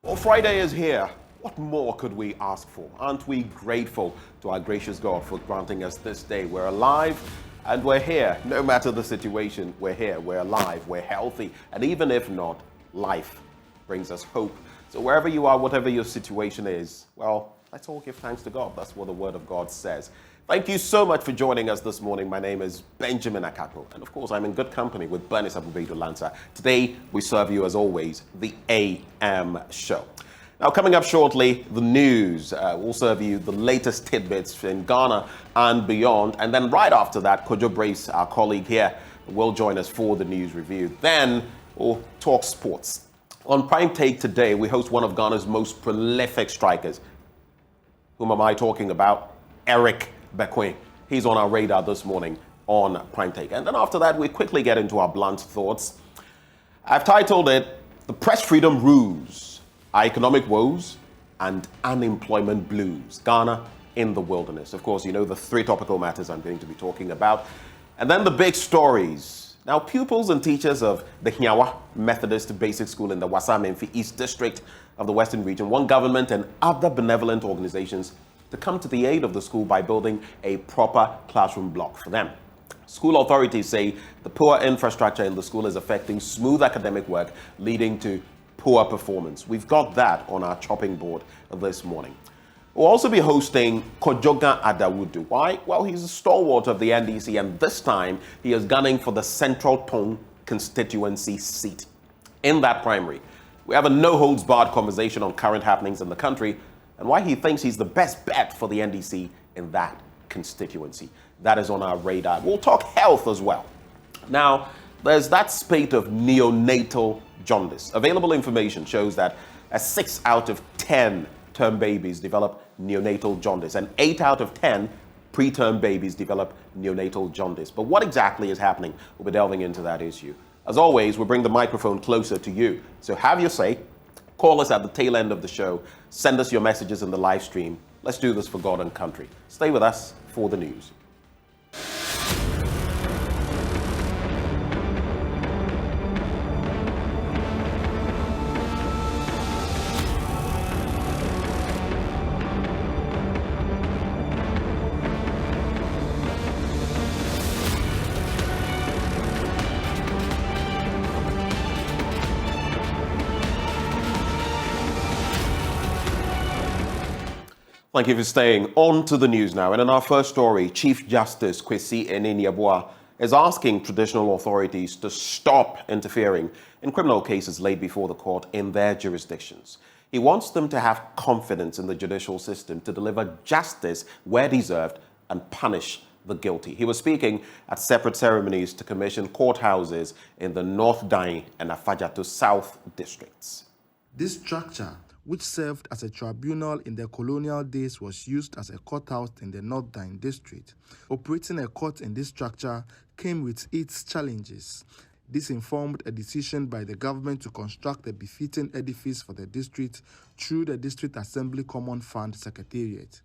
Well, Friday is here. What more could we ask for? Aren't we grateful to our gracious God for granting us this day? We're alive and we're here. No matter the situation, we're here, we're alive, we're healthy. And even if not, life brings us hope. So wherever you are, whatever your situation is, well, let's all give thanks to God. That's what the Word of God says. Thank you so much for joining us this morning. My name is Benjamin Akakpo, and of course, I'm in good company with Bernice Abubedu-Lanza. Today, we serve you, as always, the AM show. Now, coming up shortly, the news. We'll serve you the latest tidbits in Ghana and beyond. And then right after that, Kojo Brace, our colleague here, will join us for the news review. Then we'll talk sports. On Prime Take today, we host one of Ghana's most prolific strikers. Whom am I talking about? Eric Bekoe. He's on our radar this morning on Prime Take. And then after that, we quickly get into our blunt thoughts. I've titled it, The Press Freedom Ruse, Our Economic Woes and Unemployment Blues, Ghana in the Wilderness. Of course, you know the three topical matters I'm going to be talking about. And then the big stories. Now, pupils and teachers of the Nyawa Methodist Basic School in the Wasa-Memfi East District of the Western Region want government and other benevolent organizations to come to the aid of the school by building a proper classroom block for them. School authorities say the poor infrastructure in the school is affecting smooth academic work, leading to poor performance. We've got that on our chopping board this morning. We'll also be hosting Kojoga Adawudu. Why? Well, he's a stalwart of the NDC, and this time he is gunning for the Central Tongu constituency seat. In that primary, we have a no-holds-barred conversation on current happenings in the country and why he thinks he's the best bet for the NDC in that constituency. That is on our radar. We'll talk health as well. Now, there's that spate of neonatal jaundice. Available information shows that 6 out of 10 term babies develop neonatal jaundice, and 8 out of 10 preterm babies develop neonatal jaundice. But what exactly is happening? We'll be delving into that issue. As always, we'll bring the microphone closer to you. So have your say. Call us at the tail end of the show. Send us your messages in the live stream. Let's do this for God and country. Stay with us for the news. Thank you for staying. On to the news now. And in our first story, Chief Justice Kwesi Eni-Yeboah is asking traditional authorities to stop interfering in criminal cases laid before the court in their jurisdictions. He wants them to have confidence in the judicial system to deliver justice where deserved and punish the guilty. He was speaking at separate ceremonies to commission courthouses in the North Dine and Afadjato South districts. This structure, which served as a tribunal in the colonial days, was used as a courthouse in the North Dine district. Operating a court in this structure came with its challenges. This informed a decision by the government to construct a befitting edifice for the district through the District Assembly Common Fund Secretariat.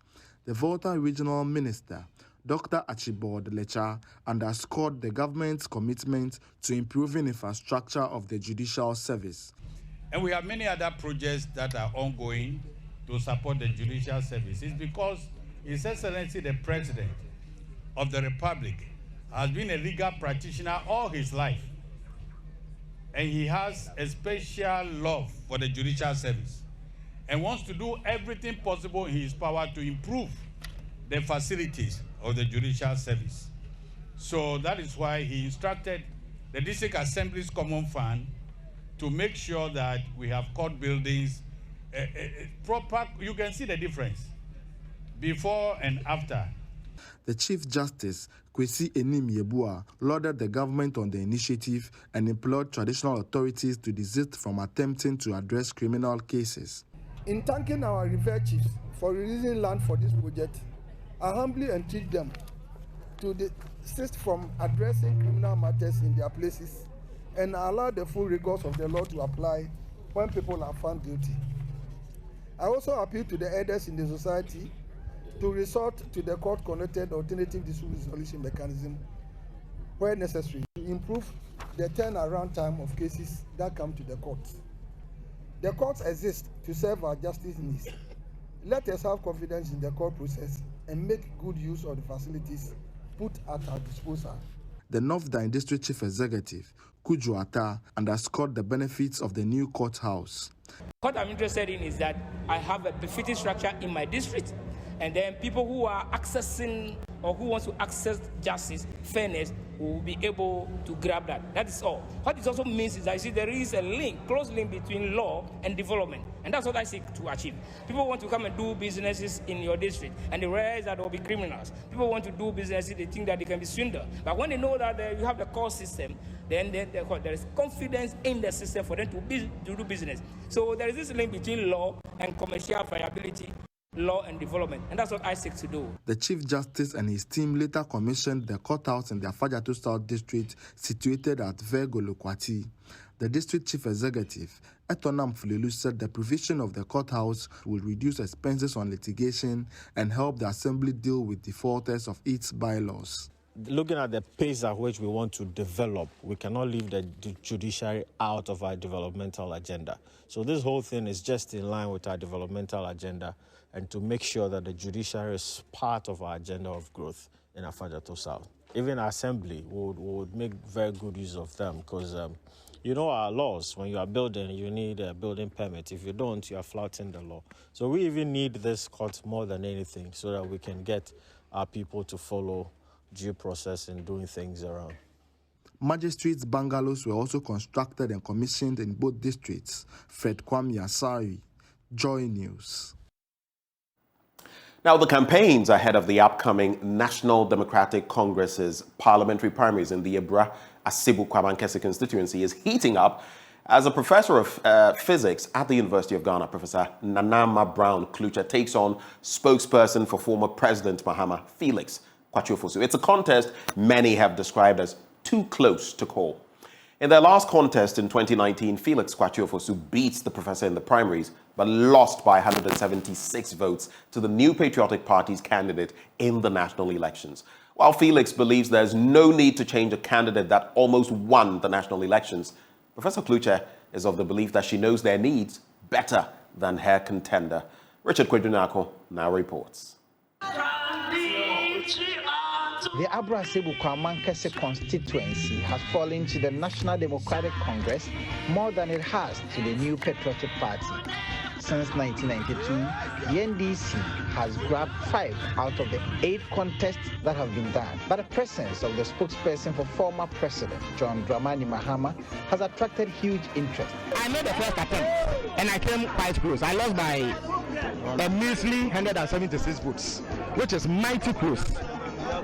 The Volta Regional Minister, Dr. Archibald Lecha, underscored the government's commitment to improving infrastructure of the judicial service. And we have many other projects that are ongoing to support the judicial service. It's because His Excellency the President of the Republic has been a legal practitioner all his life. And he has a special love for the judicial service and wants to do everything possible in his power to improve the facilities of the judicial service. So that is why he instructed the District Assembly's Common Fund to make sure that we have court buildings, proper. You can see the difference before and after. The Chief Justice, Kwesi Eni-Yeboah, lauded the government on the initiative and implored traditional authorities to desist from attempting to address criminal cases. In thanking our revered chiefs for releasing land for this project, I humbly entreat them to desist from addressing criminal matters in their places and allow the full rigors of the law to apply when people are found guilty. I also appeal to the elders in the society to resort to the court-connected alternative dispute resolution mechanism where necessary to improve the turnaround time of cases that come to the court. The courts exist to serve our justice needs. Let us have confidence in the court process and make good use of the facilities put at our disposal. The North Dine District Chief Executive, Kujo Ata, underscored the benefits of the new courthouse. What I'm interested in is that I have a befitting structure in my district, and then people who are accessing or who want to access justice, fairness, will be able to grab that. That is all. What it also means is that, you see, there is a link, close link between law and development. And that's what I seek to achieve. People want to come and do businesses in your district, and they realize that there will be criminals. People want to do businesses, they think that they can be swindled. But when they know that you have the court system, then there is confidence in the system for them to do business. So there is this link between law and commercial viability, law and development, and that's what I seek to do. The Chief Justice and his team later commissioned the courthouse in the Afadjato South District, situated at Vergolokwati. The District Chief Executive, Etonam Fulelu, said the provision of the courthouse will reduce expenses on litigation and help the Assembly deal with defaulters of its bylaws. Looking at the pace at which we want to develop, we cannot leave the judiciary out of our developmental agenda. So this whole thing is just in line with our developmental agenda, and to make sure that the judiciary is part of our agenda of growth in Afadjato South. Even our assembly would make very good use of them, because you know our laws, when you are building, you need a building permit. If you don't, you are flouting the law. So we even need this court more than anything, so that we can get our people to follow due process in doing things around. Magistrates' bungalows were also constructed and commissioned in both districts. Fred Kwame Asari, JoyNews. Now, the campaigns ahead of the upcoming National Democratic Congress's parliamentary primaries in the Ebra Asebu Kwabankese constituency is heating up as a professor of physics at the University of Ghana, Professor Nanama Brown Klucha, takes on spokesperson for former President Mahama, Felix Kwakye. It's a contest many have described as too close to call. In their last contest in 2019, Felix Kwakye beats the professor in the primaries, but lost by 176 votes to the New Patriotic Party's candidate in the national elections. While Felix believes there's no need to change a candidate that almost won the national elections, Professor Klucha is of the belief that she knows their needs better than her contender. Richard Kwedunako now reports. The Abra Asebu Kwabankese constituency has fallen to the National Democratic Congress more than it has to the New Patriotic Party. Since 1992, the NDC has grabbed 5 out of the 8 contests that have been done. But the presence of the spokesperson for former President John Dramani Mahama has attracted huge interest. I made the first attempt and I came quite close. I lost by a measly 176 votes, which is mighty close.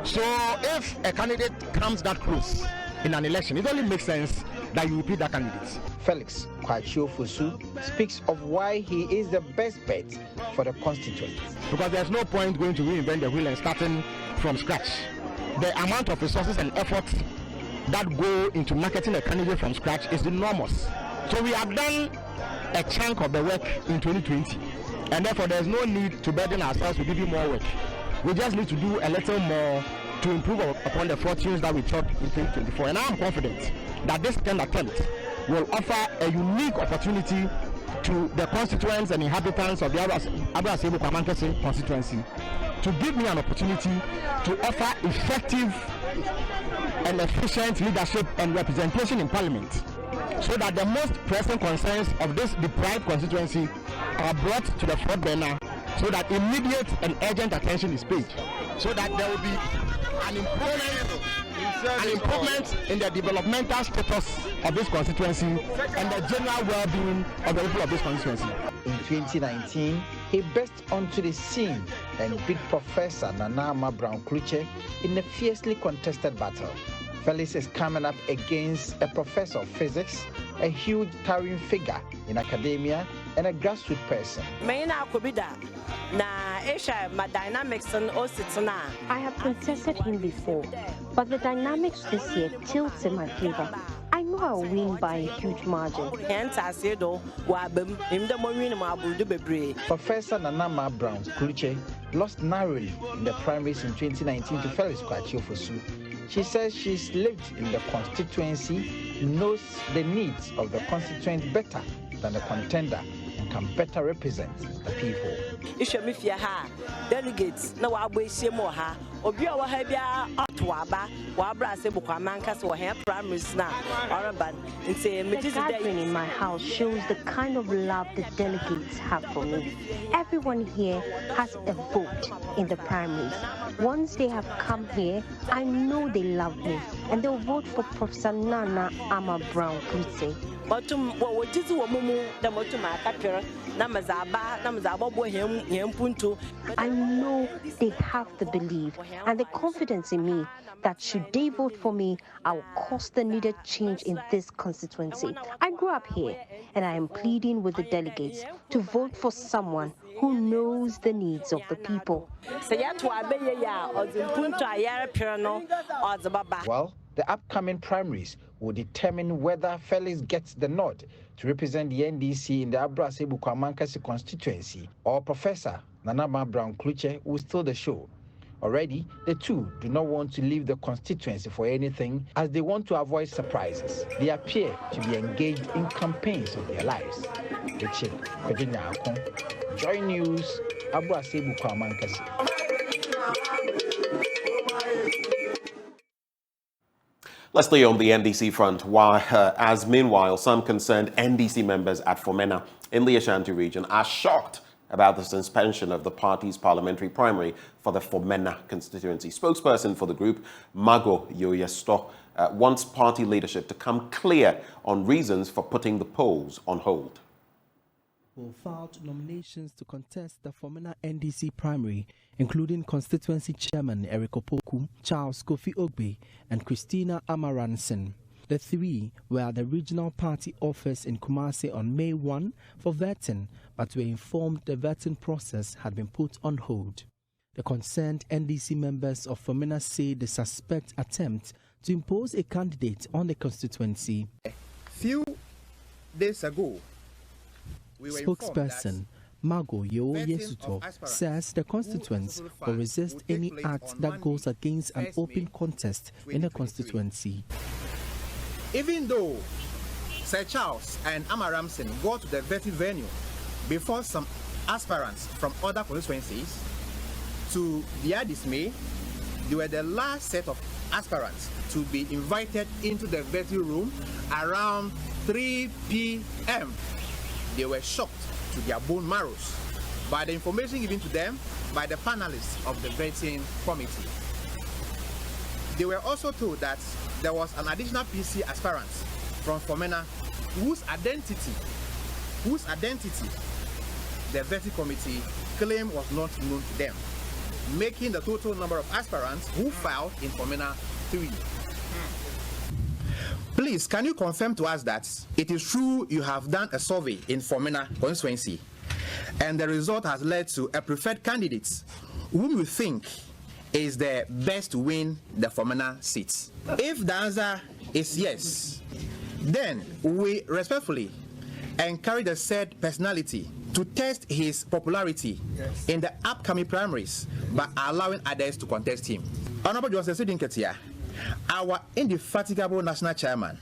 So if a candidate comes that close in an election, it only makes sense that you repeat that candidate. Felix Kwakye speaks of why he is the best bet for the constituents. Because there's no point going to reinvent the wheel and starting from scratch. The amount of resources and effort that go into marketing a candidate from scratch is enormous. So we have done a chunk of the work in 2020, and therefore there's no need to burden ourselves with even more work. We just need to do a little more to improve upon the fortunes that we took in 2024. And I'm confident that this 10th attempt will offer a unique opportunity to the constituents and inhabitants of the Abra Asebu Kwabankese constituency to give me an opportunity to offer effective and efficient leadership and representation in Parliament, so that the most pressing concerns of this deprived constituency are brought to the front burner, so that immediate and urgent attention is paid, so that there will be an improvement in the developmental status of this constituency and the general well-being of the people of this constituency. In 2019, he burst onto the scene and beat Professor Nanama Brown Klucha in a fiercely contested battle. Felix is coming up against a professor of physics, a huge towering figure in academia, and a grassroots person. I have contested him before, but the dynamics this year tilts in my favor. I know I'll win by a huge margin. Professor Nanama Brown Klucha lost narrowly in the primaries in 2019 to Felix Kwakye. She says she's lived in the constituency, knows the needs of the constituents better than the contender and can better represent the people. Delegates na wabwe more ha obi a waha bia otwaba wabra se bukwamanka so he primaries na oraban The gathering in my house shows the kind of love the delegates have for me. Everyone here has a vote in the primaries. Once they have come here, I know they love me and they'll vote for Professor Nana Ama Brown Kutse. Botum wo wotizi wo mumu da motuma akapere na mazaba bo hem punto. I know they have the belief and the confidence in me that should they vote for me, I will cause the needed change in this constituency. I grew up here and I am pleading with the delegates to vote for someone who knows the needs of the people. Well, the upcoming primaries will determine whether Felix gets the nod to represent the NDC in the Abrasebukwa-Mankasi constituency or Professor Nanama Brown Kluche will steal the show. Already, the two do not want to leave the constituency for anything as they want to avoid surprises. They appear to be engaged in campaigns of their lives. JoyNews, Abrasebukwa-Mankasi. Let's stay on the NDC front, as meanwhile, some concerned NDC members at Fomena in the Ashanti region are shocked about the suspension of the party's parliamentary primary for the Fomena constituency. Spokesperson for the group, Mago Yoyesto, wants party leadership to come clear on reasons for putting the polls on hold. Will filed nominations to contest the Fomena NDC primary, including constituency chairman Eric Bekoe, Charles Kofi Ogbe, and Christina Amaransen. The three were at the regional party office in Kumasi on May 1 for vetting, but were informed the vetting process had been put on hold. The concerned NDC members of Fomena say they suspect attempts to impose a candidate on the constituency. Few days ago, Spokesperson Mago Yoyesuto says the constituents will resist any act that goes against an open contest in the constituency. Even though Sir Charles and Amaramson go to the vetting venue before some aspirants from other constituencies, to their dismay, they were the last set of aspirants to be invited into the vetting room around 3 p.m. They were shocked to their bone marrows by the information given to them by the panelists of the vetting committee. They were also told that there was an additional PC aspirant from Fomena whose identity the vetting committee claimed was not known to them, making the total number of aspirants who filed in Fomena 3. Please, can you confirm to us that it is true you have done a survey in Fomena constituency and the result has led to a preferred candidate whom you think is the best to win the Fomena seats? If the answer is yes, then we respectfully encourage the said personality to test his popularity in the upcoming primaries by allowing others to contest him. Honorable Joseph Sidinketia, our indefatigable national chairman,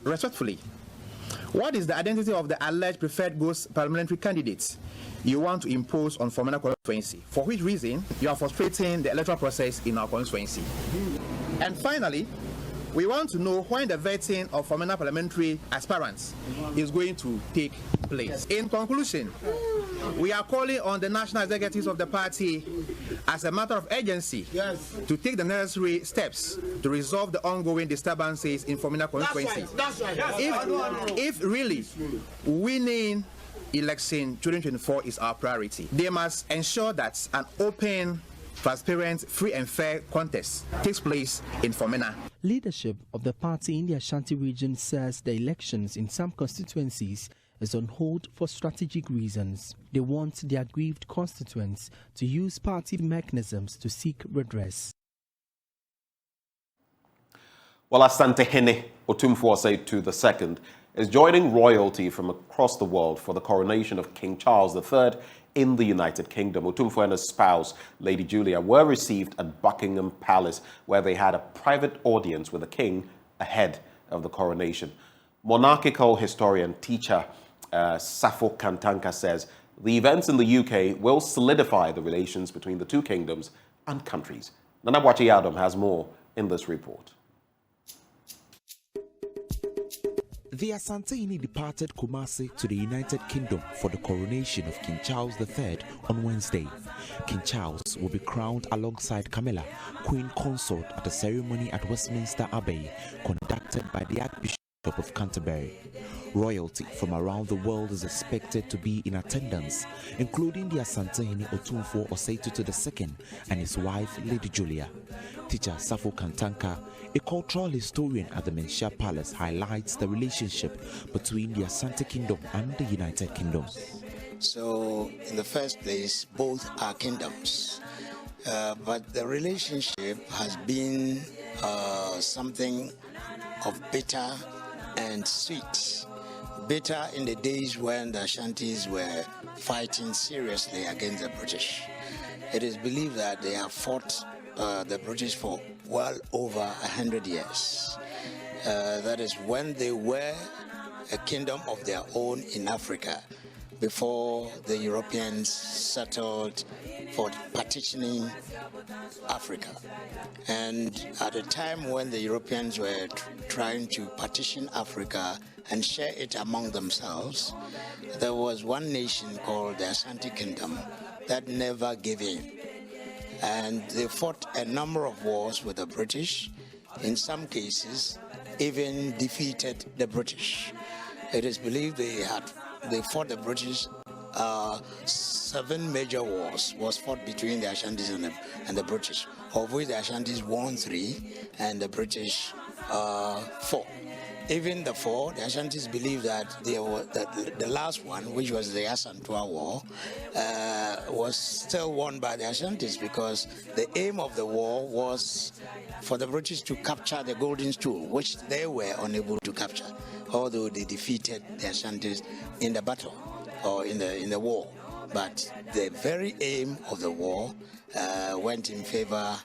respectfully, what is the identity of the alleged preferred ghost parliamentary candidates you want to impose on Fomena constituency? For which reason you are frustrating the electoral process in our constituency? And finally, we want to know when the vetting of Fomena parliamentary aspirants is going to take place. In conclusion, we are calling on the national executives of the party as a matter of urgency to take the necessary steps to resolve the ongoing disturbances in Fomena constituency. If really winning election 2024 is our priority, they must ensure that an open, transparent, free and fair contest takes place in Fomena. Leadership of the party in the Ashanti region says the elections in some constituencies is on hold for strategic reasons. They want the aggrieved constituents to use party mechanisms to seek redress. Well, Asante Hene Otumfuose II is joining royalty from across the world for the coronation of King Charles III in the United Kingdom. Otumfuene's spouse, Lady Julia, were received at Buckingham Palace, where they had a private audience with the king ahead of the coronation. Monarchical historian, teacher, Safo Kantanka says the events in the UK will solidify the relations between the two kingdoms and countries. Nana Bwachi Adam has more in this report. The Asantehene departed Kumasi to the United Kingdom for the coronation of King Charles III on Wednesday. King Charles will be crowned alongside Camilla, Queen Consort, at a ceremony at Westminster Abbey conducted by the Archbishop of Canterbury. Royalty from around the world is expected to be in attendance, including the Asantehene Otumfuo Osei II and his wife, Lady Julia. Teacher Safo Kantanka, a cultural historian at the Menchia Palace, highlights the relationship between the Asante Kingdom and the United Kingdom. So, in the first place, both are kingdoms. But the relationship has been something of bitter and sweet. Bitter in the days when the Ashantis were fighting seriously against the British. It is believed that they have fought the British for well over 100 years. That is when they were a kingdom of their own in Africa, before the Europeans settled for partitioning Africa. And at a time when the Europeans were trying to partition Africa and share it among themselves, there was one nation called the Asante Kingdom that never gave in. And they fought a number of wars with the British, in some cases even defeated the British. It is believed they fought the British. 7 major wars was fought between the Ashantis and the British, of which the Ashantis won 3 and the British 4. Even the 4, the Ashantis believe that the last one, which was the Asantewaa War, was still won by the Ashantis, because the aim of the war was for the British to capture the Golden Stool, which they were unable to capture, although they defeated the Ashantis in the battle or in the war. But the very aim of the war went in favor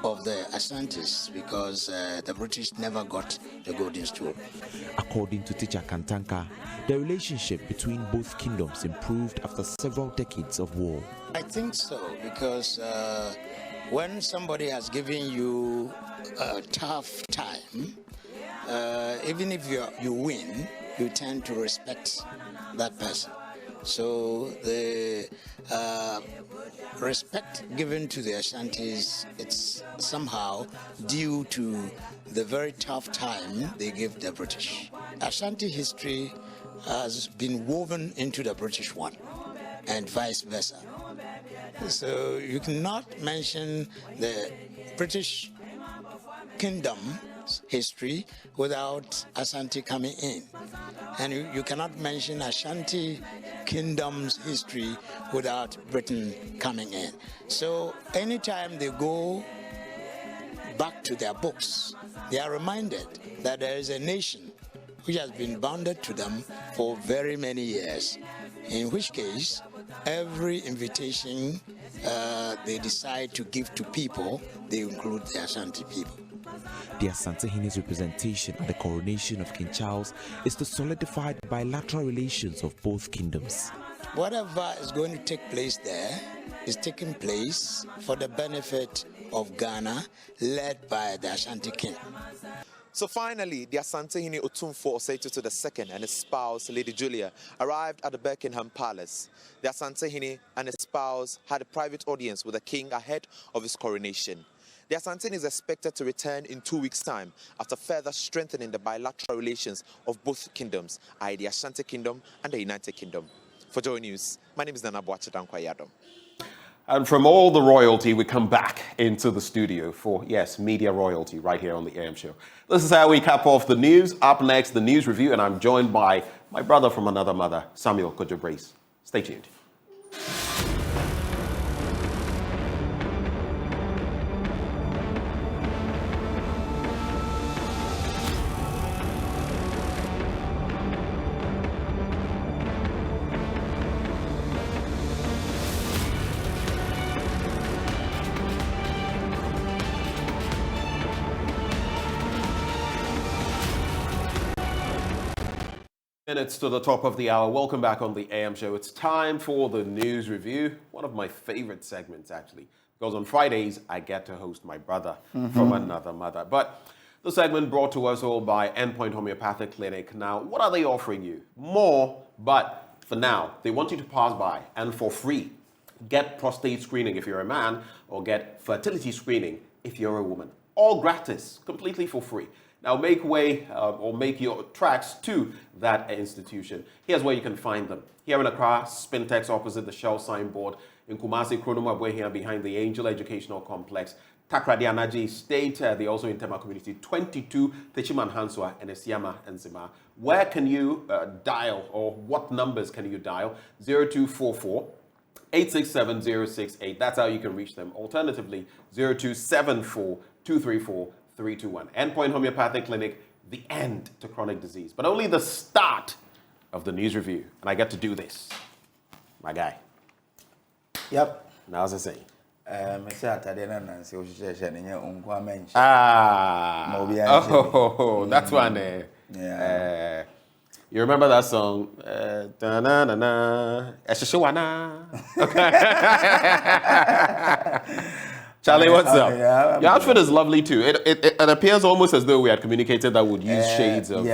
of the Asantes, because the British never got the Golden Stool. According to teacher Kantanka, the relationship between both kingdoms improved after several decades of war. I think so, because when somebody has given you a tough time, even if you win, you tend to respect that person. So the respect given to the Ashantis, it's somehow due to the very tough time they gave the British. Ashanti history has been woven into the British one, and vice versa. So you cannot mention the British Kingdom's history without Ashanti coming in. And you cannot mention Ashanti Kingdom's history without Britain coming in. So anytime they go back to their books, they are reminded that there is a nation which has been bounded to them for very many years, in which case every invitation they decide to give to people, they include the Ashanti people. The Asantehene's representation at the coronation of King Charles is to solidify the bilateral relations of both kingdoms. Whatever is going to take place there is taking place for the benefit of Ghana, led by the Ashanti King. So finally, the Asantehene Otumfuo Osei II and his spouse, Lady Julia, arrived at the Buckingham Palace. The Asantehene and his spouse had a private audience with the king ahead of his coronation. The Asantehene is expected to return in 2 weeks' time after further strengthening the bilateral relations of both kingdoms, i.e. the Ashanti Kingdom and the United Kingdom. For JoyNews, my name is Nana Bwachi Adam. And from all the royalty, we come back into the studio for, yes, media royalty right here on the AM show. This is how we cap off the news. Up next, the news review, and I'm joined by my brother from another mother, Samuel Kojo-Brace. Stay tuned. And it's to the top of the hour. Welcome back on the AM show. It's time for the news review. One of my favorite segments, actually, because on Fridays, I get to host my brother from another mother. But the segment brought to us all by Endpoint Homeopathic Clinic. Now, what are they offering you? More, but for now, they want you to pass by and for free, get prostate screening if you're a man, or get fertility screening if you're a woman. All gratis, completely for free. Now make way or make your tracks to that institution. Here's where you can find them. Here in Accra, Spintex opposite the Shell signboard. In Kumasi, Kronoma here behind the Angel Educational Complex. Takrady Anaji State, they also in Tema Community 22, Techiman Hanswa, and Esiama and Zima. Where can you dial, or what numbers can you dial? 0244 867 That's how you can reach them. Alternatively, 0274 234 321. Endpoint Homeopathic Clinic, the end to chronic disease, but only the start of the news review. And I get to do this. My guy. Yep. Now, as I say. Oh, that's one there. Yeah. You remember that song? Okay. Charlie, what's up? Yeah, your outfit is lovely too. It appears almost as though we had communicated that would use shades of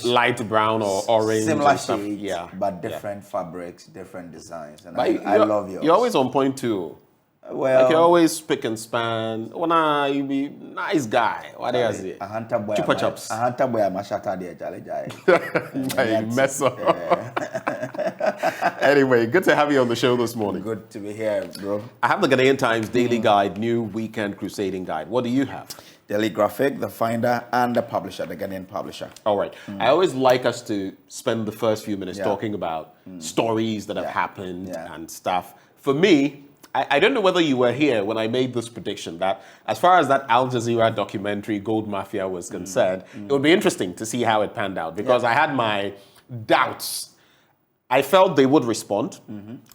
light brown or orange. Similar stuff. shades, but different fabrics, different designs. And but I love yours. You're always on point too. Well, like you always pick and span. Oh, nah, you be nice guy. What else is it? Chupa chops. A hunter boy, I'm a shatter there, Charlie. You mess up. Anyway, good to have you on the show this morning. Good to be here, bro. I have the Ghanaian Times Daily Guide, new weekend crusading guide. What do you have? Daily Graphic, the finder, and the publisher, the Ghanaian publisher. All right. I always like us to spend the first few minutes talking about stories that have happened and stuff. For me, I don't know whether you were here when I made this prediction that as far as that Al Jazeera documentary, Gold Mafia, was concerned, it would be interesting to see how it panned out because I had my doubts. I felt they would respond,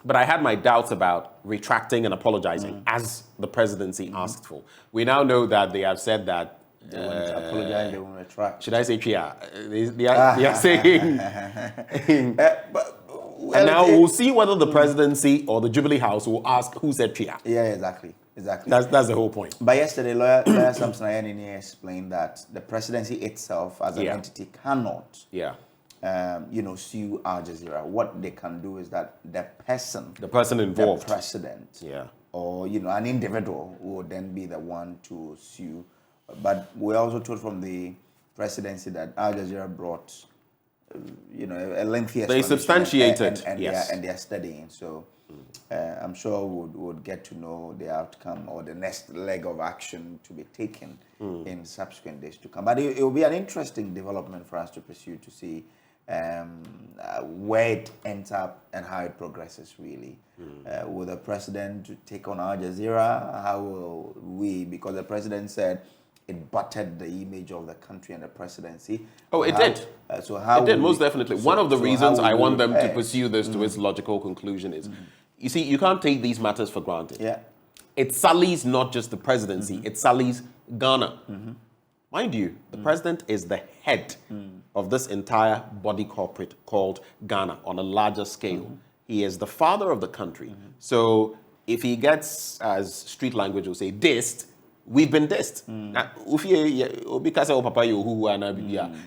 but I had my doubts about retracting and apologizing as the presidency asked for. We now know that they have said that they won't apologize, they won't retract. Should I say Chia? They are saying... And now we'll see whether the presidency or the Jubilee House will ask who said Chia. Yeah, exactly. That's the whole point. But yesterday, lawyer Samson Ayeni explained that the presidency itself as an entity cannot sue Al Jazeera. What they can do is that the person involved, the president, or an individual would then be the one to sue. But we're also told from the presidency that Al Jazeera brought a lengthy explanation. They substantiated, and they are studying. So I'm sure we'll get to know the outcome or the next leg of action to be taken in subsequent days to come. But it will be an interesting development for us to pursue to see where it ends up and how it progresses, really. Will the president take on Al Jazeera? How will we? Because the president said it buttered the image of the country and the presidency. Oh, it did. So how it did, most definitely. One of the reasons I want them to pursue this to its logical conclusion is, you see, you can't take these matters for granted. Yeah. It sullies not just the presidency, it sullies Ghana. Mind you, the president is the head of this entire body corporate called Ghana on a larger scale. He is the father of the country. So if he gets, as street language will say, dissed, we've been dissed.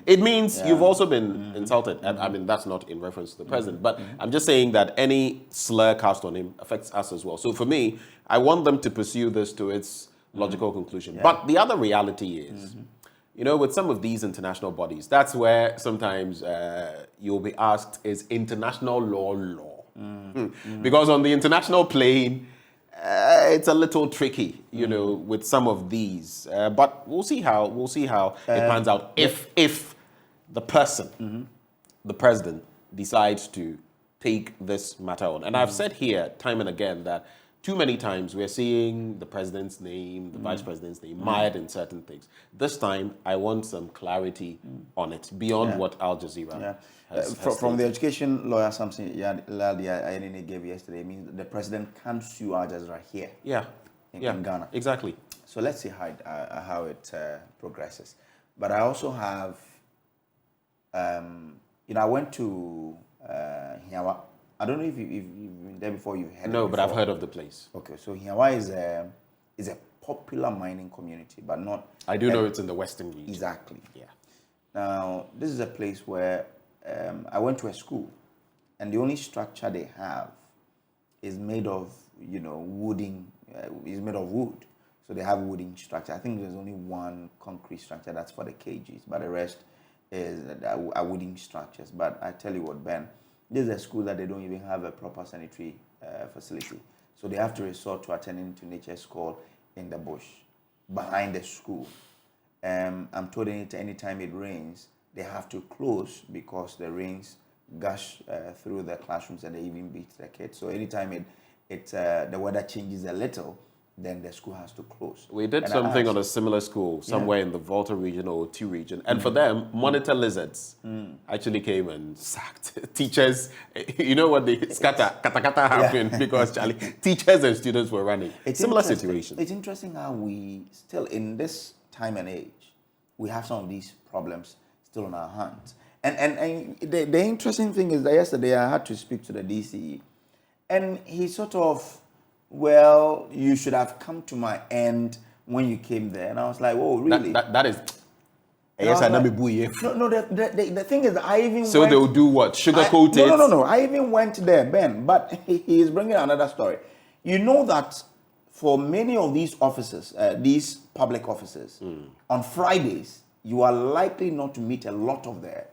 It means you've also been insulted. I mean, that's not in reference to the president, but I'm just saying that any slur cast on him affects us as well. So for me, I want them to pursue this to its logical conclusion. But the other reality is, with some of these international bodies, that's where sometimes you'll be asked, is international law? Because on the international plane, it's a little tricky, with some of these. But we'll see how it pans out if the person, the president, decides to take this matter on. And I've said here time and again that too many times we're seeing the president's name, the vice president's name mired in certain things. This time, I want some clarity on it beyond what Al Jazeera has from the education lawyer Samson Ayeni gave yesterday, it means the president can't sue Al Jazeera here in Ghana. Exactly. So let's see how it progresses. But I also have, I went to Hiawa. I don't know if you've been there before. You've heard. No, it but I've heard of the place. Okay, so Hiawa is a popular mining community, but not. I do know it's in the western region. Exactly. Yeah. Now, this is a place where I went to a school, and the only structure they have is made of, wooden. Is made of wood, so they have wooden structure. I think there's only one concrete structure that's for the cages, but the rest are wooden structures. But I tell you what, Ben, this is a school that they don't even have a proper sanitary facility, so they have to resort to attending to nature's call in the bush behind the school. I'm told anytime it rains, they have to close because the rains gush through the classrooms and they even beat the kids. So anytime the weather changes a little, then the school has to close. We did something on a similar school somewhere in the Volta region or T region, and for them, monitor lizards actually came and sacked teachers. You know what, the kata happened because teachers and students were running. Similar situation. It's interesting how we still, in this time and age, we have some of these problems still on our hands. And the interesting thing is that yesterday I had to speak to the DCE, and he sort of, well, you should have come to my end when you came there. And I was like, oh, really? That is... Yes, No, the thing is, I even So they'll do what? Sugarcoat it? No. I even went there, Ben, but he is bringing another story. You know that for many of these offices, these public offices, on Fridays, you are likely not to meet a lot of their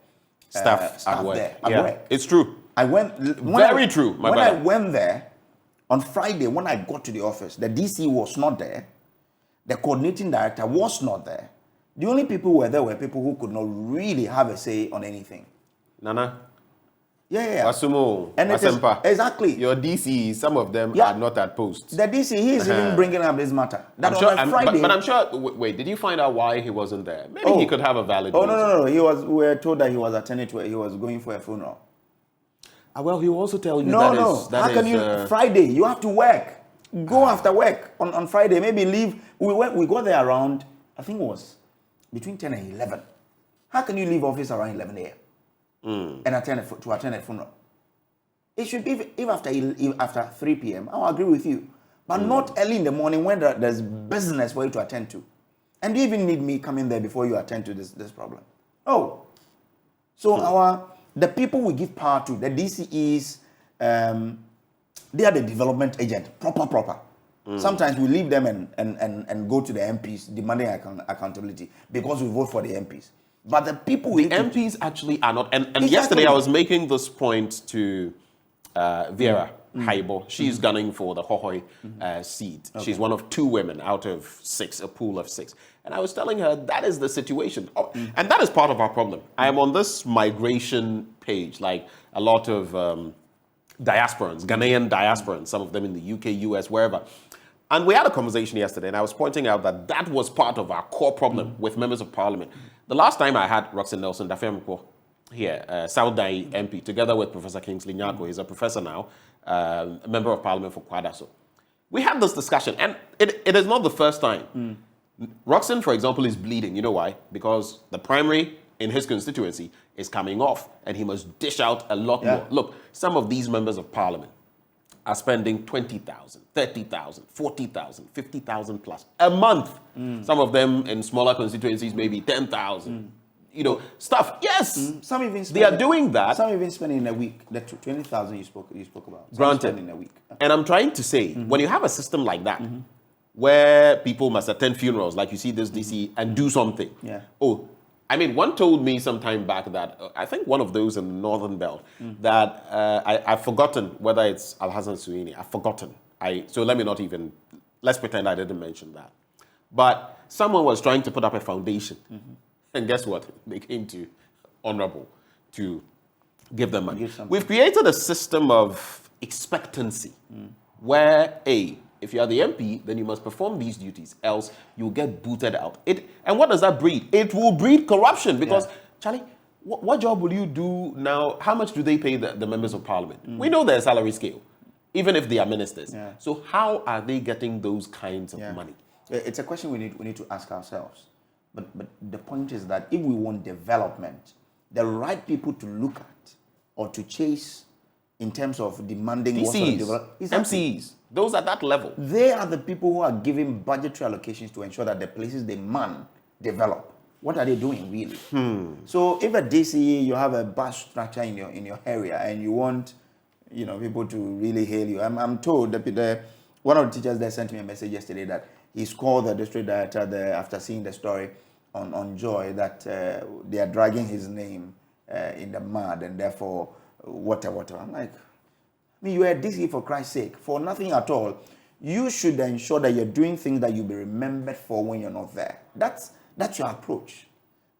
staff at work. There. Yeah, it's true. I went... When I went there, on Friday, when I got to the office, the DC was not there. The coordinating director was not there. The only people who were there were people who could not really have a say on anything. Nana? Yeah. Wasumo, and Asempa. Exactly. Your DC, some of them are not at post. The DC, he is even bringing up this matter. That Friday. But I'm sure, wait, did you find out why he wasn't there? Maybe he could have a valid reason. No. We were told that he was attending to it. He was going for a funeral. Well, he will also tell you How can you, Friday, you have to work. Go after work on Friday. Maybe leave. We got there around, I think it was between 10 and 11. How can you leave office around 11 a.m. and attend a funeral? It should be if after 3 p.m. I'll agree with you. But not early in the morning when there's business for you to attend to. And do you even need me coming there before you attend to this problem? Oh. So the people we give power to, the DCEs, they are the development agent, proper. Sometimes we leave them and go to the MPs demanding accountability because we vote for the MPs. But the people... The MPs actually are not... And yesterday I was making this point to Vera Haibo. She's gunning for the Hohoi seat. Okay. She's one of 2 women out of 6, a pool of 6. And I was telling her that is the situation. And that is part of our problem. I am on this migration page, like a lot of diasporans, Ghanaian diasporans, some of them in the UK, US, wherever. And we had a conversation yesterday, and I was pointing out that was part of our core problem with members of parliament. The last time I had Roxanne Nelson Dafemko here, South Dai MP, together with Professor Kingsley Nyako, he's a professor now, a member of parliament for Kwadaso. We had this discussion, and it is not the first time. Roxanne, for example, is bleeding. You know why? Because the primary in his constituency is coming off, and he must dish out a lot more. Look, some of these members of parliament are spending 20,000, 30,000, 40,000, 50,000 plus a month. Some of them in smaller constituencies, maybe 10,000. You know, stuff. Yes, some even they are doing that. Some even spending in a week. The 20,000 you spoke about. Granted, in a week. And I'm trying to say, when you have a system like that, where people must attend funerals, like you see this DC, and do something. Yeah. Oh, I mean, one told me some time back that, I think one of those in the Northern Belt, that I've forgotten whether it's Al-Hassan Suini. I've forgotten. So let me not even, let's pretend I didn't mention that. But someone was trying to put up a foundation. And guess what? They came to Honorable to give them money. We've created a system of expectancy where, if you are the MP, then you must perform these duties, else you'll get booted out. And what does that breed? It will breed corruption because, Charlie, what job will you do now? How much do they pay the members of parliament? We know their salary scale, even if they are ministers. So how are they getting those kinds of money? It's a question we need to ask ourselves. But the point is that if we want development, the right people to look at or to chase in terms of demanding what sort of development. MCs, those at that level. They are the people who are giving budgetary allocations to ensure that the places they man develop. What are they doing really? So if at DCE you have a bus structure in your area and you want, people to really hail you, I'm told that one of the teachers there sent me a message yesterday that he's called the district director there after seeing the story on Joy that they are dragging his name in the mud and therefore whatever. I'm like, you are DC for Christ's sake, for nothing at all. You should ensure that you're doing things that you'll be remembered for when you're not there. That's your approach.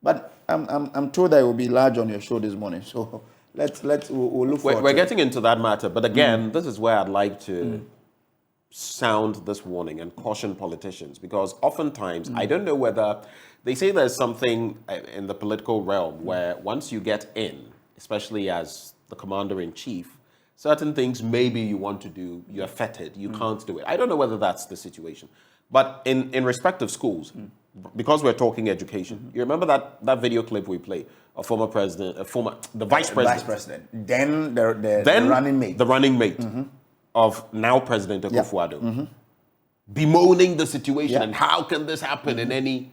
But I'm told that it will be large on your show this morning. So we'll look forward. We're getting into that matter, but again, this is where I'd like to sound this warning and caution politicians, because oftentimes I don't know whether they say there's something in the political realm where once you get in, especially as the commander-in-chief, certain things maybe you want to do, you're fettered, you can't do it. I don't know whether that's the situation. But in respect of schools, because we're talking education, you remember that video clip we played of former president, the vice president. Vice president. Then the running mate. The running mate of now President Akufo-Addo. Bemoaning the situation and how can this happen in any...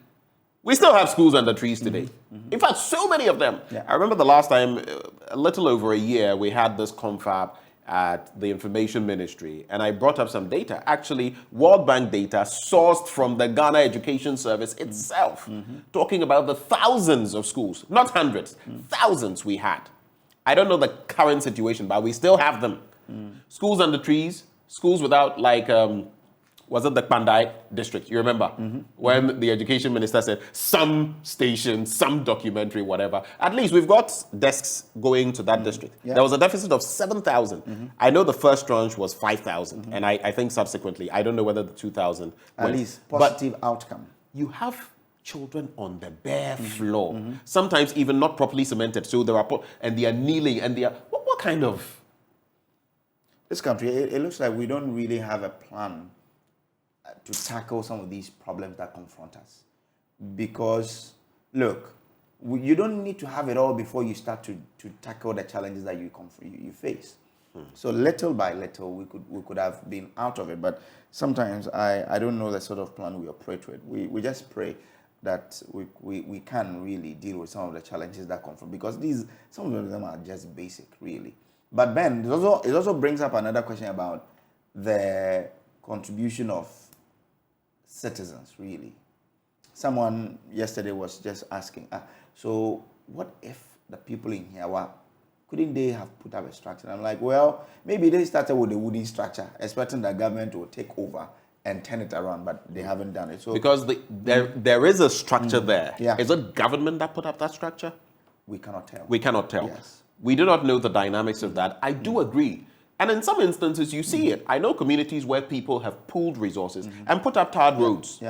We still have schools under trees today. In fact, so many of them. I remember the last time, a little over a year, we had this confab at the Information Ministry, and I brought up some data. Actually, World Bank data sourced from the Ghana Education Service itself, talking about the thousands of schools, not hundreds, thousands we had. I don't know the current situation, but we still have them. Schools under trees, schools without, like, was it the Pandai district? You remember? When the education minister said some station, some documentary, whatever. At least we've got desks going to that district. There was a deficit of 7,000. I know the first tranche was 5,000. And I think subsequently, I don't know whether the 2,000. At least positive outcome. You have children on the bare floor. Sometimes even not properly cemented. So there are, and they are kneeling and they are, what kind of? This country, it looks like we don't really have a plan to tackle some of these problems that confront us. Because, look, you don't need to have it all before you start to tackle the challenges that you face. So little by little, we could have been out of it. But sometimes I don't know the sort of plan we operate with. We just pray that we can really deal with some of the challenges that confront, because some of them are just basic, really. But Ben, it also brings up another question about the contribution of citizens, really. Someone yesterday was just asking, so what if the people in here couldn't they have put up a structure? And I'm like, well, maybe they started with a wooden structure, expecting the government will take over and turn it around, but they haven't done it. So because there is a structure there. Is it government that put up that structure? We cannot tell. We cannot tell. Yes. We do not know the dynamics of that. I do agree. And in some instances, you see it. I know communities where people have pooled resources and put up tarred roads.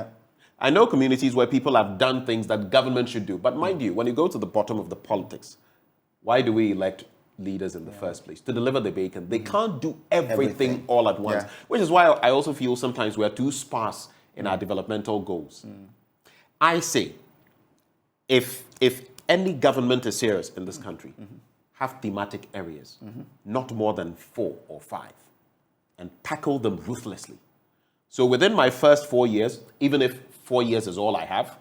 I know communities where people have done things that government should do. But mind you, when you go to the bottom of the politics, why do we elect leaders in the first place? To deliver the bacon. They can't do everything all at once. Which is why I also feel sometimes we are too sparse in our developmental goals. I say, if any government is serious in this country, have thematic areas, not more than 4 or 5, and tackle them ruthlessly. So within my first 4 years, even if 4 years is all I have,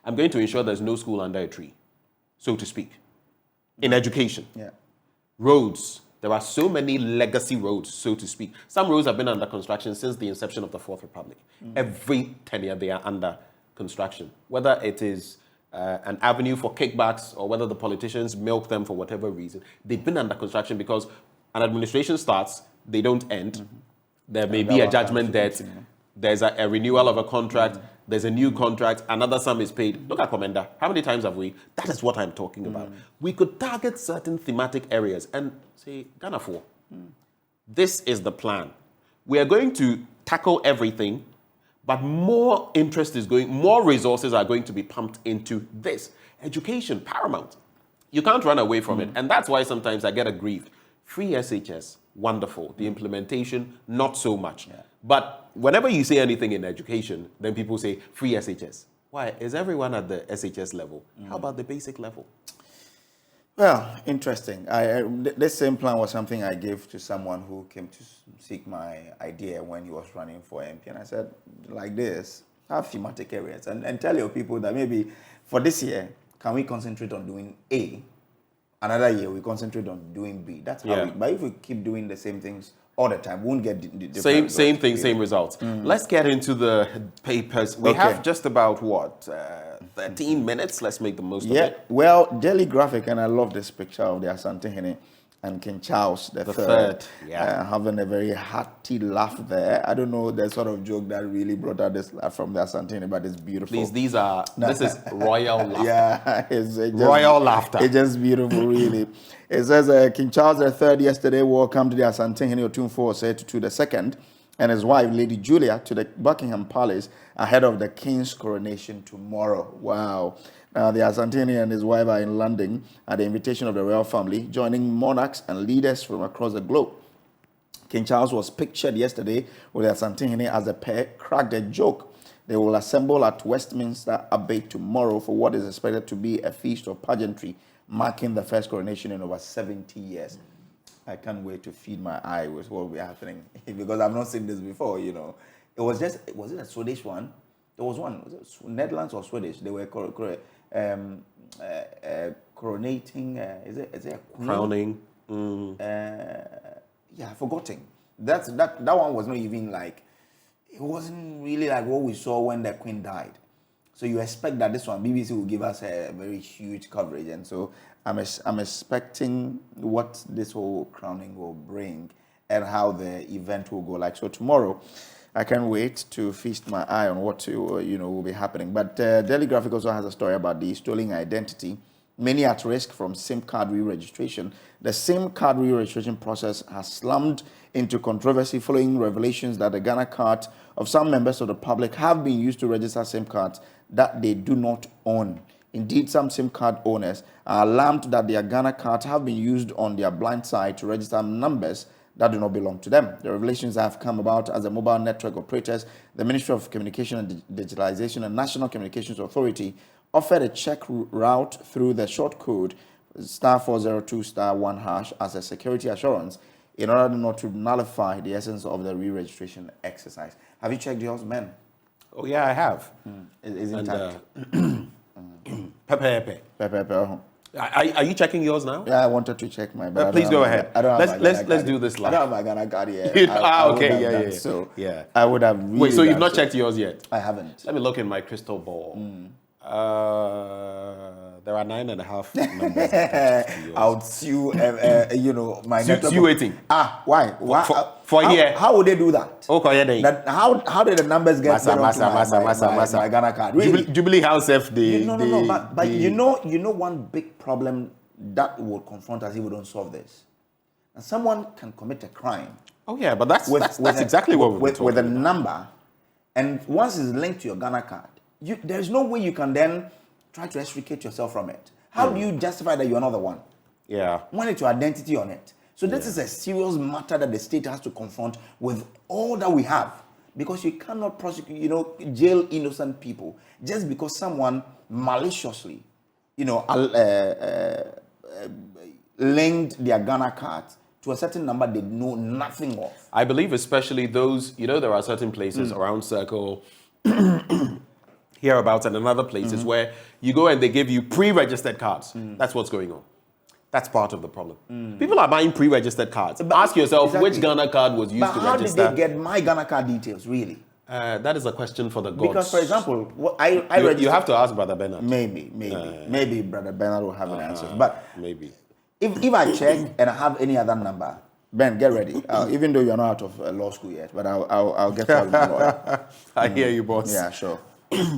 I'm going to ensure there's no school under a tree, so to speak. In education, roads, there are so many legacy roads, so to speak. Some roads have been under construction since the inception of the Fourth Republic. Every tenure they are under construction, whether it is an avenue for kickbacks or whether the politicians milk them for whatever reason. They've been under construction because an administration starts, they don't end. There may be a judgment debt. There's a renewal of a contract. There's a new contract. Another sum is paid. Look at Commander. How many times have we? That is what I'm talking about. We could target certain thematic areas and say, Ghana 4, this is the plan. We are going to tackle everything, but more resources are going to be pumped into this. Education, paramount. You can't run away from it. And that's why sometimes I get aggrieved. Free SHS, wonderful. The implementation, not so much. But whenever you say anything in education, then people say free SHS. Why? Is everyone at the SHS level? How about the basic level? Well, interesting. This same plan was something I gave to someone who came to seek my idea when he was running for MP. And I said, like this, have thematic areas and tell your people that maybe for this year, can we concentrate on doing A? Another year, we concentrate on doing B. That's how but if we keep doing the same things all the time, we won't get the same thing, same results. Let's get into the papers. We have just about, what, 13 minutes? Let's make the most of it. Well, Daily Graphic, and I love this picture of the Asante Hene and King Charles the third. Having a very hearty laugh there. I don't know the sort of joke that really brought out this laugh from the Asante Hene, but it's beautiful. Please, this is royal laughter. Yeah, it's royal laughter. It's just beautiful, really. It says King Charles III yesterday welcomed the Asante Hene Otumfuo Osei II and his wife, Lady Julia, to the Buckingham Palace ahead of the King's coronation tomorrow. Wow. Now, the Asante Hene and his wife are in London at the invitation of the royal family, joining monarchs and leaders from across the globe. King Charles was pictured yesterday with the Asante Hene as the pair cracked a joke. They will assemble at Westminster Abbey tomorrow for what is expected to be a feast of pageantry, marking the first coronation in over 70 years. I can't wait to feed my eye with what will be happening because I've not seen this before, you know. It was it a Swedish one? There was one, was it Netherlands or Swedish? They were coronating, is it a queen? Crowning. Yeah, forgotten. That one was not even like, it wasn't really like what we saw when the queen died. So you expect that this one, BBC will give us a very huge coverage. And so I'm expecting what this whole crowning will bring and how the event will go like. So tomorrow, I can't wait to feast my eye on what will be happening. But Daily Graphic also has a story about the stolen identity. Many at risk from SIM card re-registration. The SIM card re-registration process has slammed into controversy following revelations that the Ghana card of some members of the public have been used to register SIM cards that they do not own. Indeed, some SIM card owners are alarmed that their Ghana cards have been used on their blind side to register numbers that do not belong to them. The revelations have come about as the mobile network operators, the Ministry of Communication and Digitalization and National Communications Authority offered a check route through the short code *402*1# as a security assurance in order not to nullify the essence of the re-registration exercise. Have you checked yours, men? Oh, yeah, I have. Is it intact? Pepe. Are you checking yours now? Yeah, I wanted to check my. Please go ahead. Let's do this live. I don't have my Ghana card yet. Okay, yeah. So yeah, I would have. Really Wait, so you've not checked yours yet? I haven't. Let me look in my crystal ball. There are 9.5 numbers attached to yours. I'll sue, my network. Sue waiting. Why? For here. How would they do that? Okay, how did the numbers get my Ghana card? Really? Jubilee House FD. No. But you know one big problem that will confront us if we don't solve this. And someone can commit a crime. Oh yeah, but that's exactly what we're talking with a number, and once it's linked to your Ghana card, there's no way you can then try to extricate yourself from it. How do you justify that you're not the one? Yeah. When it's your identity on it. So this is a serious matter that the state has to confront with all that we have. Because you cannot prosecute, jail innocent people just because someone maliciously, linked their Ghana card to a certain number they know nothing of. I believe especially those, there are certain places around Circle, hereabouts and in other places where you go and they give you pre-registered cards. That's what's going on. That's part of the problem. People are buying pre-registered cards. But ask yourself which Ghana card was used to register. How did they get my Ghana card details, really? That is a question for the gods. Because, for example, you have to ask Brother Bernard. Maybe Brother Bernard will have an answer. But maybe. If I check and I have any other number, Ben, get ready. Even though you're not out of law school yet, but I'll get to lawyer. I hear you, boss. Yeah, sure.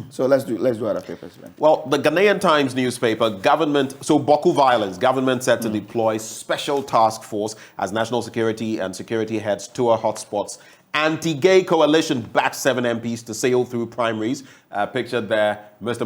So let's do other papers, Ben. Well, the Ghanaian Times newspaper, Boku violence, government set to deploy special task force as national security and security heads tour hotspots. Anti-gay coalition backs 7 MPs to sail through primaries. Pictured there, Mr.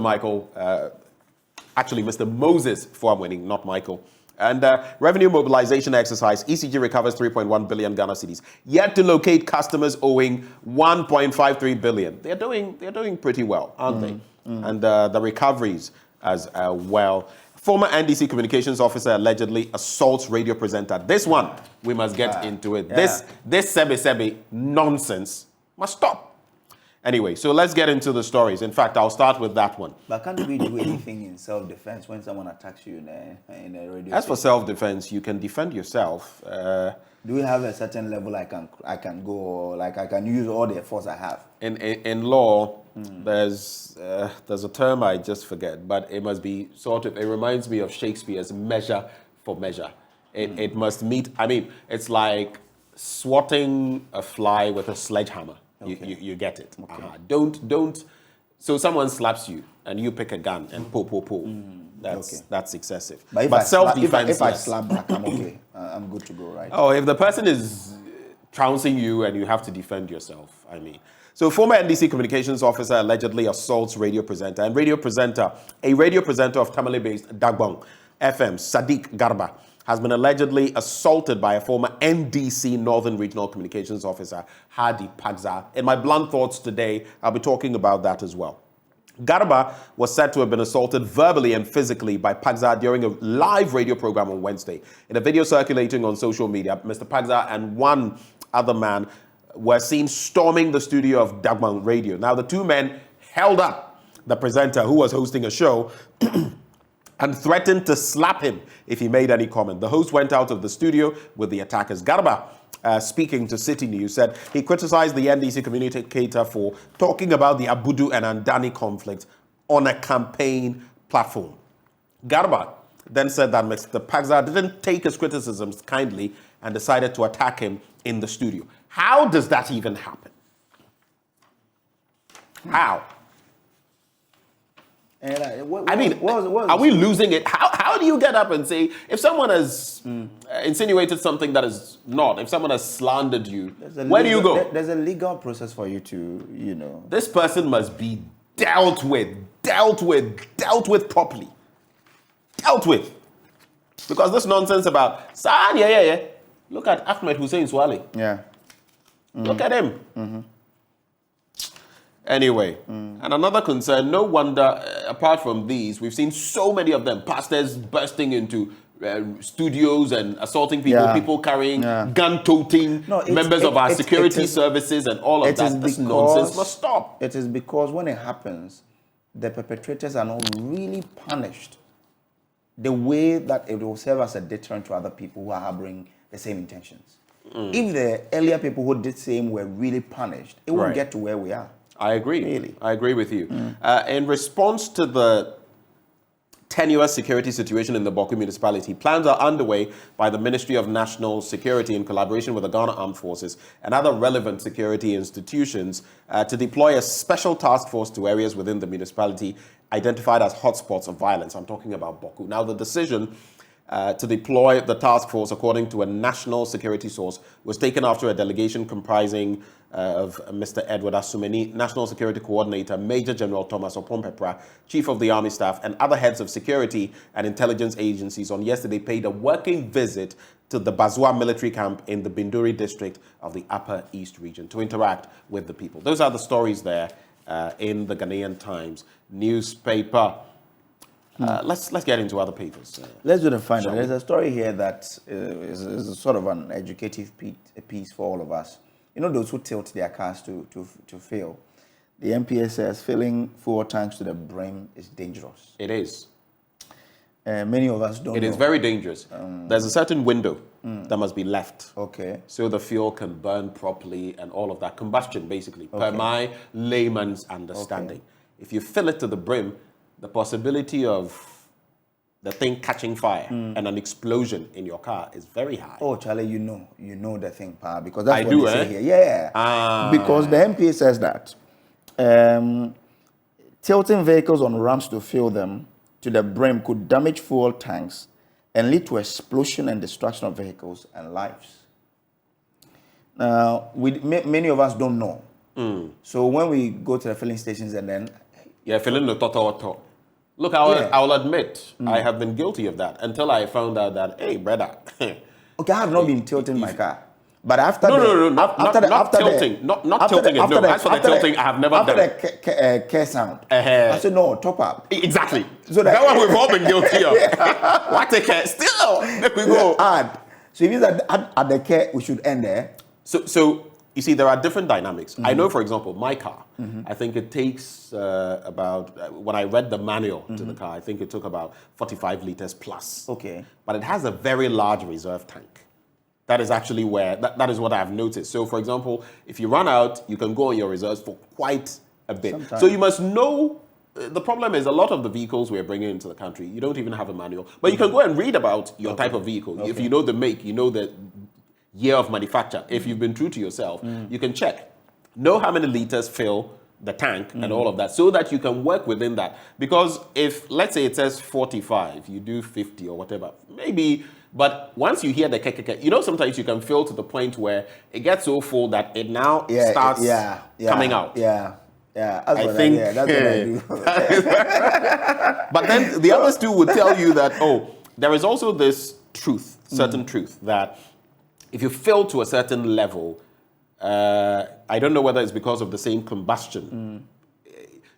Moses Fuamwening, not Michael. And revenue mobilization exercise, ECG recovers 3.1 billion Ghana cedis. Yet to locate customers owing 1.53 billion. They're doing pretty well, aren't they? And the recoveries as well. Former NDC communications officer allegedly assaults radio presenter. This one, we must get into it. Yeah. This sebe nonsense must stop. Anyway, so let's get into the stories. In fact, I'll start with that one. But can't we do anything in self-defense when someone attacks you in a radio As for self-defense, you can defend yourself. Do we have a certain level I can go, or like I can use all the force I have? In law, there's a term I just forget, but it must be sort of, it reminds me of Shakespeare's measure for measure. It must meet, I mean, it's like swatting a fly with a sledgehammer. Okay. You get it. Okay. Don't. So someone slaps you and you pick a gun and pull. That's excessive. But self-defense. If I slap back, I'm okay. I'm good to go, right? Oh, if the person is trouncing you and you have to defend yourself, I mean. So former NDC communications officer allegedly assaults radio presenter. And a radio presenter of Tamale-based Dagbon FM, Sadiq Garba, has been allegedly assaulted by a former NDC Northern Regional Communications Officer, Hadi Pagza. In my blunt thoughts today, I'll be talking about that as well. Garba was said to have been assaulted verbally and physically by Pagza during a live radio program on Wednesday. In a video circulating on social media, Mr. Pagza and one other man were seen storming the studio of Dagbon Radio. Now, the two men held up the presenter who was hosting a show and threatened to slap him if he made any comment. The host went out of the studio with the attackers. Garba, speaking to City News, said he criticized the NDC communicator for talking about the Abudu and Andani conflict on a campaign platform. Garba then said that Mr. Pagza didn't take his criticisms kindly and decided to attack him in the studio. How does that even happen? How? Are we losing it? How do you get up and say, if someone has insinuated something that is not, if someone has slandered you, where do you go? There's a legal process for you to, This person must be dealt with properly. Dealt with. Because this nonsense about, look at Ahmed Hussein Swale. Yeah. Look at him. Anyway, and another concern, no wonder, apart from these, we've seen so many of them, pastors bursting into studios and assaulting people, people carrying gun-toting members of our security services and all of that. This nonsense must stop. It is because when it happens, the perpetrators are not really punished the way that it will serve as a deterrent to other people who are harboring the same intentions. If the earlier people who did the same were really punished, it won't get to where we are. I agree. Really? I agree with you. In response to the tenuous security situation in the Boku municipality, plans are underway by the Ministry of National Security in collaboration with the Ghana Armed Forces and other relevant security institutions to deploy a special task force to areas within the municipality identified as hotspots of violence. I'm talking about Boku. Now, the decision to deploy the task force, according to a national security source, was taken after a delegation comprising of Mr. Edward Asumeni, National Security Coordinator, Major General Thomas Opompepra, Chief of the Army Staff, and other heads of security and intelligence agencies on yesterday paid a working visit to the Bazua military camp in the Binduri district of the Upper East region to interact with the people. Those are the stories there in the Ghanaian Times newspaper. Let's get into other papers. Let's do the final. There's a story here that is sort of an educative piece for all of us. You know, those who tilt their cars to fail. The MPA says filling fuel tanks to the brim is dangerous. It is. Many of us don't know. It is very dangerous. There's a certain window that must be left. Okay. So the fuel can burn properly and all of that. Combustion, basically, per my layman's understanding. If you fill it to the brim, the possibility of the thing catching fire and an explosion in your car is very high. Oh, Charlie, you know the thing, pa, because that's what they say here. Yeah. Because the MPA says that tilting vehicles on ramps to fill them to the brim could damage fuel tanks and lead to explosion and destruction of vehicles and lives. Now, many of us don't know. So when we go to the filling stations and then... filling the total. Look, I'll admit, I have been guilty of that until I found out that, hey, brother. Okay, I have not been tilting my car. But after not tilting. Not tilting it. No, as for the tilting, I have never done it. After the care sound, I said, no, top up. Exactly. So that one we've all been guilty of. What the care? Still, let me go. Add. So it means that at the care, we should end there. So you see, there are different dynamics. I know, for example, my car, I think it takes about, when I read the manual to the car, I think it took about 45 liters plus. Okay. But it has a very large reserve tank. That is actually where, that is what I've noticed. So, for example, if you run out, you can go on your reserves for quite a bit. Sometimes. So you must know, the problem is a lot of the vehicles we're bringing into the country, you don't even have a manual. But you can go and read about your type of vehicle. If you know the make, you know the year of manufacture. If you've been true to yourself, you can check. Know how many liters fill the tank and all of that, so that you can work within that. Because if, let's say it says 45, you do 50 or whatever, maybe... But once you hear the kekeke, you know, sometimes you can fill to the point where it gets so full that it now starts coming out. Yeah. That's I think that's what I do. But then the others too would tell you that, oh, there is also this truth, certain truth, that if you fill to a certain level, I don't know whether it's because of the same combustion,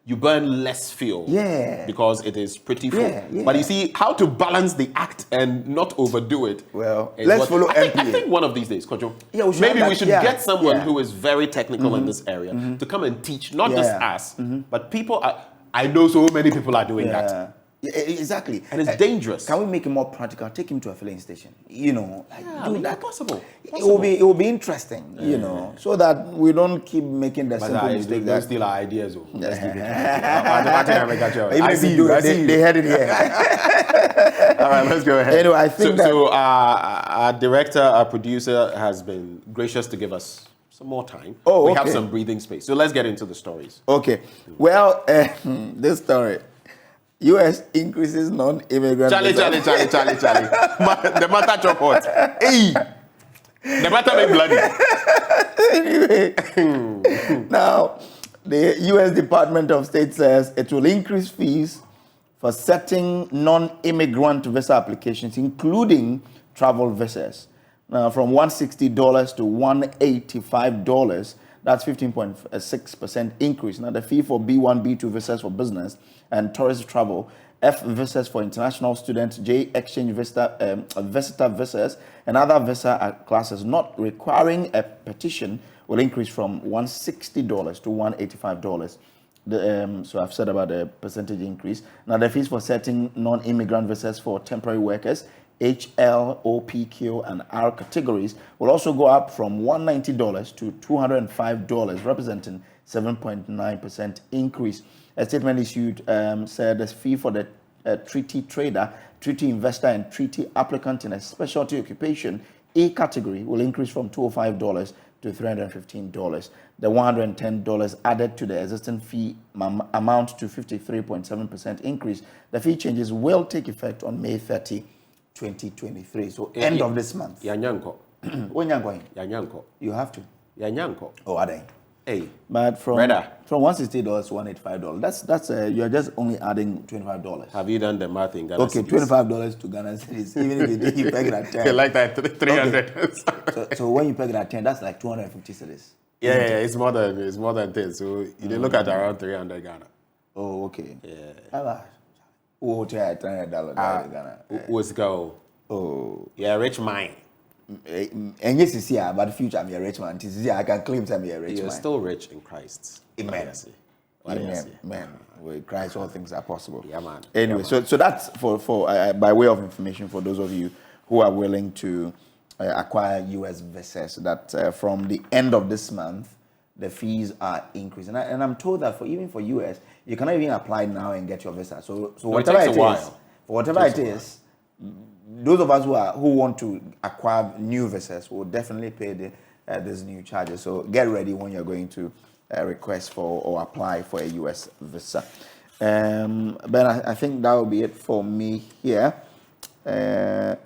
you burn less fuel because it is pretty full. But you see, how to balance the act and not overdo it. Well, let's follow MPA. I think one of these days, Kojo, maybe we should get someone who is very technical in this area to come and teach, not just us, but people. I know so many people are doing that. Exactly. And it's dangerous. Can we make it more practical? Take him to a filling station. You know, do that. Possible. It will be interesting, you know, so that we don't keep making the simple mistake. Don't steal our ideas. I see you. They had it here. All right, let's go ahead. Anyway, I think so our director, our producer has been gracious to give us some more time. We have some breathing space. So let's get into the stories. Okay. Well, this story. U.S. increases non-immigrant... Charlie. The matter chop hot. Hey! The matter make bloody. Anyway, now, the U.S. Department of State says it will increase fees for certain non-immigrant visa applications, including travel visas. Now, from $160 to $185, that's 15.6% increase. Now, the fee for B1, B2 visas for business and tourist travel, F visas for international students, J exchange visitor visas, and other visa classes not requiring a petition will increase from $160 to $185. So I've said about the percentage increase. Now, the fees for certain non-immigrant visas for temporary workers, HL, OPQ, and R categories will also go up from $190 to $205, representing 7.9% increase. A statement issued said the fee for the treaty trader, treaty investor, and treaty applicant in a specialty occupation A category will increase from $205 to $315. The $110 added to the existing fee amount to 53.7% increase. The fee changes will take effect on May 30, 2023. So end of this month. Yanyanko. When you're going? Yanyanko. You have to. Yanyanko. Oh, are they? Hey. But from $160 to $185, that's you're just only adding $25. Have you done the math in Ghana? Okay, $25 to Ghana cities. Even if you peg it at 10. Like that, 300. Okay. So when you peg it at 10, that's like 250 cities. Yeah, it's more than 10. So you did look at around 300 Ghana. Oh, okay. Yeah. Oh, $300 Ghana. What's go? Oh. Yeah, rich man. And yes, it's here, but the future I'm a rich man. I can claim I'm a rich man. You're still rich in Christ. Amen. Amen. With Christ, all things are possible. Yeah, man. Anyway, so that's for by way of information for those of you who are willing to acquire U.S. visas. That from the end of this month, the fees are increasing, and I'm told that even for U.S., you cannot even apply now and get your visa. So whatever it is, those of us who want to acquire new visas will definitely pay these new charges. So get ready when you're going to request for or apply for a U.S. visa. But I think that will be it for me here. I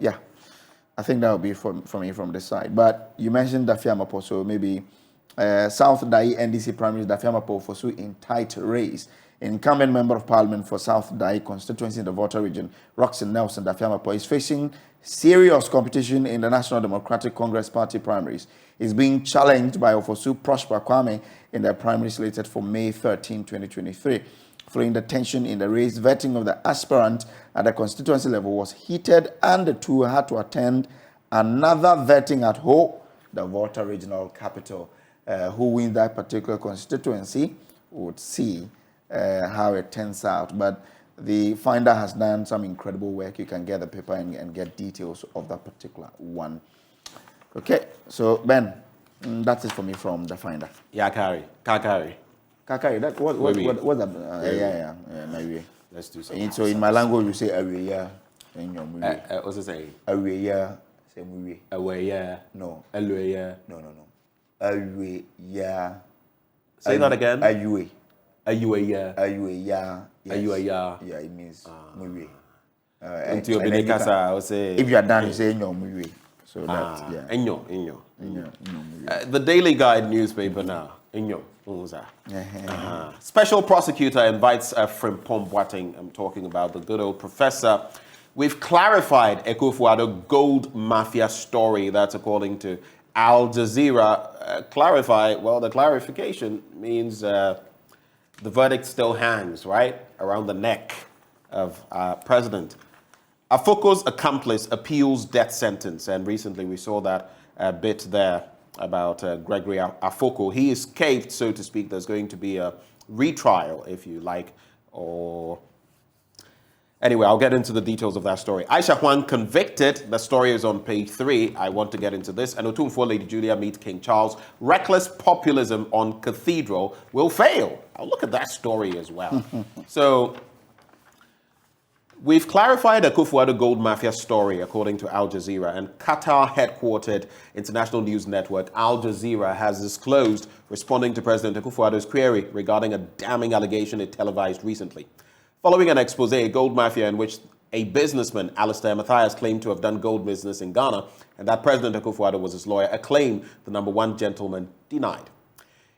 think that will be for me from this side. But you mentioned Dafiama Po, so maybe South Dai NDC primaries Dafiama Po for in tight race Incumbent Member of Parliament for South Dai constituency in the Volta region, Roxanne Nelson Dafiamapo, is facing serious competition in the National Democratic Congress Party primaries. He's being challenged by Ofosu Prosper Kwame in the primary slated for May 13, 2023. Following the tension in the race, vetting of the aspirant at the constituency level was heated, and the two had to attend another vetting at Ho, the Volta regional capital. Who wins that particular constituency would see how it turns out. But the finder has done some incredible work. You can get the paper and get details of that particular one. Okay, so Ben, that's it for me from the finder. Kakari. Kakari, what's that? Yeah, maybe. Let's do something. So in my language, you say aweya. What's it saying? Aweya. Say muwe. Aweya. No. Aweya. No. Aweya. Say that again. Aweya. Aweya. Aweya. Aweya. Yeah, it means muwe. If you are done, you say muwe. So that's, yeah. Enyo. The Daily Guide newspaper now. Enyo. Special prosecutor invites Frimpong Boateng. I'm talking about the good old professor. We've clarified Akufo-Addo gold mafia story. That's according to Al Jazeera. Clarify, well, the clarification means the verdict still hangs, right, around the neck of President. Afoko's accomplice appeals death sentence, and recently we saw that bit there about Gregory Afoko. He escaped, so to speak. There's going to be a retrial, if you like, or... Anyway, I'll get into the details of that story. Aisha Huang convicted. The story is on page 3. I want to get into this. And Otumfuo Lady Julia meets King Charles. Reckless populism on cathedral will fail. I'll look at that story as well. So... we've clarified the Akufo-Addo gold mafia story, according to Al Jazeera, and Qatar-headquartered international news network Al Jazeera has disclosed, responding to President Akufo-Addo's query regarding a damning allegation it televised recently. Following an expose, gold mafia in which a businessman, Alistair Matthias, claimed to have done gold business in Ghana, and that President Akufo-Addo was his lawyer, a claim the number one gentleman denied.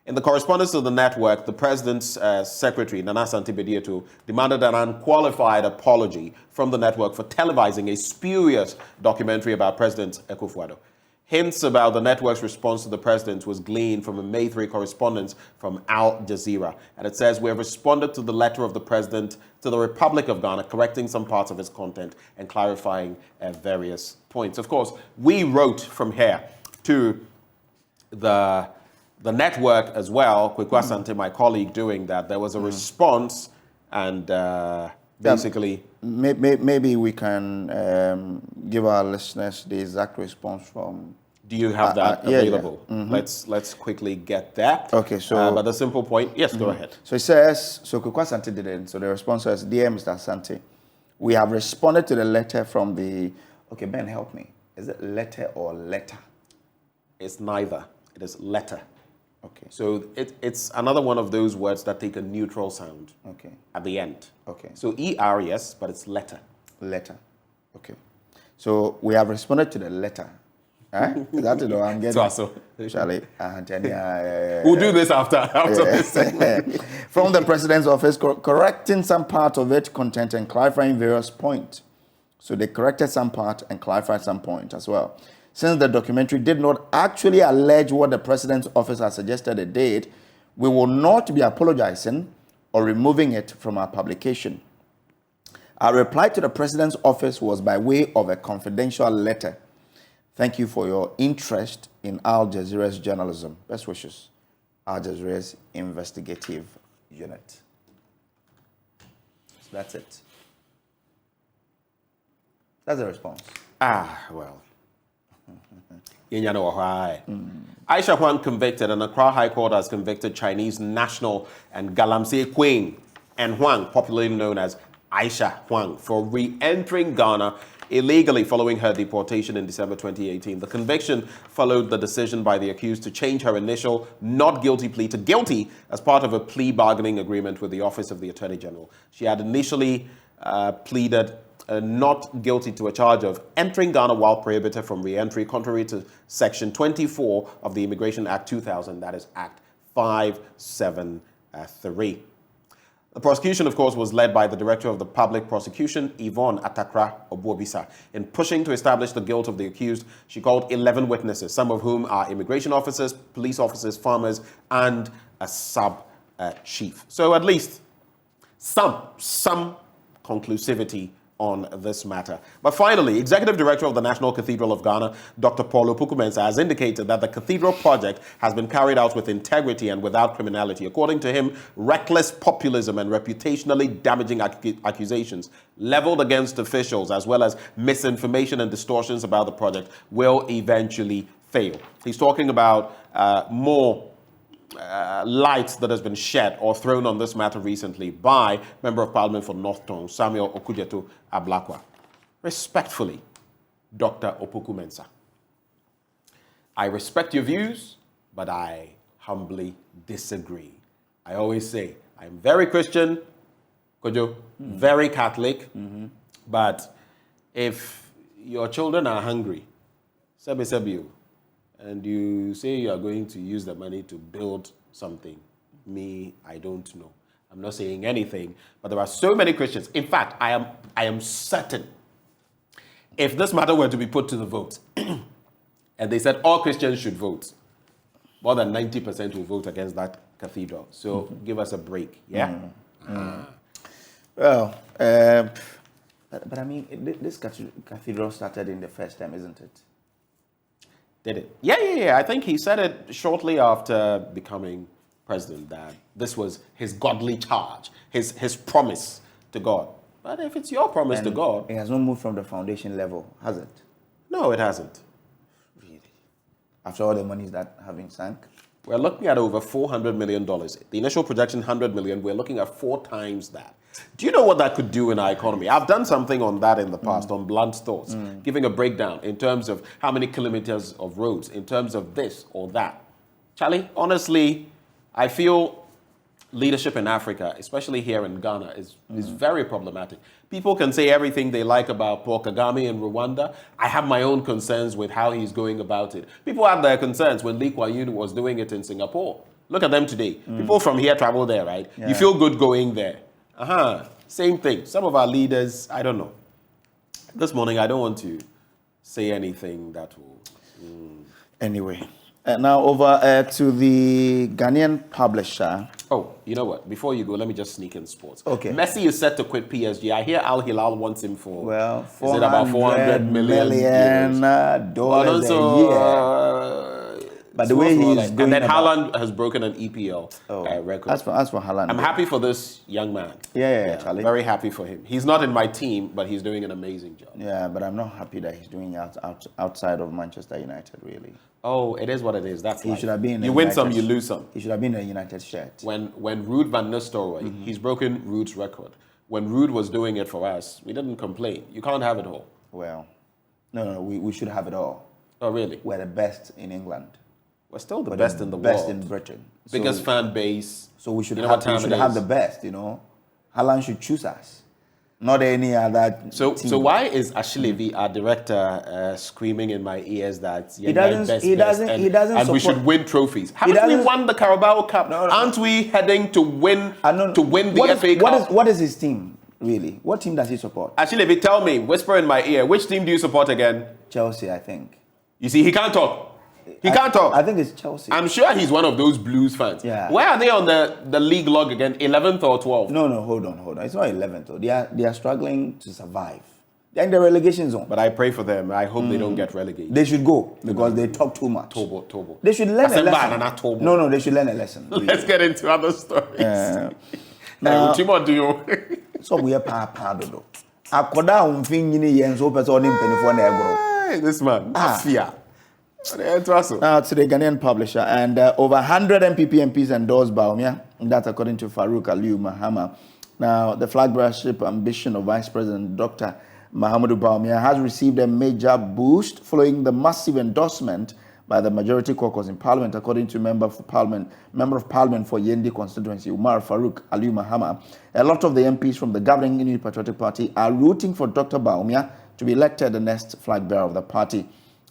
In the correspondence of the network, the president's secretary, Nana Asante Bediatu, demanded an unqualified apology from the network for televising a spurious documentary about President Akufo-Addo. Hints about the network's response to the president was gleaned from a May 3 correspondence from Al Jazeera. And it says, we have responded to the letter of the president to the Republic of Ghana, correcting some parts of its content and clarifying various points. Of course, we wrote from here to the network as well, Kweku Asante, my colleague, doing that. There was a response, and basically... Maybe we can give our listeners the exact response from... Do you have that available? Yeah. Mm-hmm. Let's quickly get that. Okay, so... but the simple point... Yes, go ahead. So it says... So Kweku Asante did it. So the response says, Dear Mr. Asante, we have responded to the letter from the... Okay, Ben, help me. Is it letter or letter? It's neither. It is letter. Okay. So it's another one of those words that take a neutral sound. Okay. At the end. Okay. So ER, yes, but it's letter. Letter. Okay. So we have responded to the letter. That's it. I'm getting. So. Shall we'll do this after this. From the president's office, correcting some part of its content and clarifying various points. So they corrected some part and clarified some point as well. Since the documentary did not actually allege what the president's office has suggested it did, we will not be apologizing or removing it from our publication. Our reply to the president's office was by way of a confidential letter. Thank you for your interest in Al Jazeera's journalism. Best wishes, Al Jazeera's investigative unit. So that's it. That's the response. Well. Aisha Huang convicted, and Accra High Court has convicted Chinese national and Galamsey Queen and Huang, popularly known as Aisha Huang, for re-entering Ghana illegally following her deportation in December 2018. The conviction followed the decision by the accused to change her initial not guilty plea to guilty as part of a plea bargaining agreement with the Office of the Attorney General. She had initially pleaded not guilty to a charge of entering Ghana while prohibited from re-entry, contrary to Section 24 of the Immigration Act 2000, that is Act 573. The prosecution, of course, was led by the Director of the Public Prosecution, Yvonne Atakra Obuobisa. In pushing to establish the guilt of the accused, she called 11 witnesses, some of whom are immigration officers, police officers, farmers, and a sub-chief. So at least some conclusivity on this matter. But finally, Executive Director of the National Cathedral of Ghana, Dr. Paul Opoku-Mensah, has indicated that the cathedral project has been carried out with integrity and without criminality. According to him, reckless populism and reputationally damaging accusations leveled against officials, as well as misinformation and distortions about the project, will eventually fail. He's talking about more light that has been shed or thrown on this matter recently by Member of Parliament for North Tongu, Samuel Okudzeto Ablakwa. Respectfully, Dr. Opoku-Mensah, I respect your views, but I humbly disagree. I always say, I'm very Christian, Kojo, very Catholic, but if your children are hungry, and you say you are going to use the money to build something, me, I don't know. I'm not saying anything, but there are so many Christians. In fact, I am certain if this matter were to be put to the vote, and they said all Christians should vote, more than 90% will vote against that cathedral. So give us a break, yeah? Well, but I mean, this cathedral started in the first term, isn't it? Did it? Yeah. I think he said it shortly after becoming president, that this was his godly charge, his promise to God. But if it's your promise to God... It has not moved from the foundation level, has it? No, it hasn't. Really? After all the monies that have been sunk? We're looking at over $400 million. The initial projection, 100 million. We're looking at 4 times that. Do you know what that could do in our economy? I've done something on that in the past, on Blunt Thoughts, giving a breakdown in terms of how many kilometers of roads, in terms of this or that. Charlie, honestly, I feel leadership in Africa, especially here in Ghana, is very problematic. People can say everything they like about Paul Kagame in Rwanda. I have my own concerns with how he's going about it. People had their concerns when Lee Kuan Yew was doing it in Singapore. Look at them today. People from here travel there, right? Yeah. You feel good going there. Same thing. Some of our leaders, I don't know. This morning, I don't want to say anything that will... Anyway, now over to the Ghanaian publisher. Oh, you know what? Before you go, let me just sneak in sports. Okay. Messi is set to quit PSG. I hear Al Hilal wants him for... Well, is it about $400 million dollars a year. But the way he's going, and then Haaland has broken an EPL record. As for Haaland, I'm happy for this young man. Yeah, Charlie. Very happy for him. He's not in my team, but he's doing an amazing job. Yeah, but I'm not happy that he's doing outside of Manchester United, really. Oh, it is what it is. That's he should have been. You win some, you lose some. He should have been a United shirt. When Ruud van Nistelrooy, he's broken Ruud's record. When Ruud was doing it for us, we didn't complain. You can't have it all. Well, no, we should have it all. Oh, really? We're the best in England. We're still the best in the world. Best in Britain. Biggest fan base. So we should have the best, you know. Haaland should choose us, not any other team. So why is Ashlevi, our director, screaming in my ears that he doesn't we should win trophies? Haven't we won the Carabao Cup? No. Aren't we heading to win the FA Cup? What is his team, really? What team does he support? Ashlevi, tell me, whisper in my ear, which team do you support again? Chelsea, I think. You see, he can't talk. He can't talk. I think it's Chelsea. I'm sure he's one of those Blues fans. Yeah. Where are they on the league log again? 11th or 12th? No, hold on. It's not 11th. Though. They are struggling to survive. They're in the relegation zone. But I pray for them. I hope they don't get relegated. They should go because they talk too much. Tobo. They should learn a lesson. No, they should learn a lesson. Really. Let's get into other stories. Now, so we are dodo. Akoda umfin yini yenso pese oni mpenifo na egro. This man, mafia. Now to the Ghanaian publisher, and over 100 MPP MPs endorsed Bawumia. That's according to Farouk Aliyu Mahama. Now, the flag bearership ambition of Vice President Dr. Mahamudu Bawumia has received a major boost following the massive endorsement by the majority caucus in Parliament, according to Member of Parliament for Yendi constituency, Umar Farouk Aliyu Mahama. A lot of the MPs from the governing Unity Patriotic Party are rooting for Dr. Bawumia to be elected the next flag bearer of the party.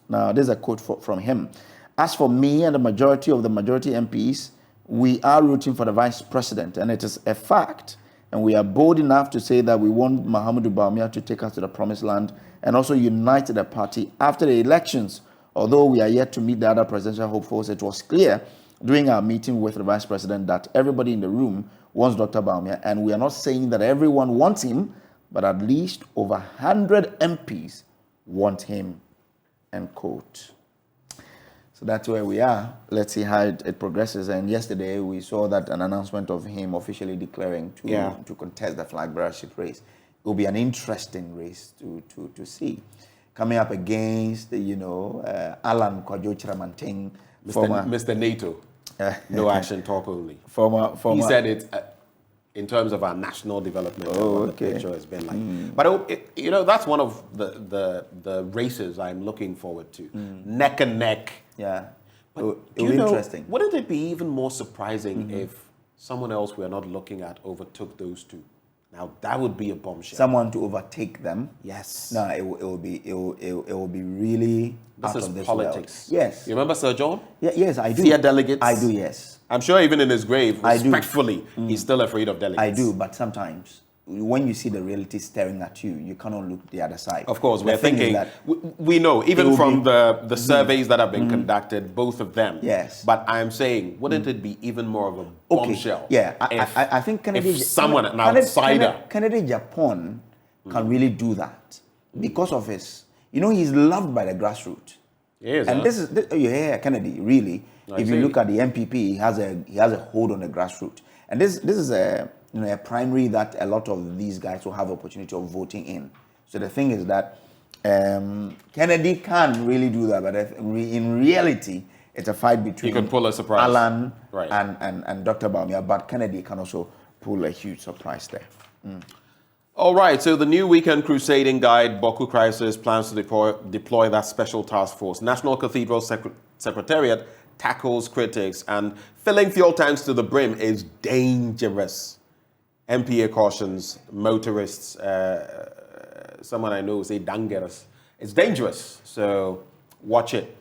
Now, there's a quote from him. As for me and the majority MPs, we are rooting for the vice president, and it is a fact And we are bold enough to say that we want Mahamudu Bawumia to take us to the promised land and also unite the party after the elections. Although we are yet to meet the other presidential hopefuls, it was clear during our meeting with the Vice President that everybody in the room wants Dr. Bawumia, and we are not saying that everyone wants him, but at least over 100 MPs want him, end quote. So that's where we are. Let's see how it progresses. And yesterday we saw that an announcement of him officially declaring to contest the flag bearership race. It will be an interesting race to see. Coming up against, Alan Kwadwo Chiramanteng, Mr. NATO. No action, talk only. Former. He said it in terms of our national development. The picture has been like. But that's one of the races I'm looking forward to. Neck and neck. Yeah. But it will be interesting. Wouldn't it be even more surprising if someone else we're not looking at overtook those two? Now that would be a bombshell. Someone to overtake them. Yes. No, it will be really. This is politics. World. Yes. You remember Sir John? Yeah, yes, I do. Fear delegates. I do. Yes. I'm sure even in his grave, respectfully, he's still afraid of delegates. I do, but sometimes when you see the reality staring at you, you cannot look the other side. Of course, we're thinking, we know, even from the surveys that have been conducted, both of them. Yes. But I'm saying, wouldn't it be even more of a bombshell? Yeah, I think Kennedy, an outsider. Kennedy Japan can really do that because of his, he's loved by the grassroots. Yes. And this is Kennedy, really. If you look at the MPP, he has a hold on the grassroots. And this is a primary that a lot of these guys will have opportunity of voting in. So the thing is that Kennedy can really do that, but in reality, it's a fight between he can pull a surprise. Alan and Dr. Bawumia, but Kennedy can also pull a huge surprise there. All right, so the new weekend crusading guide, Boku Crisis, plans to deploy that special task force. National Cathedral Secretariat tackles critics, and filling fuel tanks to the brim is dangerous. MPA cautions motorists, someone I know say dangerous. It's dangerous, so watch it.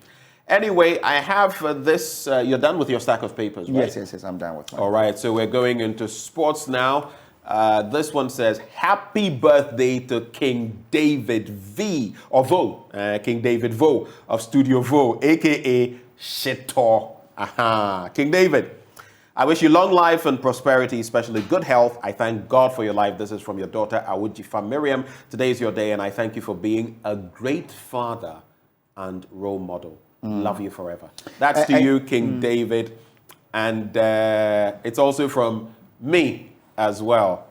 Anyway, I have this, you're done with your stack of papers, right? Yes, I'm done with mine. All right, so we're going into sports now. This one says, happy birthday to King David King David Vo of Studio Vo, a.k.a. Shito. Aha. King David, I wish you long life and prosperity, especially good health. I thank God for your life. This is from your daughter, Awujifa Miriam. Today is your day, and I thank you for being a great father and role model. Love you forever. That's to you, King David. And it's also from me as well.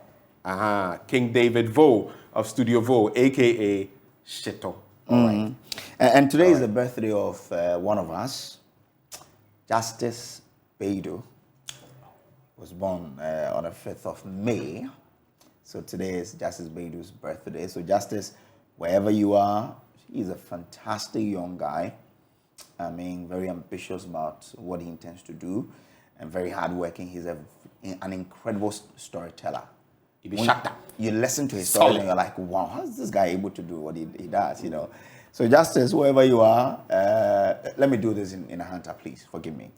King David Vo of Studio Vo, a.k.a. Shito. All right. And today is the birthday of one of us, Justice Beidou. Was born on the 5th of May. So today is Justice Beidou's birthday. So Justice, wherever you are, he's a fantastic young guy. I mean, very ambitious about what he intends to do and very hardworking. He's an incredible storyteller. You listen to his story and you're like, wow, how is this guy able to do what he does, So Justice, wherever you are, let me do this in a hunter, please. Forgive me.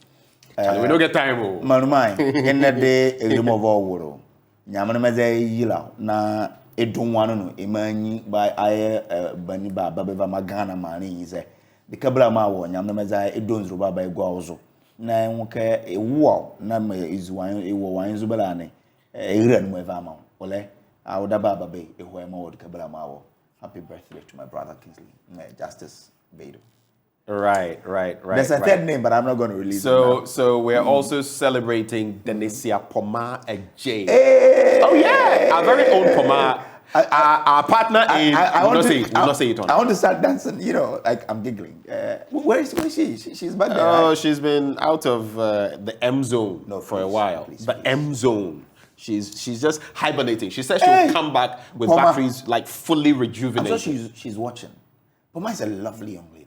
We don't get time. Manumai, in the day, a room of all world. Yamanamaze Yila, na Edumwano, Imani by Baniba, Babeva Magana Mani is the Kabla Mawa, Yamanamaza, Edons Ruba by Guazo. Na wonke a war, Nam is wine, a wine Zubalane, a ren with Vama, Ole, Audababa Bay, a Huemo, Kabla Mawa. Happy birthday to my brother Kingsley, Justice Beidou. Right. There's a third name, but I'm not going to release it now. So we're also celebrating Denesia Poma J. Hey! Oh yeah, our very own Poma. Our partner in. We'll not say it on. I want to start dancing. Like I'm giggling. Where is she? She's back there. Oh, right? She's been out of the M zone for a while. Please. The M zone. She's just hibernating. She said she'll come back with batteries like fully rejuvenated. I'm sure she's watching. Poma is a lovely young lady.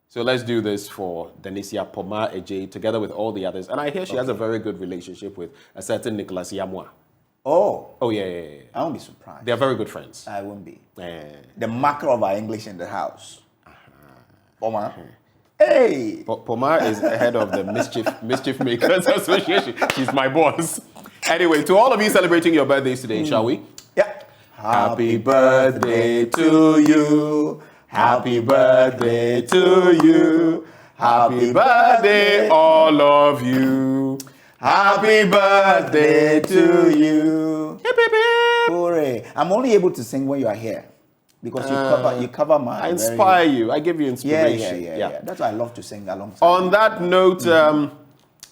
So let's do this for Denesia Poma Ej together with all the others. And I hear she has a very good relationship with a certain Nicholas Yamwa. Oh, yeah. I won't be surprised. They're very good friends. I won't be. The marker of our English in the house. Poma. Hey! Poma is head of the Mischief Makers Association. She's my boss. Anyway, to all of you celebrating your birthdays today, shall we? Yeah. Happy birthday to you. Happy birthday to you. Happy birthday, all of you. Happy birthday to you. Hip, hip, hip. Hooray. I'm only able to sing when you are here. Because you cover my... I inspire you. I give you inspiration. Yeah. That's why I love to sing alongside. On that note,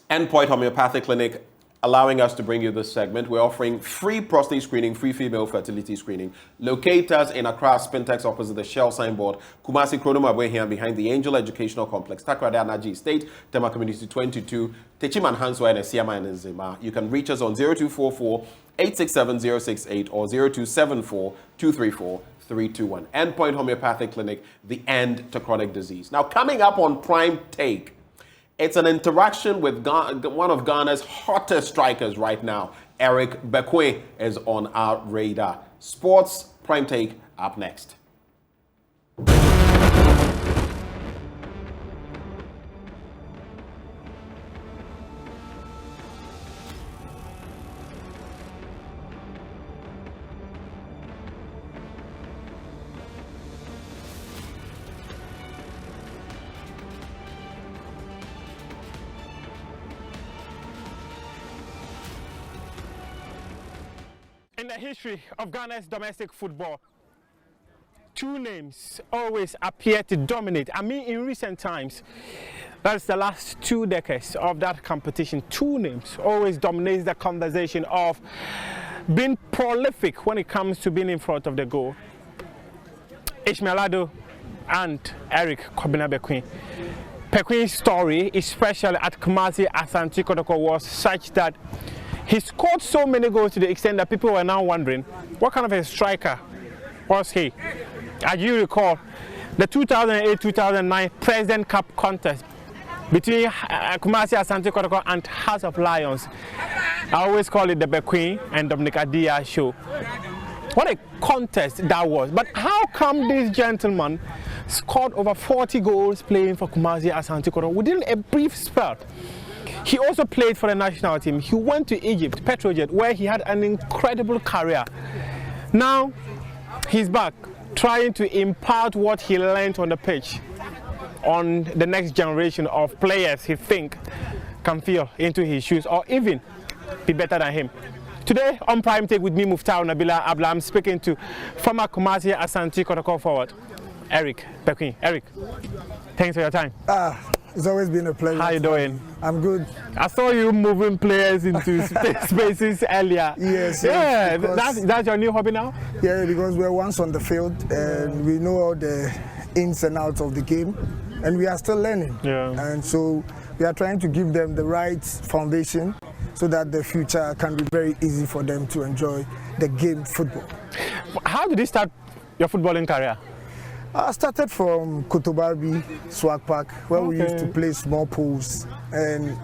Endpoint Homeopathic Clinic allowing us to bring you this segment. We're offering free prostate screening, free female fertility screening. Locate us in Accra, Spintex opposite the Shell signboard, Kumasi Kronoma here behind the Angel Educational Complex, Takrade Anaji State, Tema Community 22, Techiman Hanswa and Siama and Nzima. You can reach us on 0244 867 068 or 0274 234 321. Endpoint Homeopathic Clinic, the end to chronic disease. Now, coming up on Prime Take, it's an interaction with one of Ghana's hottest strikers right now. Eric Bekoe is on our radar. Sports Prime Take up next. In the history of Ghana's domestic football, two names always appear to dominate. I mean, in recent times, that's the last 2 decades of that competition. Two names always dominate the conversation of being prolific when it comes to being in front of the goal. Ishmael Ado and Eric Bekoe. Bekoe's story, especially at Kumasi Asante Kotoko, was such that he scored so many goals to the extent that people were now wondering what kind of a striker was he. As you recall, the 2008-2009 President Cup contest between Kumasi Asante Kotoko and House of Lions. I always call it the Bekoe and Dominic Adia show. What a contest that was. But how come this gentleman scored over 40 goals playing for Kumasi Asante Kotoko within a brief spell? He also played for the national team. He went to Egypt, Petrojet, where he had an incredible career. Now, he's back, trying to impart what he learned on the pitch on the next generation of players he think can feel into his shoes or even be better than him. Today on Prime Take with me, Muftau Nabila Abla, I'm speaking to former Kumasi Asante Kotoko forward, Eric Bekoe. Eric, thanks for your time. It's always been a pleasure. How you doing? I'm good. I saw you moving players into spaces earlier. Yes. Yeah, that's your new hobby now? Yeah, because we're once on the field and we know all the ins and outs of the game and we are still learning. Yeah. And so we are trying to give them the right foundation so that the future can be very easy for them to enjoy the game football. How did you start your footballing career? I started from Kotobarbi Swag Park, where we used to play small pools, and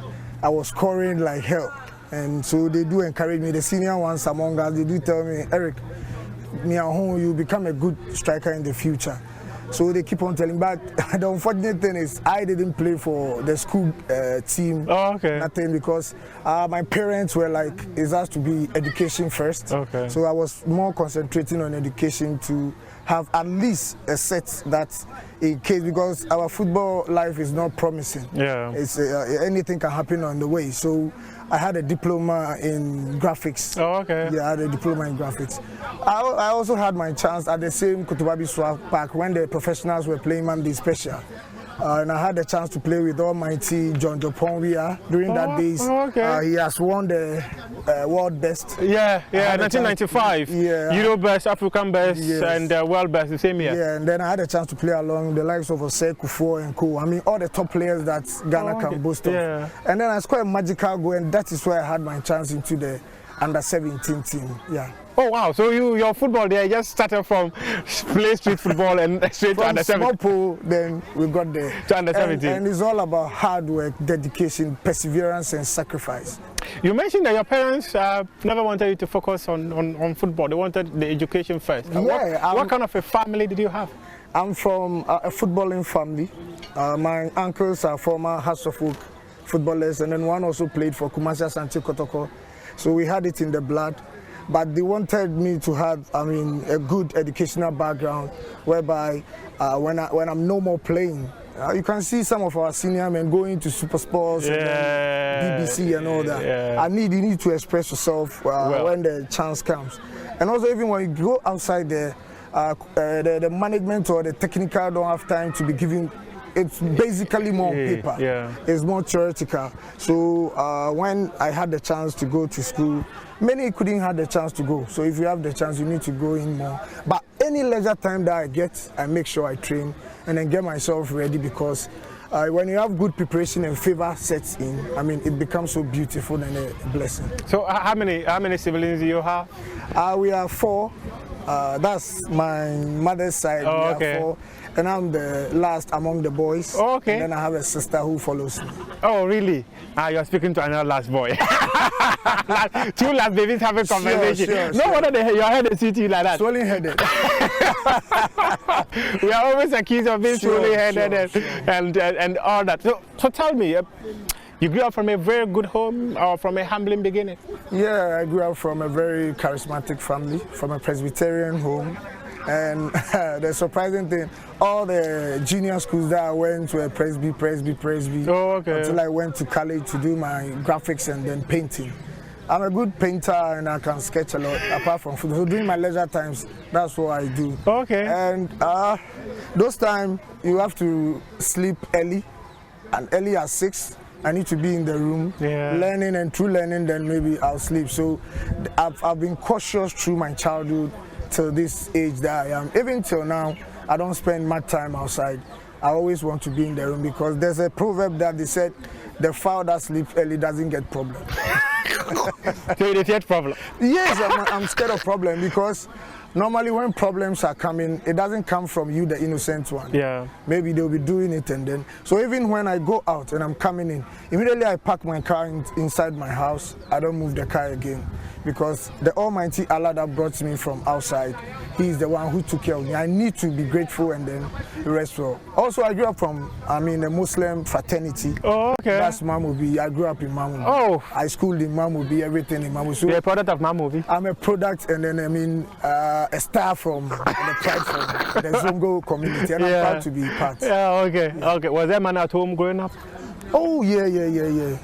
I was scoring like hell. And so they do encourage me. The senior ones among us, they do tell me, Eric, you become a good striker in the future. So they keep on telling. But the unfortunate thing is, I didn't play for the school team. Nothing, because my parents were like, it has to be education first. So I was more concentrating on education to have at least a set that in case, because our football life is not promising. Yeah. It's anything can happen on the way. So I had a diploma in graphics. Yeah, I had a diploma in graphics. I also had my chance at the same Kotobarbi Swag Park when the professionals were playing Monday Special. And I had the chance to play with almighty John Jopon during that days. He has won the world best. Yeah, 1995. Yeah. Euro best, African best, and world best the same year. Yeah, and then I had a chance to play along the likes of Osei Kufuor and co. I mean, all the top players that Ghana can boast of. Yeah. And then I scored a magical goal, and that is where I had my chance into the under-17 team. Yeah. Oh wow! So your football there just started from play street football and straight to under-17. Small pool, then we got there to under-17. And it's all about hard work, dedication, perseverance, and sacrifice. You mentioned that your parents never wanted you to focus on football. They wanted the education first. Yeah. What kind of a family did you have? I'm from a footballing family. My uncles are former House of Oak footballers, and then one also played for Kumasi Asante Kotoko. So we had it in the blood. But they wanted me to have, a good educational background, whereby when I'm no more playing, you can see some of our senior men going to Super Sports and BBC and all that. Yeah. You need to express yourself when the chance comes. And also, even when you go outside there, the management or the technical don't have time to be giving. It's basically more paper. Yeah. It's more theoretical. So when I had the chance to go to school, many couldn't have the chance to go. So if you have the chance, you need to go in more. But any leisure time that I get, I make sure I train and then get myself ready, because when you have good preparation and favor sets in, it becomes so beautiful and a blessing. So how many siblings do you have? We are 4. That's my mother's side. Oh, we okay. are 4. And I'm the last among the boys. Oh, okay. And then I have a sister who follows me. Oh, really? You're speaking to another last boy. 2 last babies having conversation. No wonder your head is sweetie like that. Swollen headed. We are always accused of being swollen headed and all that. So tell me, you grew up from a very good home or from a humbling beginning? Yeah, I grew up from a very charismatic family, from a Presbyterian home. And the surprising thing, all the junior schools that I went were Presby. Oh, okay. Until I went to college to do my graphics and then painting. I'm a good painter and I can sketch a lot apart from food. So during my leisure times, that's what I do. Okay. And those times you have to sleep early, and early at 6. I need to be in the room learning, and through learning then maybe I'll sleep. So I've been cautious through my childhood till this age that I am. Even till now, I don't spend much time outside. I always want to be in the room, because there's a proverb that they said, the fowl that sleeps early doesn't get problem. So you get problem? Yes, I'm scared of problem, because normally when problems are coming, it doesn't come from you, the innocent one. Yeah. Maybe they'll be doing it, and then. So even when I go out and I'm coming in, immediately I park my car inside my house. I don't move the car again, because the Almighty Allah that brought me from outside, He is the one who took care of me. I need to be grateful and then rest well. Also, I grew up from, a Muslim fraternity. Oh, okay. That's Mamubi. I grew up in Mamubi. Oh. I schooled in Mamubi, everything in Mamubi. So you're a product of Mamubi? I'm a product, and then a star from the pride from the Zongo community, and I'm proud to be part. Yeah, okay. Okay. Was there man at home growing up? Oh, yeah.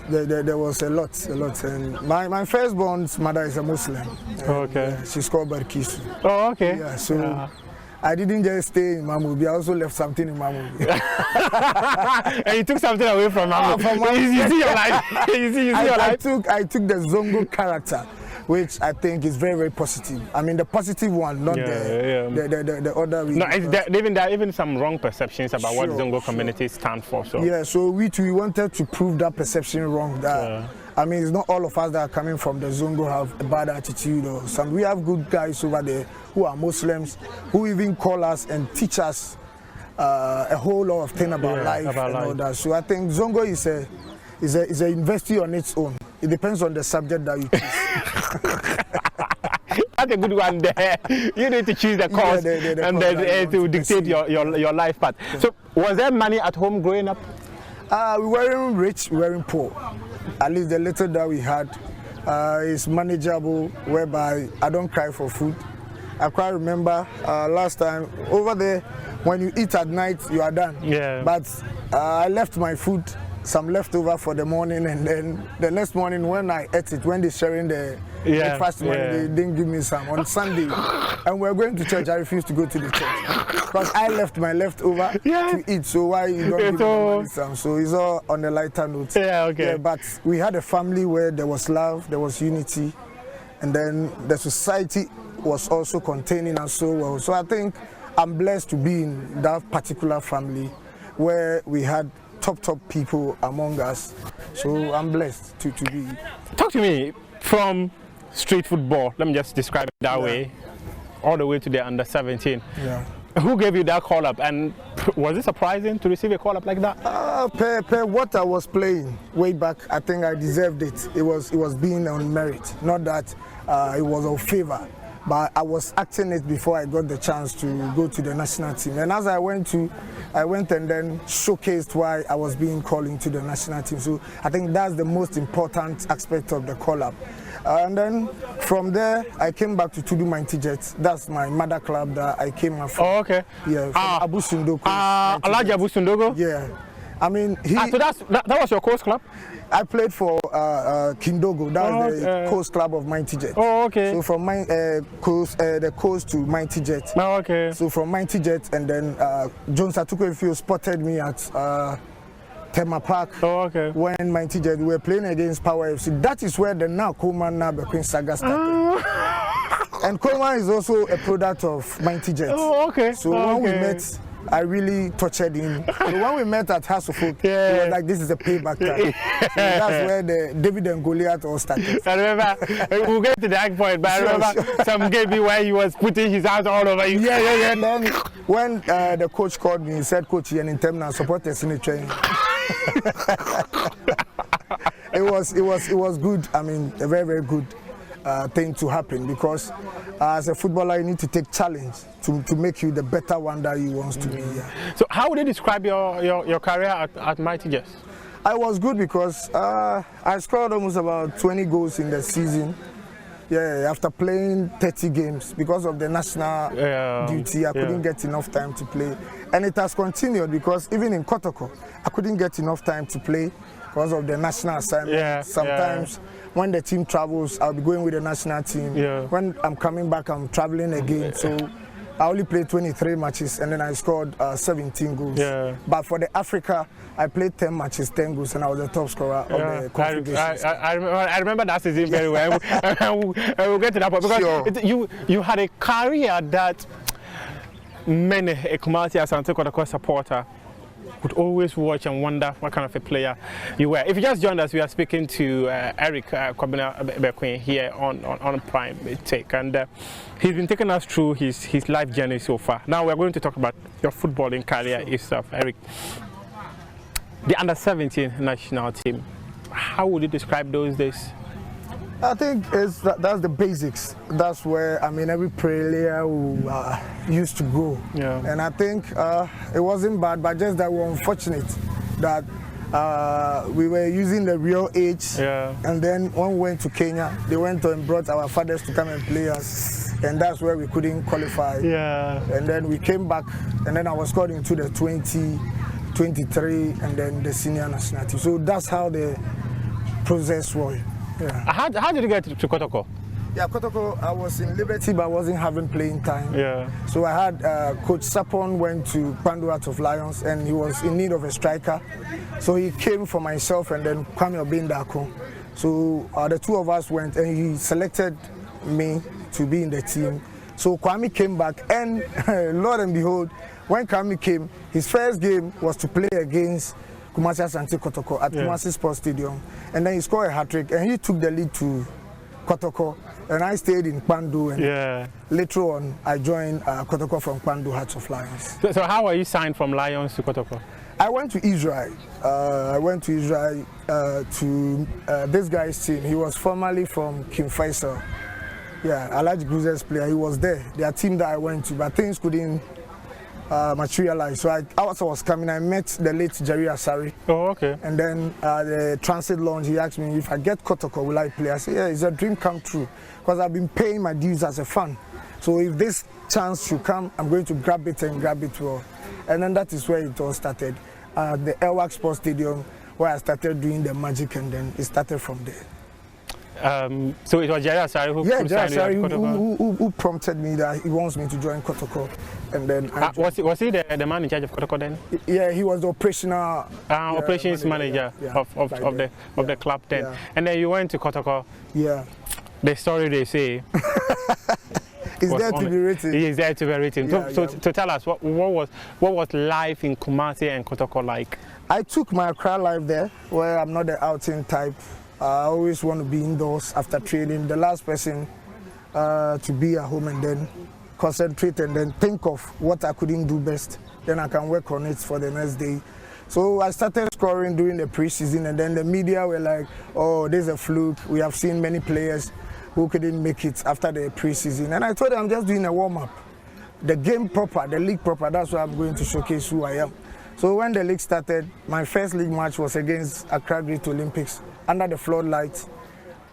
There was a lot. And my firstborn's mother is a Muslim. Okay. She's called Barkisu. Oh, okay. Yeah, so I didn't just stay in Mamubi, I also left something in Mamubi. And you took something away from Mamubi. You see your life. You see your life. I took the Zongo character, which I think is very, very positive. The positive one, not the other. No, there are even some wrong perceptions about what Zongo community stand for. So yeah, so we wanted to prove that perception wrong. That it's not all of us that are coming from the Zongo have a bad attitude or some. We have good guys over there who are Muslims, who even call us and teach us a whole lot of things about life and all that. So I think Zongo is a university on its own. It depends on the subject that you choose. That's a good one there. You need to choose the course and then to dictate your life path. So was there money at home growing up? We weren't rich, we weren't poor. At least the little that we had is manageable, whereby I don't cry for food. I quite remember last time over there, when you eat at night, you are done. Yeah. But I left my food, some leftover for the morning, and then the next morning when I ate it, when they're sharing the breakfast money, they didn't give me some on Sunday. And we're going to church. I refused to go to the church because I left my leftover to eat. So why you don't give me money some? So it's all on the lighter note. Yeah, okay. Yeah, but we had a family where there was love, there was unity, and then the society was also containing us so well. So I think I'm blessed to be in that particular family where we had top people among us. So I'm blessed to be. Talk to me from street football, let me just describe it that way, all the way to the under 17. Yeah. Who gave you that call up, and was it surprising to receive a call up like that? Per what I was playing way back, I think I deserved it. It was being on merit, not that it was of favor. But I was acting it before I got the chance to go to the national team. And as I went and then showcased why I was being called into the national team. So I think that's the most important aspect of the call-up. And then from there, I came back to do Mighty Jets. That's my mother club that I came from. Oh, okay. Yeah, Abu Sundoko. Alaji Abu Sundogo? Yeah. I mean, so that was your coast club? I played for Kindogo. That was the coast club of Mighty Jets. Oh, okay. So from the coast to Mighty Jets. Oh, okay. So from Mighty Jets, and then John Satukwefio spotted me at Tema Park. Oh, okay. When Mighty Jets were playing against Power FC. That is where the now Coleman now Bekoe saga started. And Coleman is also a product of Mighty Jets. Oh, okay. So when we met, I really tortured him. So when we met at House of Folk, he was like, this is a payback time. So that's where the David and Goliath all started. I remember, we'll get to that point, but I remember some game where he was putting his hands all over you. Yeah. And then when the coach called me, he said, Coach, you're in terminal supporters in the training. It was good. I mean, a very, very good thing to happen, because as a footballer you need to take challenge to make you the better one that you want to be. Yeah. So how would you describe your career at Mighty Jets? I was good because I scored almost about 20 goals in the season. Yeah, after playing 30 games because of the national duty, I couldn't get enough time to play. And it has continued because even in Kotoko, I couldn't get enough time to play because of the national assignment. Sometimes when the team travels, I'll be going with the national team. When I'm coming back, I'm traveling again. So I only played 23 matches and then I scored 17 goals. But for the Africa, I played 10 matches, 10 goals, and I was the top scorer of the confederations. I remember that season very well. We'll get to that point because you had a career that many a Kumasi Asante Kotoko supporter would always watch and wonder what kind of a player you were. If you just joined us, we are speaking to Eric Bekoe here on Prime Take, and he's been taking us through his life journey so far. Now we're going to talk about your footballing career itself, Eric. The under-17 national team, how would you describe those days? I think that's the basics. That's where, I mean, every player who used to go. And I think it wasn't bad, but just that we were unfortunate that we were using the real age. And then when we went to Kenya, they went and brought our fathers to come and play us. And that's where we couldn't qualify. And then we came back, and then I was called into the 23, and then the senior national team. So that's how the process was. How did you get to Kotoko? Yeah, Kotoko, I was in Liberty, but I wasn't having playing time. So I had Coach Sapon went to Kpandu Hearts of Lions, and he was in need of a striker. So he came for myself and then Kwame Obindako. So the two of us went, and he selected me to be in the team. So Kwame came back, and Lord and behold, when Kwame came, his first game was to play against Kumasi Asante Kotoko at Kumasi Sports Stadium. And then he scored a hat-trick, and he took the lead to Kotoko. And I stayed in Kpandu, and later on, I joined Kotoko from Kpandu Hearts of Lions. So how were you signed from Lions to Kotoko? I went to Israel. To this guy's team. He was formerly from King Faisal. Yeah, Alaji Gruzel's player. He was there. Their team that I went to, but things couldn't materialized. So as I was coming, I met the late Jerry Asari. And then the transit lounge, he asked me if I get Kotoko, will I play? I said, yeah, it's a dream come true, because I've been paying my dues as a fan. So if this chance should come, I'm going to grab it and grab it well. And then that is where it all started. The Elwak Sports Stadium, where I started doing the magic, and then it started from there. So it was Jerry Asari who prompted me that he wants me to join Kotoko. And then was he the man in charge of Kotoko then? Yeah, he was the operational operations manager of the club then. And then you went to Kotoko. The story they say is there to be written. It is there to be written. So tell us, what was life in Kumasi and Kotoko like? I took my Accra life there, where I'm not the outing type. I always want to be indoors after training. The last person to be at home and then concentrate and then think of what I couldn't do best. Then I can work on it for the next day. So I started scoring during the preseason, and then the media were like, oh, there's a fluke. We have seen many players who couldn't make it after the preseason. And I told them I'm just doing a warm-up. The game proper, the league proper, that's why I'm going to showcase who I am. So when the league started, my first league match was against Accra Great Olympics under the floodlights.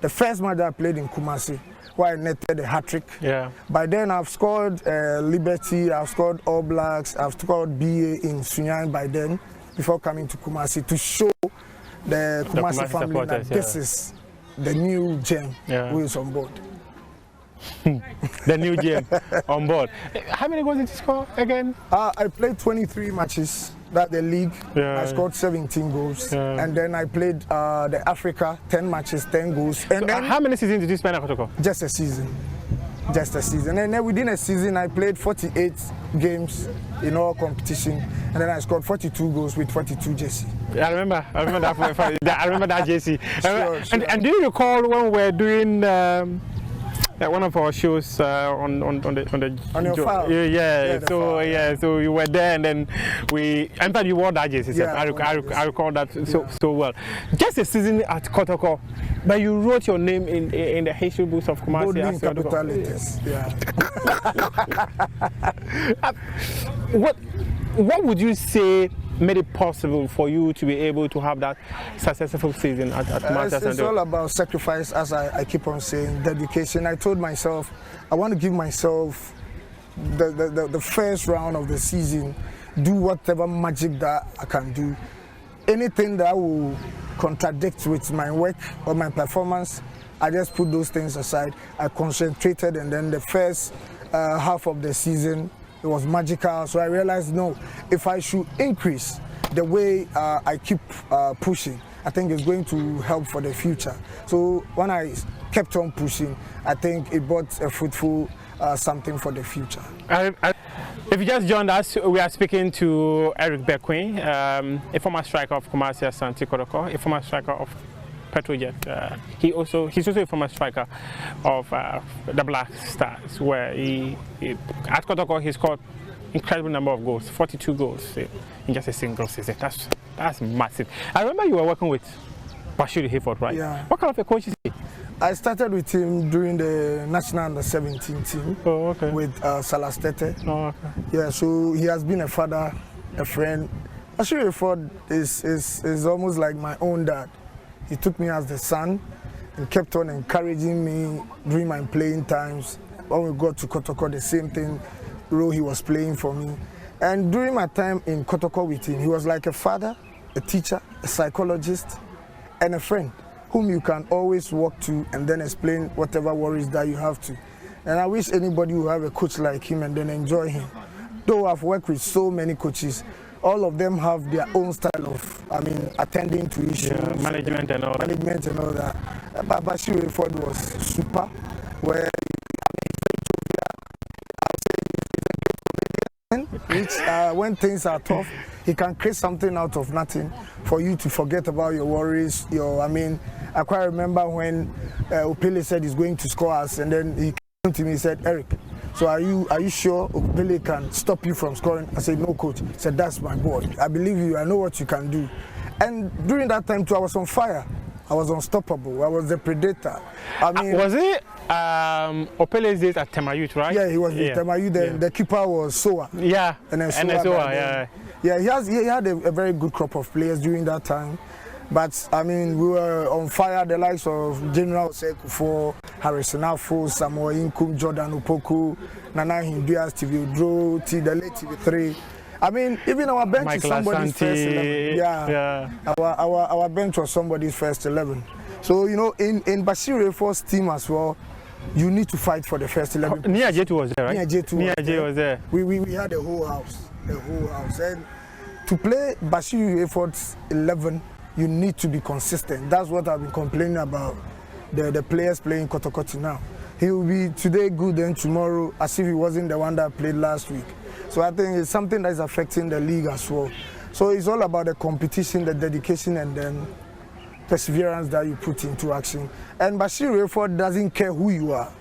the first match I played in Kumasi, where I netted a hat-trick. Yeah. By then I've scored Liberty, I've scored All Blacks, I've scored BA in Sunyang by then, before coming to Kumasi, to show the Kumasi family that this is the new gem who is on board. The new gem on board. How many goals did you score again? I played 23 matches. That the league. I scored 17 goals, and then I played the Africa 10 matches, 10 goals. And so then how many seasons did you spend at Kotoko? Just a season. Just a season. And then within a season, I played 48 games in all competition, and then I scored 42 goals with 42 JC. I remember that. I remember that JC. Sure. And do you recall when we were doing? One of our shows on your file. So you were there, and then in fact you wore that jersey. I recall that so well. Just a season at Kotoko, but you wrote your name in the history books of Kumasi as capital letters. What would you say made it possible for you to be able to have that successful season at Kumasi? It's all about sacrifice, as I keep on saying, dedication. I told myself I want to give myself the first round of the season, do whatever magic that I can do. Anything that will contradict with my work or my performance, I just put those things aside. I concentrated, and then the first half of the season, it was magical. So I realized, no, if I should increase the way I keep pushing, I think it's going to help for the future. So when I kept on pushing, I think it brought a fruitful something for the future. If you just joined us, we are speaking to Eric Bekoe, a former striker of Kumasi Asante Kotoko, a former striker of Petrojet. He's also a former striker of the Black Stars, where at Kotoko he scored incredible number of goals, 42 goals in just a single season. That's massive. I remember you were working with Bashir Hayford, right? Yeah. What kind of a coach is he? I started with him during the national under-17 team with Salastete. Oh, okay. Yeah, so he has been a father, a friend. Bashir Hayford is almost like my own dad. He took me as the son and kept on encouraging me during my playing times. When we got to Kotoko, the same thing, role he was playing for me. And during my time in Kotoko with him, he was like a father, a teacher, a psychologist, and a friend whom you can always walk to and then explain whatever worries that you have to. And I wish anybody would have a coach like him and then enjoy him. Though I've worked with so many coaches, all of them have their own style of, attending to issues. Yeah, management and all that. But Bashir Hayford was super, where when things are tough, he can create something out of nothing for you to forget about your worries. I quite remember when Opele said he's going to score us, and then he came to me and said, Eric, so are you sure Opele can stop you from scoring? I said, no, coach. He said, that's my boy. I believe you. I know what you can do. And during that time too, I was on fire. I was unstoppable. I was the predator. Was it Opele's days at Temayut, right? Yeah, he was with Temayut. The keeper was Soa. Yeah, and then Soa. He had a very good crop of players during that time. But we were on fire. The likes of General Sekufo, Harrison Afo, Samuel Inkum, Jordan Upoku, Nana Hinduas, TV Udro, the late TV3. Even our bench Michael is somebody's Asante, first 11. Our bench was somebody's first 11. So, in Bashir Hayford's team as well, you need to fight for the first 11. Nia J2 was there, right? Nia J2 was there. We had the whole house. And to play Bashir Hayford's 11, you need to be consistent. That's what I've been complaining about, the players playing Kotoko now. He will be today good and tomorrow as if he wasn't the one that played last week. So I think it's something that is affecting the league as well. So it's all about the competition, the dedication, and then perseverance that you put into action. And Bashir Hayford doesn't care who you are.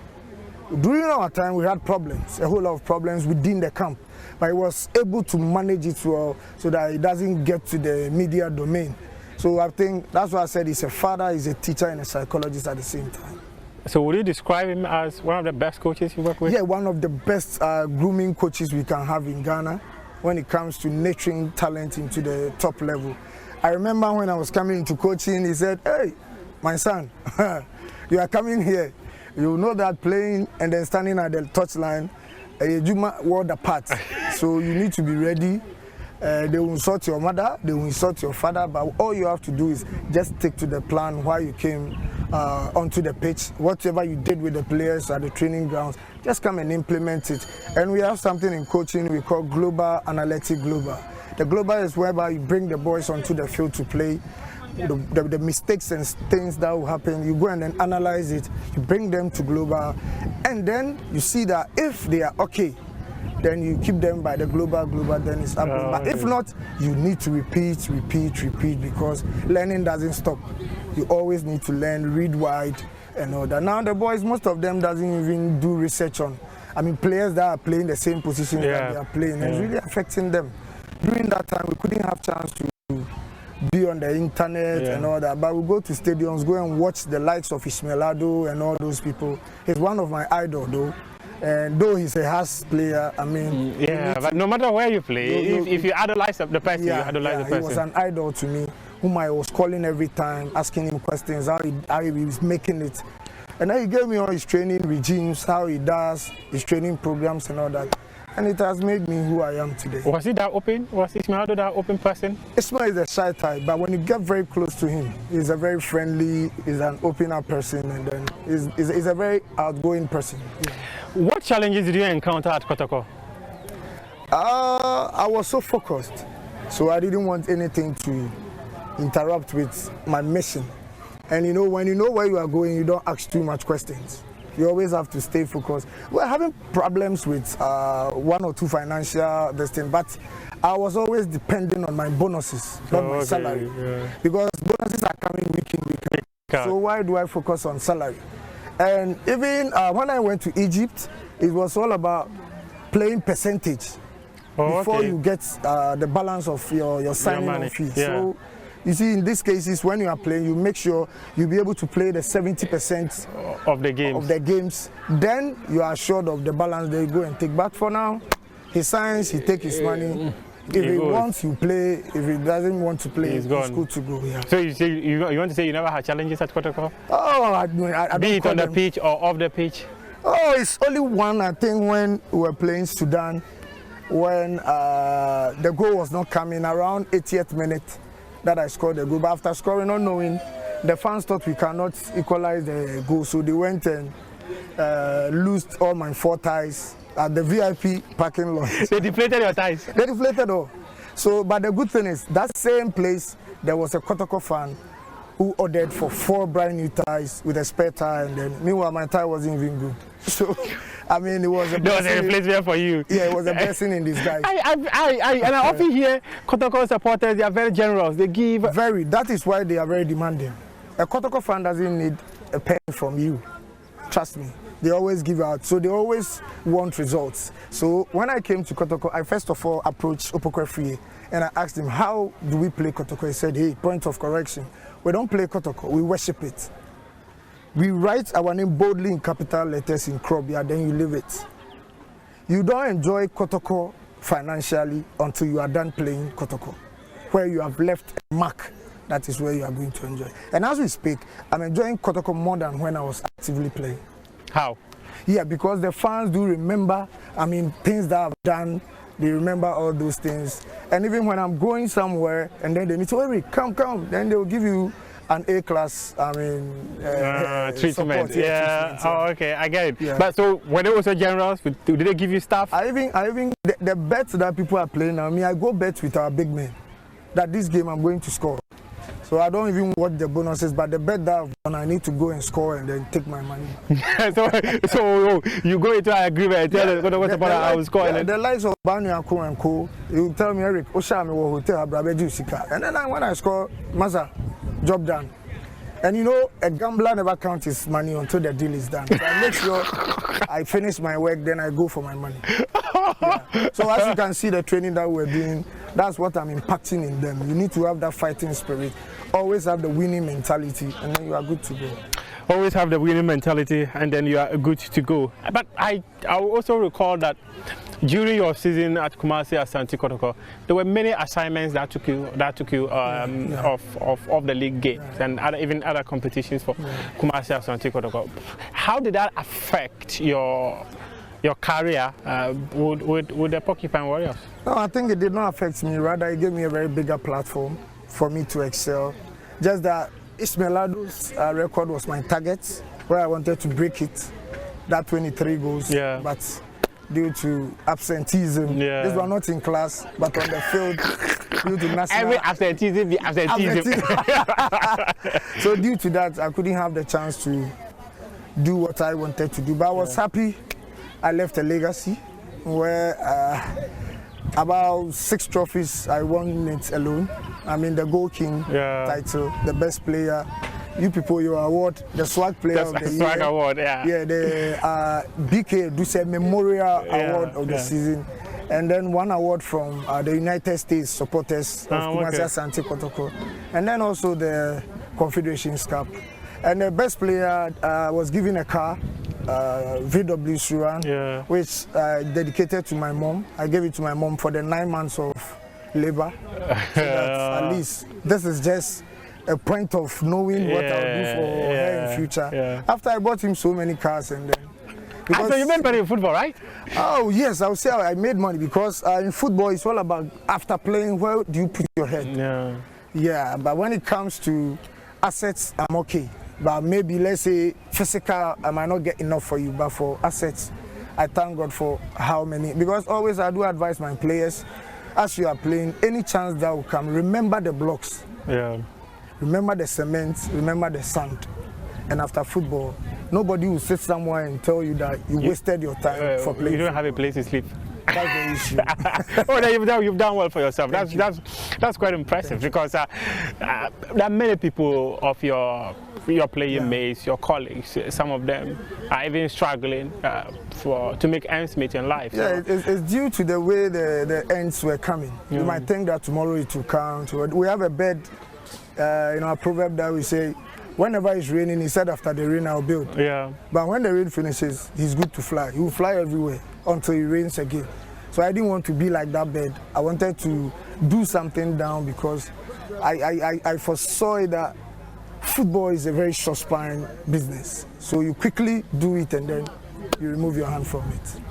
During our time, we had problems, a whole lot of problems within the camp. But he was able to manage it well so that it doesn't get to the media domain. So I think that's why I said he's a father, he's a teacher, and a psychologist at the same time. So would you describe him as one of the best coaches you work with? Yeah, one of the best grooming coaches we can have in Ghana when it comes to nurturing talent into the top level. I remember when I was coming into coaching, he said, hey, my son, You are coming here, you know that playing and then standing at the touchline, Juma world apart. So you need to be ready. They will insult your mother, they will insult your father, but all you have to do is just stick to the plan while you came onto the pitch. Whatever you did with the players at the training grounds, just come and implement it. And we have something in coaching we call Global Analytic Global. The Global is whereby you bring the boys onto the field to play. The mistakes and things that will happen, you go and then analyze it, you bring them to Global, and then you see that if they are okay, then you keep them by the global, then it's happening. But if not, you need to repeat, because learning doesn't stop. You always need to learn, read wide, and all that. Now the boys, most of them doesn't even do research on, players that are playing the same position that they are playing. It's really affecting them. During that time, we couldn't have chance to be on the internet and all that, but we go to stadiums, go and watch the likes of Ismail Ado and all those people. He's one of my idols, though. And though he's a harsh player, but no matter where you play, if you idolize the person, you idolize the person. He was an idol to me, whom I was calling every time, asking him questions, how he was making it. And then he gave me all his training regimes, how he does, his training programs and all that. And it has made me who I am today. Was he that open? Was Ismail that open person? Ismail is a shy type, but when you get very close to him, he's a very friendly, he's an opener person, and then he's a very outgoing person. Yeah. What challenges did you encounter at Kotoko? I was so focused, so I didn't want anything to interrupt with my mission. And when you know where you are going, you don't ask too much questions. You always have to stay focused. We're having problems with one or two financial things, but I was always depending on my bonuses, not my salary. Because bonuses are coming week in, week out. So why do I focus on salary? And even when I went to Egypt, it was all about playing percentage before you get the balance of your signing fee. So you see, in these cases, when you are playing, you make sure you'll be able to play the 70% of the games. Then you are assured of the balance they go and take. But for now, he signs, he takes his money. If he wants, you play. If he doesn't want to play, it's good to go. Yeah. So you want to say you never had challenges at Kotoko? Oh, I don't. Be it on the pitch or off the pitch? Oh, it's only one. I think when we were playing Sudan, when the goal was not coming around 80th minute. That I scored the goal, but after scoring, not knowing, the fans thought we cannot equalize the goal, so they went and loosed all my 4 ties at the VIP parking lot. They deflated your ties? They deflated all. So, but the good thing is, that same place, there was a Kotoko fan who ordered for 4 brand new ties with a spare tie, and then meanwhile my tie wasn't even good. So, it was a blessing. There was a replacement for you. Yeah, it was a blessing in disguise. I often hear Kotoko supporters, they are very generous. They give. Very. That is why they are very demanding. A Kotoko fan doesn't need a penny from you. Trust me. They always give out. So they always want results. So when I came to Kotoko, I first of all approached Opokwe and I asked him, how do we play Kotoko? He said, hey, point of correction. We don't play Kotoko, we worship it. We write our name boldly in capital letters in Krobia, then you leave it. You don't enjoy Kotoko financially until you are done playing Kotoko. Where you have left a mark, that is where you are going to enjoy. And as we speak, I'm enjoying Kotoko more than when I was actively playing. How? Yeah, because the fans do remember, things that I've done, they remember all those things. And even when I'm going somewhere and then they need to, Eric, come, then they'll give you an A-class, treatment. Support, yeah. Oh, okay, I get it. Yeah. But so when they were so generous, did they give you stuff? I even the bets that people are playing now, I go bet with our big men that this game I'm going to score. So I don't even watch the bonuses, but the bet that I've done, I need to go and score and then take my money. so you go into an agreement and tell them I will score. The likes of Banu and Co. You tell me, Eric, Oshami will hotel Abrabeju Sika. And then when I score, Maza, job done. And a gambler never counts his money until the deal is done. So I make sure I finish my work, then I go for my money. Yeah. So as you can see, the training that we're doing, that's what I'm impacting in them. You need to have that fighting spirit. Always have the winning mentality, and then you are good to go. Always have the winning mentality, and then you are good to go. But I also recall that during your season at Kumasi Asante Kotoko, there were many assignments that took you off the league games and even other competitions for Kumasi Asante Kotoko. How did that affect your career with the Porcupine Warriors? No, I think it did not affect me. Rather, it gave me a very bigger platform for me to excel. Just that Ismail-Ado's record was my target, where I wanted to break it, that 23 goals. Yeah. But due to absenteeism, these were not in class, but on the field, due to national... Every absenteeism, the absenteeism. So due to that, I couldn't have the chance to do what I wanted to do. But I was happy I left a legacy where about 6 trophies I won it alone. I mean, the Goal King title, the best player. You people, your award, the swag player of the swag year. Award, Yeah, the BK Duse Memorial Award of the season. And then 1 award from the United States supporters of Kumasi Asante Kotoko. And then also the Confederations Cup. And the best player was given a car, VW Suran, which dedicated to my mom. I gave it to my mom for the 9 months of labor. So that at least this is just a point of knowing what I'll do for her in future. After I bought him so many cars and then... So you made money in football, right? Oh yes, I would say I made money because in football it's all about after playing, where do you put your head? Yeah, but when it comes to assets, I'm okay. But maybe let's say physical, I might not get enough for you, but for assets, I thank God for how many. Because always I do advise my players, as you are playing, any chance that will come, remember the blocks. Remember the cement, remember the sand. And after football, nobody will sit somewhere and tell you that you wasted your time for playing. You don't have a place to sleep. That's the issue. Oh, you've done well for yourself. That's quite impressive because there are many people of your playing mates, your colleagues. Some of them are even struggling to make ends meet in life. Yeah, it's due to the way the ends were coming. You might think that tomorrow it will count. We have a bed, a proverb that we say, whenever it's raining, he said after the rain I'll build. But when the rain finishes, he's good to fly. He will fly everywhere until it rains again. So I didn't want to be like that bird. I wanted to do something down because I foresaw that football is a very short span business. So you quickly do it and then you remove your hand from it.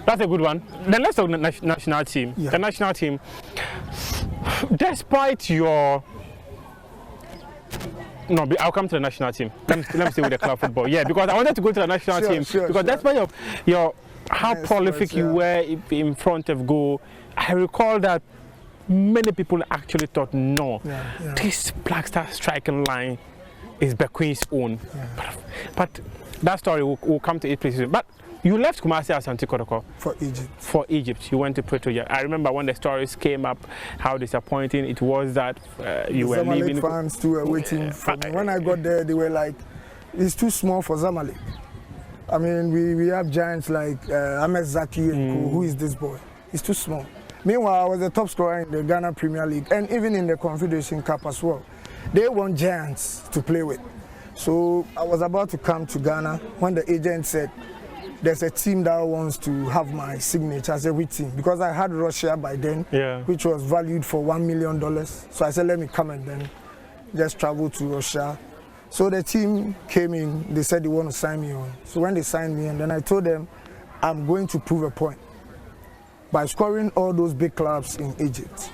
That's a good one. Then let's talk the national team. The national team, despite your... No, I'll come to the national team. Let me stay with the club football. Yeah, because I wanted to go to the national team because despite your how prolific you were in front of goal, I recall that many people actually thought, this Black Star striking line is Bekoe's own. But that story will come to it pretty soon. But you left Kumasi Asante Kotoko for Egypt. For Egypt, you went to Pretoria. I remember when the stories came up, how disappointing it was that you were leaving. Zamalek fans too were waiting for me. When I got there, they were like, "It's too small for Zamalek." I mean, we have giants like Ahmed Zaki and who is this boy? He's too small. Meanwhile, I was the top scorer in the Ghana Premier League and even in the Confederation Cup as well. They want giants to play with. So I was about to come to Ghana when the agent said, there's a team that wants to have my signature as every team because I had Russia by then, which was valued for $1 million. So I said, let me come and then just travel to Russia. So the team came in, they said they want to sign me on. So when they signed me, and then I told them, I'm going to prove a point by scoring all those big clubs in Egypt.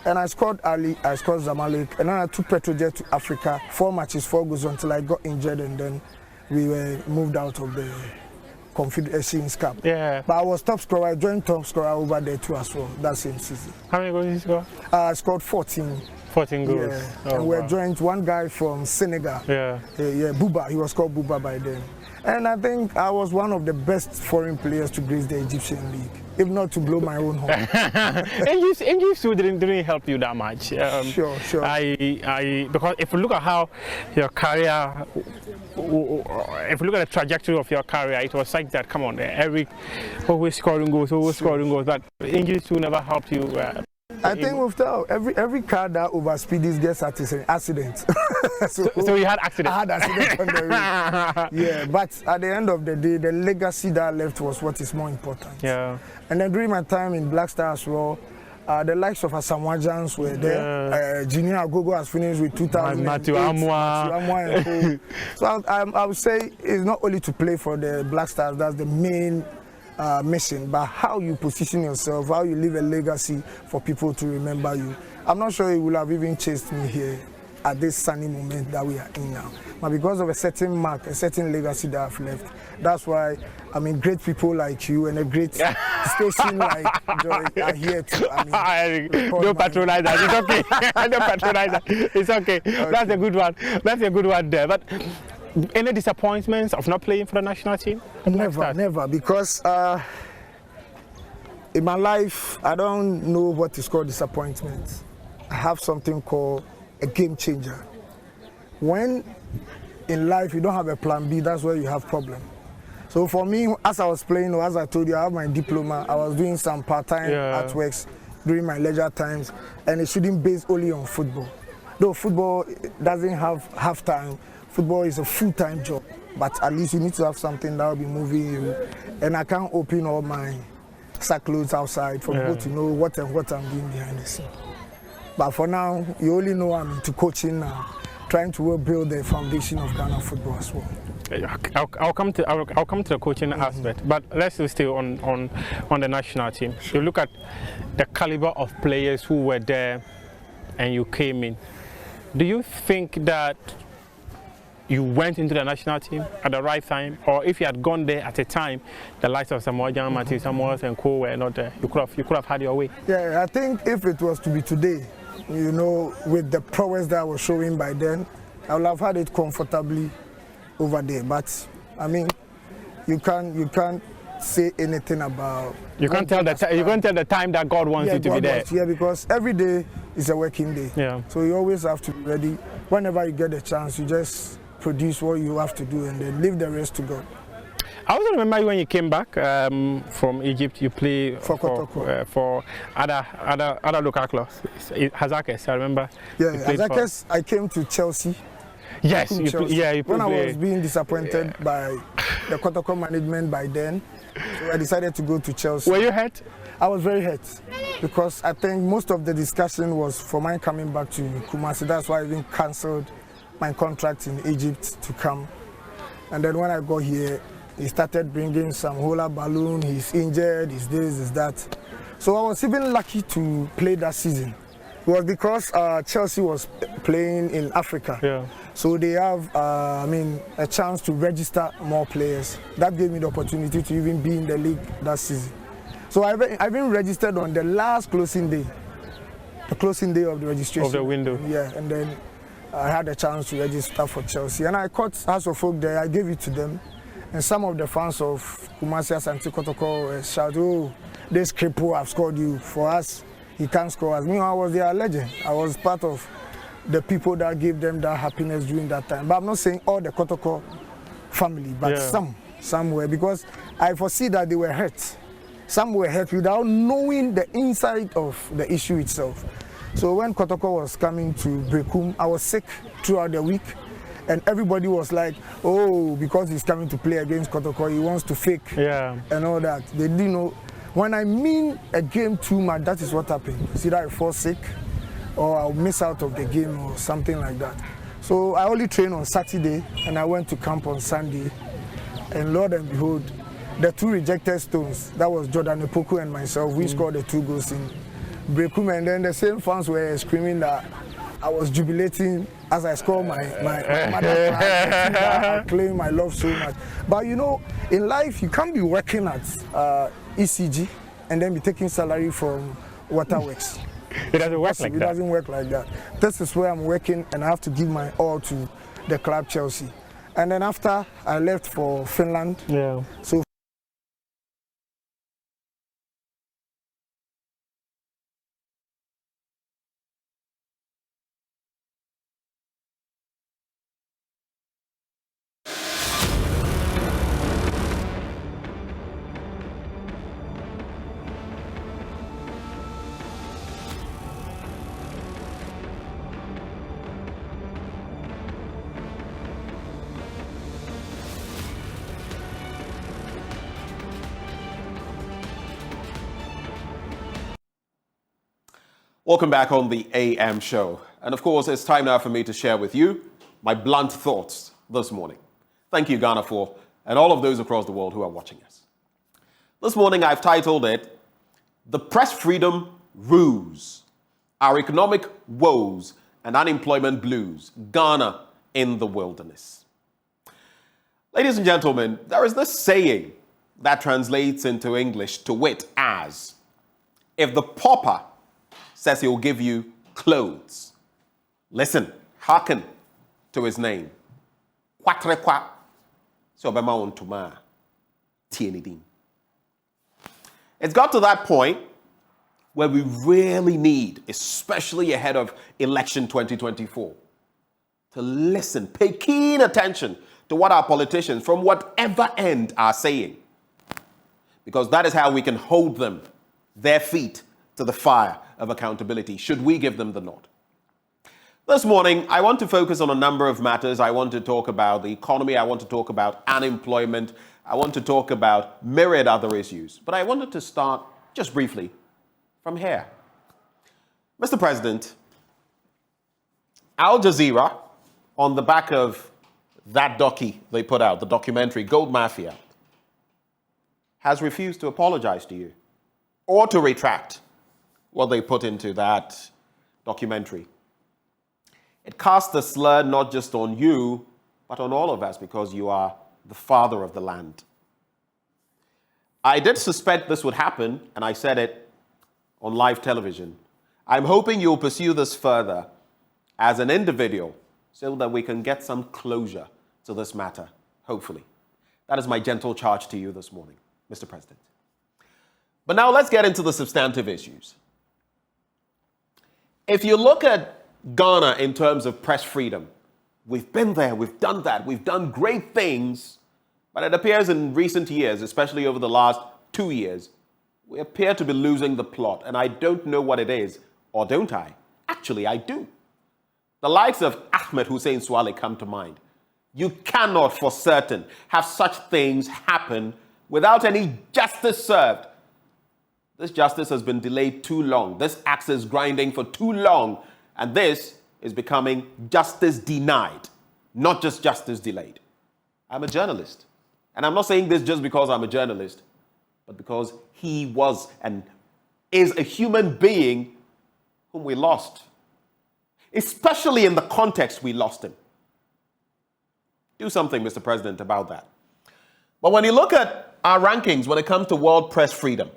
And I scored Ali, I scored Zamalek, and then I took Petrojet to Africa, 4 matches, 4 goals until I got injured, and then we were moved out of the Confederations Cup. But I was top scorer. I joined top scorer over there too as well, that same season. How many goals did you score? I scored 14. 14 goals. And we joined one guy from Senegal. Buba. He was called Buba by then. And I think I was one of the best foreign players to grace the Egyptian league, if not to blow my own horn. Egypt too didn't help you that much. Sure. Because if you look at how your career, if you look at the trajectory of your career, it was like that. Come on, Eric, always scoring goals, but injuries too never helped you. I think we've told every car that overspeeds gets accident. so you had accident? I had accident on the road. Yeah, but at the end of the day, the legacy that I left was what is more important. Yeah. And then during my time in Black Star as well, the likes of Asamoahs were there. Junior Agogo has finished with 2008. Matthew Amwa. So I would say it's not only to play for the Black Stars, that's the main mission, but how you position yourself, how you leave a legacy for people to remember you. I'm not sure it would have even chased me here at this sunny moment that we are in now. But because of a certain mark, a certain legacy that I've left, that's why, I mean, great people like you and a great station like Joy are here to, don't patronize that. It's okay. Don't patronize that. It's okay. That's a good one. That's a good one there. But any disappointments of not playing for the national team? Never. Because in my life, I don't know what is called disappointment. I have something called a game changer. When in life you don't have a plan B, that's where you have problem. So for me, as I was playing, or as I told you, I have my diploma. I was doing some part-time artworks during my leisure times, and it shouldn't base only on football. Though football doesn't have half time, football is a full-time job. But at least you need to have something that will be moving you. And I can't open all my sack clothes outside for people to know what I'm doing behind the scene. But for now, you only know I'm into coaching now, trying to build the foundation of Ghana football as well. I'll come to the coaching aspect, but let's stay on the national team. You look at the caliber of players who were there, and you came in. Do you think that you went into the national team at the right time, or if you had gone there at a time, the likes of Samoa, Matthew Samoa and Co were not there, you could have had your way? Yeah, I think if it was to be today, you know, with the prowess that I was showing by then, I would have had it comfortably over there. But I mean, you can't say anything about. You can't tell the time that God wants you to be there. Yeah, because every day is a working day. Yeah. So you always have to be ready. Whenever you get a chance, you just produce what you have to do and then leave the rest to God. I also remember when you came back from Egypt, you played for other local clubs. Hazakes, I remember. Yeah, Hazakes, I came to Chelsea. Yes, when I was being disappointed by the Kotoko management by then, so I decided to go to Chelsea. Were you hurt? I was very hurt because I think most of the discussion was for my coming back to Kumasi. That's why I even cancelled my contract in Egypt to come. And then when I got here, he started bringing some hula balloon, he's injured, he's this, he's that. So I was even lucky to play that season. It was because Chelsea was playing in Africa. Yeah. So they have, a chance to register more players. That gave me the opportunity to even be in the league that season. So I've been registered on the last closing day, the closing day of the registration. Of the window. Yeah, and then I had a chance to register for Chelsea. And I caught House of Folk there, I gave it to them. And some of the fans of Kumasi Asante Kotoko shouted, "Oh, this cripple have scored you. For us, he can't score us." I was their legend. I was part of the people that gave them that happiness during that time. But I'm not saying all the Kotoko family, but some were, because I foresee that they were hurt. Some were hurt without knowing the inside of the issue itself. So when Kotoko was coming to Bekoe, I was sick throughout the week. And everybody was like, "Oh, because he's coming to play against Kotoko, he wants to fake and all that." They didn't know. When I mean a game too much, that is what happened. It's either I fall sick or I'll miss out of the game or something like that. So I only trained on Saturday and I went to camp on Sunday. And Lord and behold, the two rejected stones, that was Jordan Epoku and myself, we scored the 2 goals in Bekoe. And then the same fans were screaming that I was jubilating as I scored my mother. I claim my love so much. But you know, in life, you can't be working at ECG and then be taking salary from Waterworks. It doesn't work like that. It doesn't work like that. This is where I'm working and I have to give my all to the club Chelsea. And then after, I left for Finland. Yeah. So Welcome back on the AM show. And of course, it's time now for me to share with you my blunt thoughts this morning. Thank you, Ghana, and all of those across the world who are watching us. This morning, I've titled it, The Press Freedom Ruse, Our Economic Woes and Unemployment Blues, Ghana in the Wilderness. Ladies and gentlemen, there is this saying that translates into English to wit as, if the pauper says he'll give you clothes, listen, hearken to his name. Kwatrekwa, so bema ontuma, tienidin. It's got to that point where we really need, especially ahead of election 2024, to listen, pay keen attention to what our politicians from whatever end are saying. Because that is how we can hold them, their feet, to the fire of accountability, should we give them the nod. This morning, I want to focus on a number of matters. I want to talk about the economy. I want to talk about unemployment. I want to talk about myriad other issues. But I wanted to start just briefly from here. Mr. President, Al Jazeera, on the back of that docu they put out, the documentary Gold Mafia, has refused to apologize to you or to retract what they put into that documentary. It casts a slur not just on you, but on all of us, because you are the father of the land. I did suspect this would happen, and I said it on live television. I'm hoping you'll pursue this further as an individual so that we can get some closure to this matter, hopefully. That is my gentle charge to you this morning, Mr. President. But now let's get into the substantive issues. If you look at Ghana in terms of press freedom, we've been there, we've done that, we've done great things, but it appears in recent years, especially over the last 2 years, we appear to be losing the plot, and I don't know what it is, or don't I? Actually, I do. The likes of Ahmed Hussein Swale come to mind. You cannot for certain have such things happen without any justice served. This justice has been delayed too long. This axe is grinding for too long. And this is becoming justice denied, not just justice delayed. I'm a journalist. And I'm not saying this just because I'm a journalist, but because he was and is a human being whom we lost. Especially in the context we lost him. Do something, Mr. President, about that. But when you look at our rankings when it comes to world press freedom,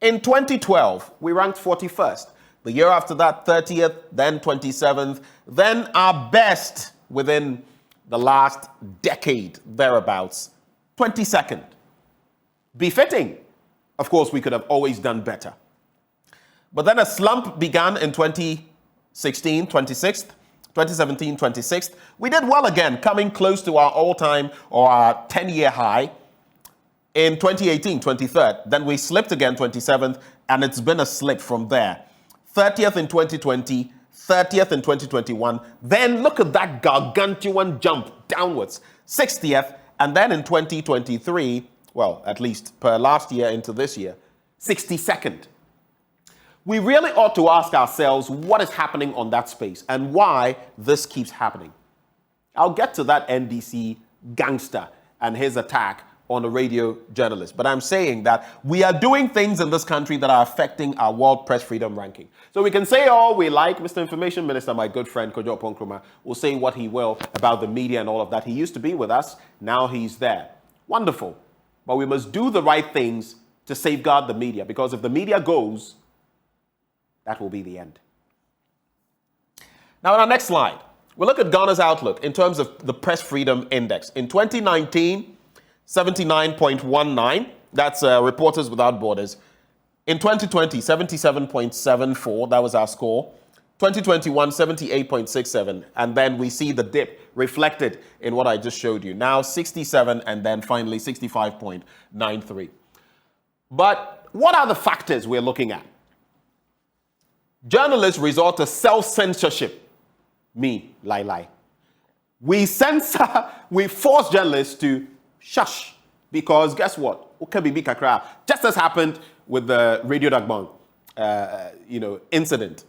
in 2012, we ranked 41st. The year after that, 30th, then 27th, then our best within the last decade, thereabouts, 22nd. Befitting. Of course, we could have always done better. But then a slump began in 2016, 26th, 2017, 26th. We did well again, coming close to our all-time or our 10-year high. In 2018, 23rd, then we slipped again, 27th, and it's been a slip from there. 30th in 2020, 30th in 2021, then look at that gargantuan jump downwards, 60th, and then in 2023, well, at least per last year into this year, 62nd. We really ought to ask ourselves what is happening on that space and why this keeps happening. I'll get to that NDC gangster and his attack on a radio journalist. But I'm saying that we are doing things in this country that are affecting our world press freedom ranking. So we can say all we like. Mr. Information Minister, my good friend Kojo Ponkroma, will say what he will about the media and all of that. He used to be with us. Now he's there. Wonderful. But we must do the right things to safeguard the media, because if the media goes, that will be the end. Now, on our next slide, we'll look at Ghana's outlook in terms of the Press Freedom Index. In 2019, 79.19, that's Reporters Without Borders. In 2020, 77.74, that was our score. 2021, 78.67, and then we see the dip reflected in what I just showed you. Now 67, and then finally 65.93. But what are the factors we're looking at? Journalists resort to self-censorship. Me, lie. We censor, we force journalists to shush, because guess what? Just as happened with the Radio Dagbon. incident,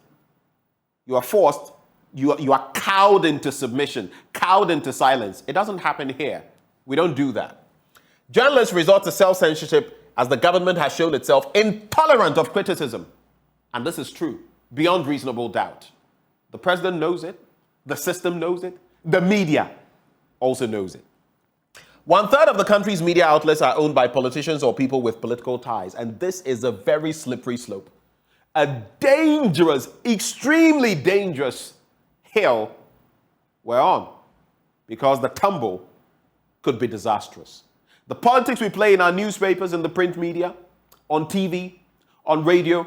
you are forced, you are cowed into submission, cowed into silence. It doesn't happen here. We don't do that. Journalists resort to self-censorship as the government has shown itself intolerant of criticism. And this is true, beyond reasonable doubt. The president knows it, the system knows it, the media also knows it. 1/3 of the country's media outlets are owned by politicians or people with political ties, and this is a very slippery slope. A dangerous, extremely dangerous hill we're on, because the tumble could be disastrous. The politics we play in our newspapers and the print media, on TV, on radio,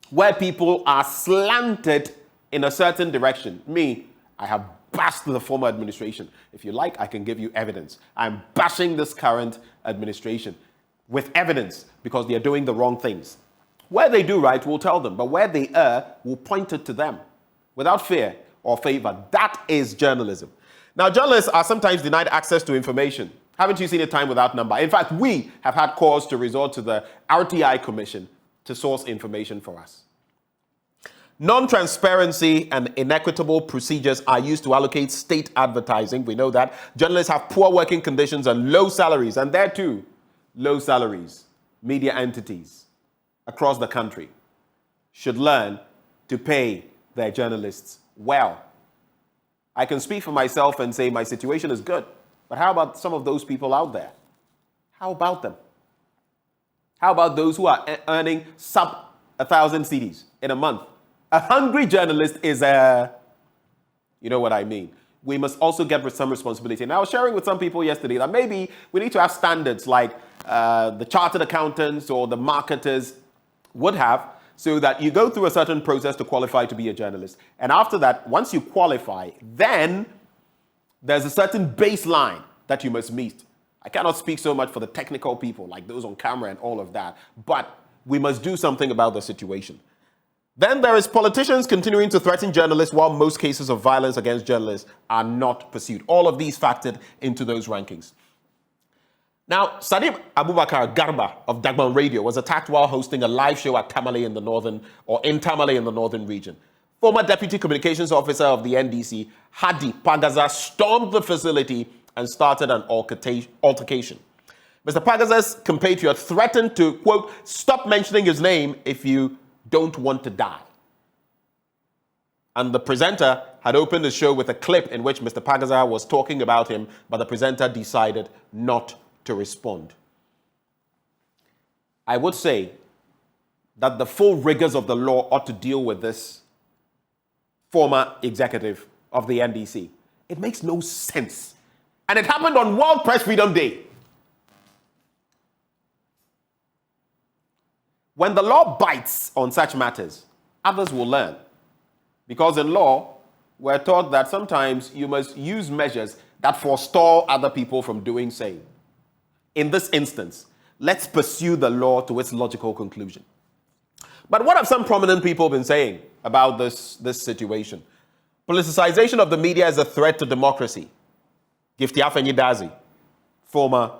where people are slanted in a certain direction. Me, I have bashed the former administration. If you like, I can give you evidence. I'm bashing this current administration with evidence because they are doing the wrong things. Where they do right, we'll tell them. But where they err, we'll point it to them without fear or favor. That is journalism. Now, journalists are sometimes denied access to information. Haven't you seen a time without number? In fact, we have had cause to resort to the RTI Commission to source information for us. Non-transparency and inequitable procedures are used to allocate state advertising. We know that. Journalists have poor working conditions and low salaries. And there too, low salaries. Media entities across the country should learn to pay their journalists well. I can speak for myself and say my situation is good. But how about some of those people out there? How about them? How about those who are earning sub 1,000 cedis in a month? A hungry journalist is you know what I mean. We must also get some responsibility. And I was sharing with some people yesterday that maybe we need to have standards like the chartered accountants or the marketers would have, so that you go through a certain process to qualify to be a journalist. And after that, once you qualify, then there's a certain baseline that you must meet. I cannot speak so much for the technical people, like those on camera and all of that, but we must do something about the situation. Then there is politicians continuing to threaten journalists while most cases of violence against journalists are not pursued. All of these factored into those rankings. Now, Sadiq Abubakar Garba of Dagban Radio was attacked while hosting a live show at Tamale in the northern region. Former Deputy Communications Officer of the NDC, Hadi Pagaza, stormed the facility and started an altercation. Mr. Pagaza's compatriot threatened to, quote, stop mentioning his name if you don't want to die. And the presenter had opened the show with a clip in which Mr. Pagaza was talking about him, but the presenter decided not to respond. I would say that the full rigors of the law ought to deal with this former executive of the NDC. It makes no sense. And it happened on World Press Freedom Day. When the law bites on such matters, others will learn. Because in law, we're taught that sometimes you must use measures that forestall other people from doing same. In this instance, let's pursue the law to its logical conclusion. But what have some prominent people been saying about this situation? Politicization of the media is a threat to democracy. Gifty Afenyidazi, former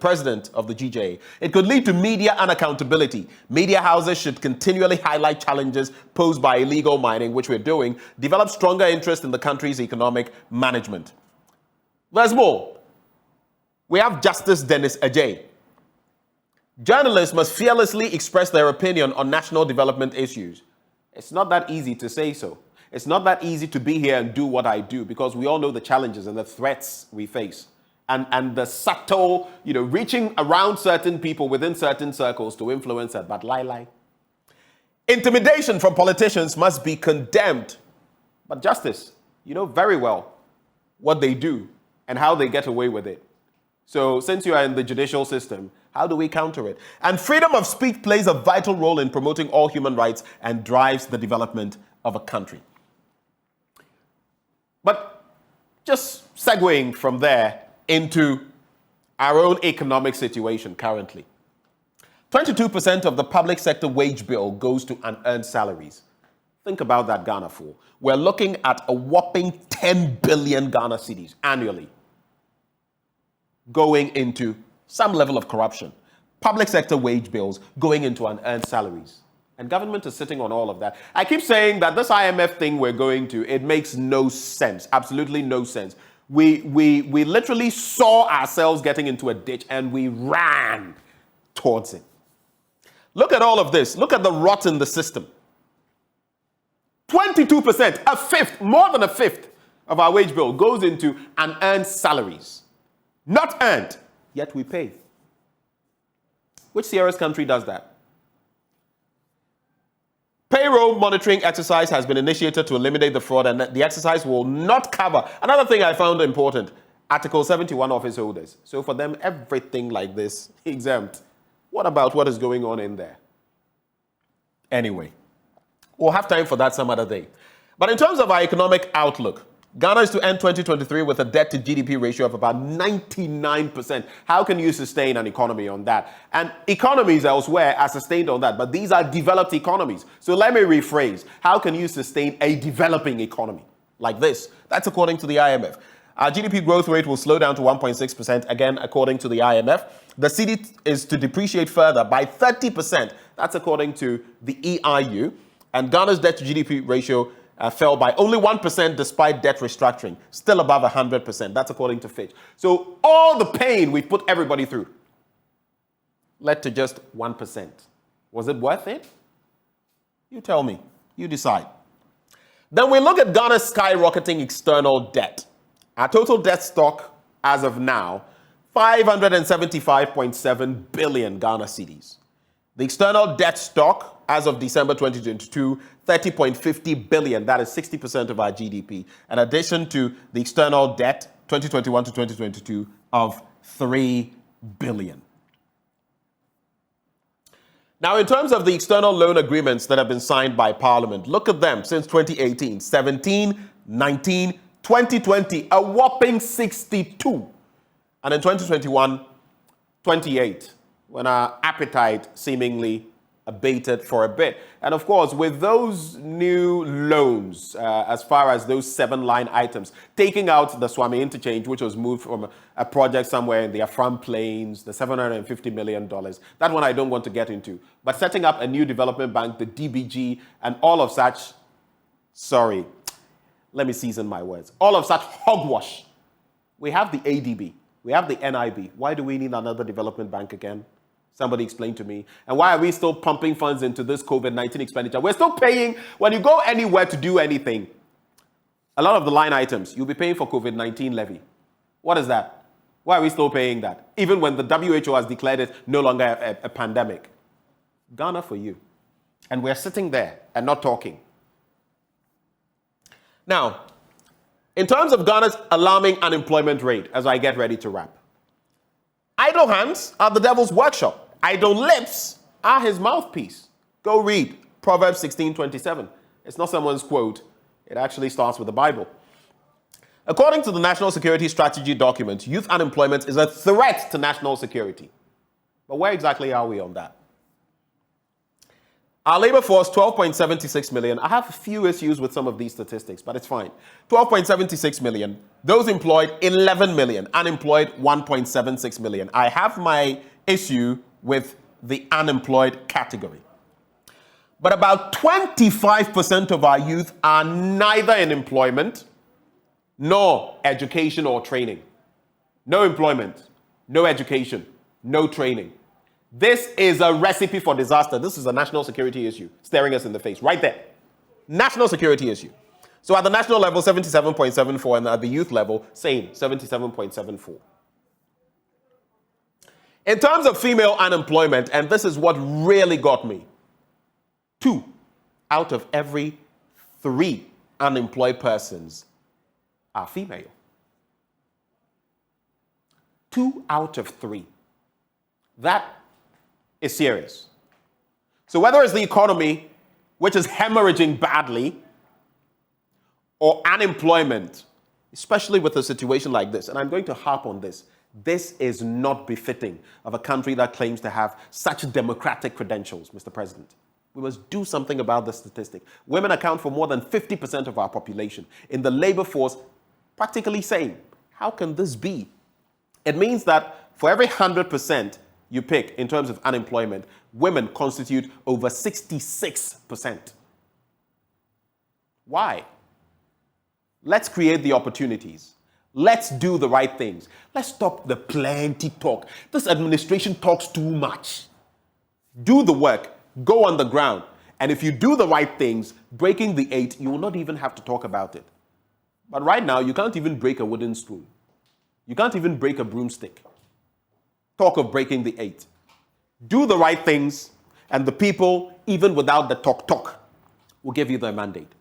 president of the GJA. It could lead to media unaccountability. Media houses should continually highlight challenges posed by illegal mining, which we're doing, develop stronger interest in the country's economic management. There's more. We have Justice Dennis Ajay. Journalists must fearlessly express their opinion on national development issues. It's not that easy to say so. It's not that easy to be here and do what I do, because we all know the challenges and the threats we face. And the subtle, reaching around certain people within certain circles to influence that. But lie. Intimidation from politicians must be condemned. But justice, you know very well what they do and how they get away with it. So since you are in the judicial system, how do we counter it? And freedom of speech plays a vital role in promoting all human rights and drives the development of a country. But just segueing from there into our own economic situation currently. 22% of the public sector wage bill goes to unearned salaries. Think about that, Ghana, for. We're looking at a whopping 10 billion Ghana cedis annually going into some level of corruption. Public sector wage bills going into unearned salaries. And government is sitting on all of that. I keep saying that this IMF thing we're going to, it makes no sense. Absolutely no sense. We literally saw ourselves getting into a ditch and we ran towards it. Look at all of this. Look at the rot in the system. 22%, a fifth, more than a fifth of our wage bill goes into unearned salaries. Not earned, yet we pay. Which serious country does that? Payroll monitoring exercise has been initiated to eliminate the fraud, and the exercise will not cover. Another thing I found important, Article 71 office holders. So for them, everything like this, exempt. What about what is going on in there? Anyway, we'll have time for that some other day. But in terms of our economic outlook, Ghana is to end 2023 with a debt-to-GDP ratio of about 99%. How can you sustain an economy on that? And economies elsewhere are sustained on that, but these are developed economies. So let me rephrase. How can you sustain a developing economy like this? That's according to the IMF. Our GDP growth rate will slow down to 1.6%, again, according to the IMF. The cedi is to depreciate further by 30%. That's according to the EIU. And Ghana's debt-to-GDP ratio fell by only 1% despite debt restructuring, still above 100%. That's according to Fitch. So all the pain we've put everybody through led to just 1%. Was it worth it? You tell me. You decide. Then we look at Ghana's skyrocketing external debt. Our total debt stock as of now, 575.7 billion Ghana cedis. The external debt stock as of December 2022, 30.50 billion. That is 60% of our GDP. In addition to the external debt, 2021 to 2022, of 3 billion. Now, in terms of the external loan agreements that have been signed by Parliament, look at them since 2018, 17, 19, 2020, a whopping 62. And in 2021, 28, when our appetite seemingly abated for a bit. And of course, with those new loans, as far as those 7 line items, taking out the Swami interchange, which was moved from a project somewhere in the Afram Plains, the $750 million, that one I don't want to get into. But setting up a new development bank, the DBG, and all of such, sorry, let me season my words, all of such hogwash. We have the ADB, we have the NIB. Why do we need another development bank again? Somebody explain to me. And why are we still pumping funds into this COVID-19 expenditure? We're still paying, when you go anywhere to do anything, a lot of the line items, you'll be paying for COVID-19 levy. What is that? Why are we still paying that? Even when the WHO has declared it no longer a pandemic. Ghana for you. And we're sitting there and not talking. Now, in terms of Ghana's alarming unemployment rate, as I get ready to wrap, idle hands are the devil's workshop. Idle lips are his mouthpiece. Go read Proverbs 16:27. It's not someone's quote. It actually starts with the Bible. According to the National Security Strategy document, youth unemployment is a threat to national security. But where exactly are we on that? Our labor force, 12.76 million. I have a few issues with some of these statistics, but it's fine. 12.76 million. Those employed, 11 million. Unemployed, 1.76 million. I have my issue with the unemployed category. But about 25% of our youth are neither in employment nor education or training. No employment, no education, no training. This is a recipe for disaster. This is a national security issue staring us in the face right there. National security issue. So at the national level, 77.74, and at the youth level, same, 77.74. In terms of female unemployment, and this is what really got me, 2 out of every 3 unemployed persons are female. 2 out of 3. That is serious. So whether it's the economy, which is hemorrhaging badly, or unemployment, especially with a situation like this, and I'm going to harp on this, this is not befitting of a country that claims to have such democratic credentials, Mr. President. We must do something about this statistic. Women account for more than 50% of our population. In the labor force, practically same. How can this be? It means that for every 100%, you pick in terms of unemployment, women constitute over 66%. Why? Let's create the opportunities. Let's do the right things. Let's stop the plenty talk. This administration talks too much. Do the work. Go on the ground. And if you do the right things, breaking the 8, you will not even have to talk about it. But right now, you can't even break a wooden spoon. You can't even break a broomstick. Talk of breaking the 8. Do the right things, and the people, even without the talk, will give you their mandate.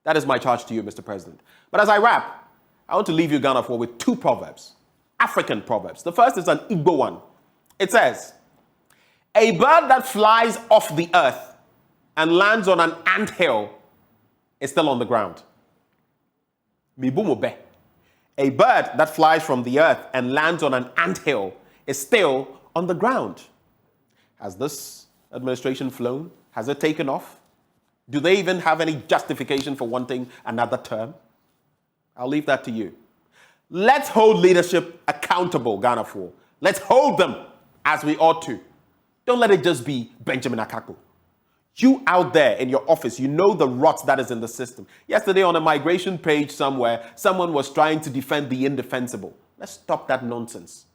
That is my charge to you, Mr. President. But as I wrap, I want to leave you, Ghana, with 2 proverbs, African proverbs. The first is an Igbo one. It says, a bird that flies off the earth and lands on an anthill is still on the ground. Mibumube. A bird that flies from the earth and lands on an anthill is still on the ground. Has this administration flown? Has it taken off? Do they even have any justification for wanting another term? I'll leave that to you. Let's hold leadership accountable, Ghana. Let's hold them as we ought to. Don't let it just be Benjamin Akakpo. You out there in your office, you know the rot that is in the system. Yesterday on a migration page somewhere, someone was trying to defend the indefensible. Let's stop that nonsense.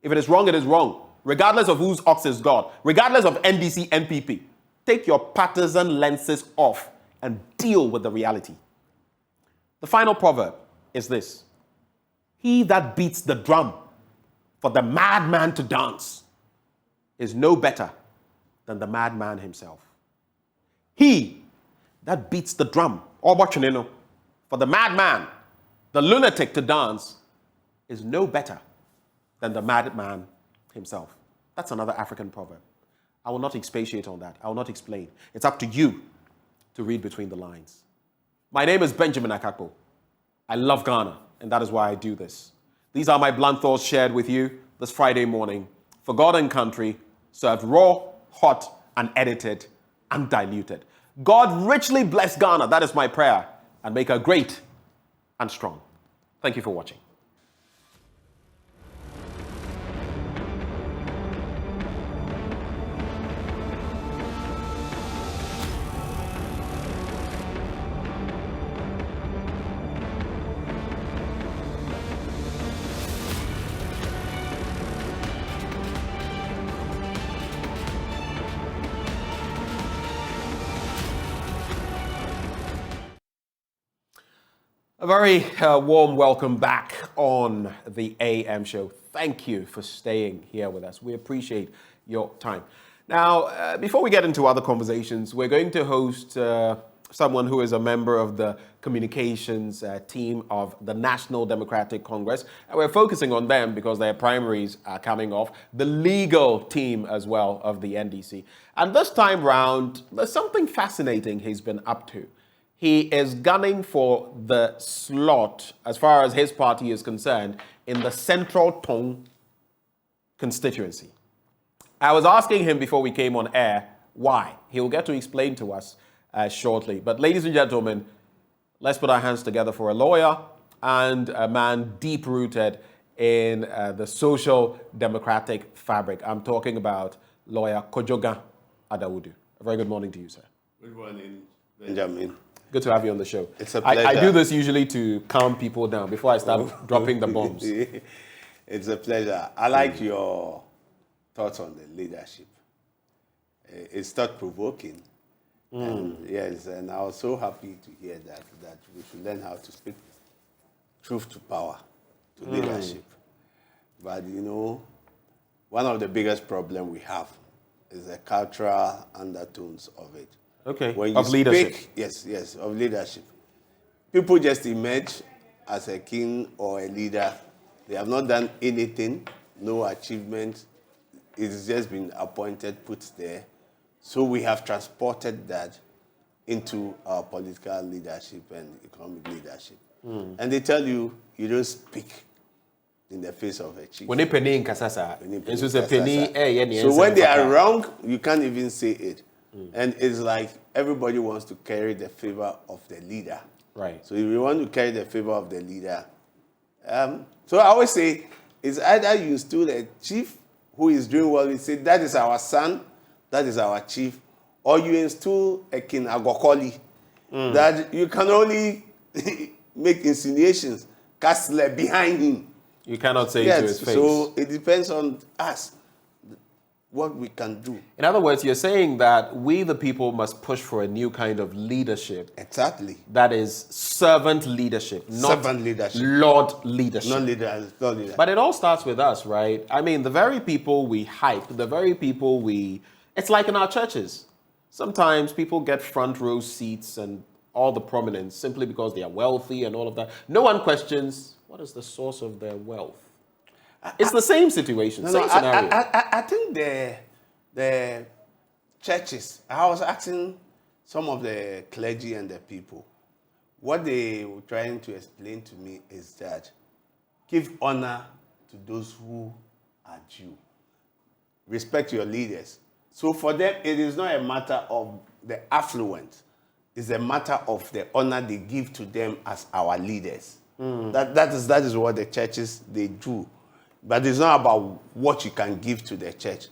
If it is wrong, it is wrong. Regardless of whose ox is God, regardless of NDC, NPP, take your partisan lenses off and deal with the reality. The final proverb is this: he that beats the drum for the madman to dance is no better than the madman himself. He that beats the drum, or for the madman, the lunatic to dance, is no better than the madman himself. That's another African proverb. I will not expatiate on that. I will not explain. It's up to you to read between the lines. My name is Benjamin Akakpo. I love Ghana, and that is why I do this. These are my blunt thoughts shared with you this Friday morning. For God and country, served raw, hot, unedited, undiluted. God richly bless Ghana, that is my prayer, and make her great and strong. Thank you for watching. A very warm welcome back on the AM show. Thank you for staying here with us. We appreciate your time. Now, before we get into other conversations, we're going to host someone who is a member of the communications team of the National Democratic Congress. And we're focusing on them because their primaries are coming off. The legal team as well of the NDC. And this time round, there's something fascinating he's been up to. He is gunning for the slot, as far as his party is concerned, in the central Tongu constituency. I was asking him before we came on air why. He will get to explain to us shortly. But ladies and gentlemen, let's put our hands together for a lawyer and a man deep-rooted in the social democratic fabric. I'm talking about lawyer Kojoga Adawudu. A very good morning to you, sir. Good morning, Benjamin. Good to have you on the show. It's a pleasure. I do this usually to calm people down before I start dropping the bombs. It's a pleasure. I like your thoughts on the leadership. It's thought-provoking. Yes, and I was so happy to hear that we should learn how to speak truth to power, to leadership. But, you know, one of the biggest problems we have is the cultural undertones of it. Okay, when you of leadership. Speak, yes, of leadership. People just emerge as a king or a leader. They have not done anything, no achievement. It's just been appointed, put there. So we have transported that into our political leadership and economic leadership. And they tell you, you don't speak in the face of a chief. When they penny in Kasasa, so when they are wrong, you can't even say it. And it's like everybody wants to carry the favor of the leader. Right. So if you want to carry the favor of the leader, so I always say it's either you install a chief who is doing well, we say, that is our son, that is our chief. Or you install a king agokoli, that you can only make insinuations, cast slap behind him. You cannot say yes, it to his face. So it depends on us, what we can do. In other words, you're saying that we, the people, must push for a new kind of leadership. Exactly. That is servant leadership, not servant leadership. Lord leadership. Not leader. But it all starts with us, right? I mean, the very people we hype, the very people it's like in our churches. Sometimes people get front row seats and all the prominence simply because they are wealthy and all of that. No one questions what is the source of their wealth. It's the same situation, same scenario. I think the churches, I was asking some of the clergy and the people, what they were trying to explain to me is that give honor to those who are due. Respect your leaders. So for them, it is not a matter of the affluence. It's a matter of the honor they give to them as our leaders. That is what the churches, they do. But it's not about what you can give to the church.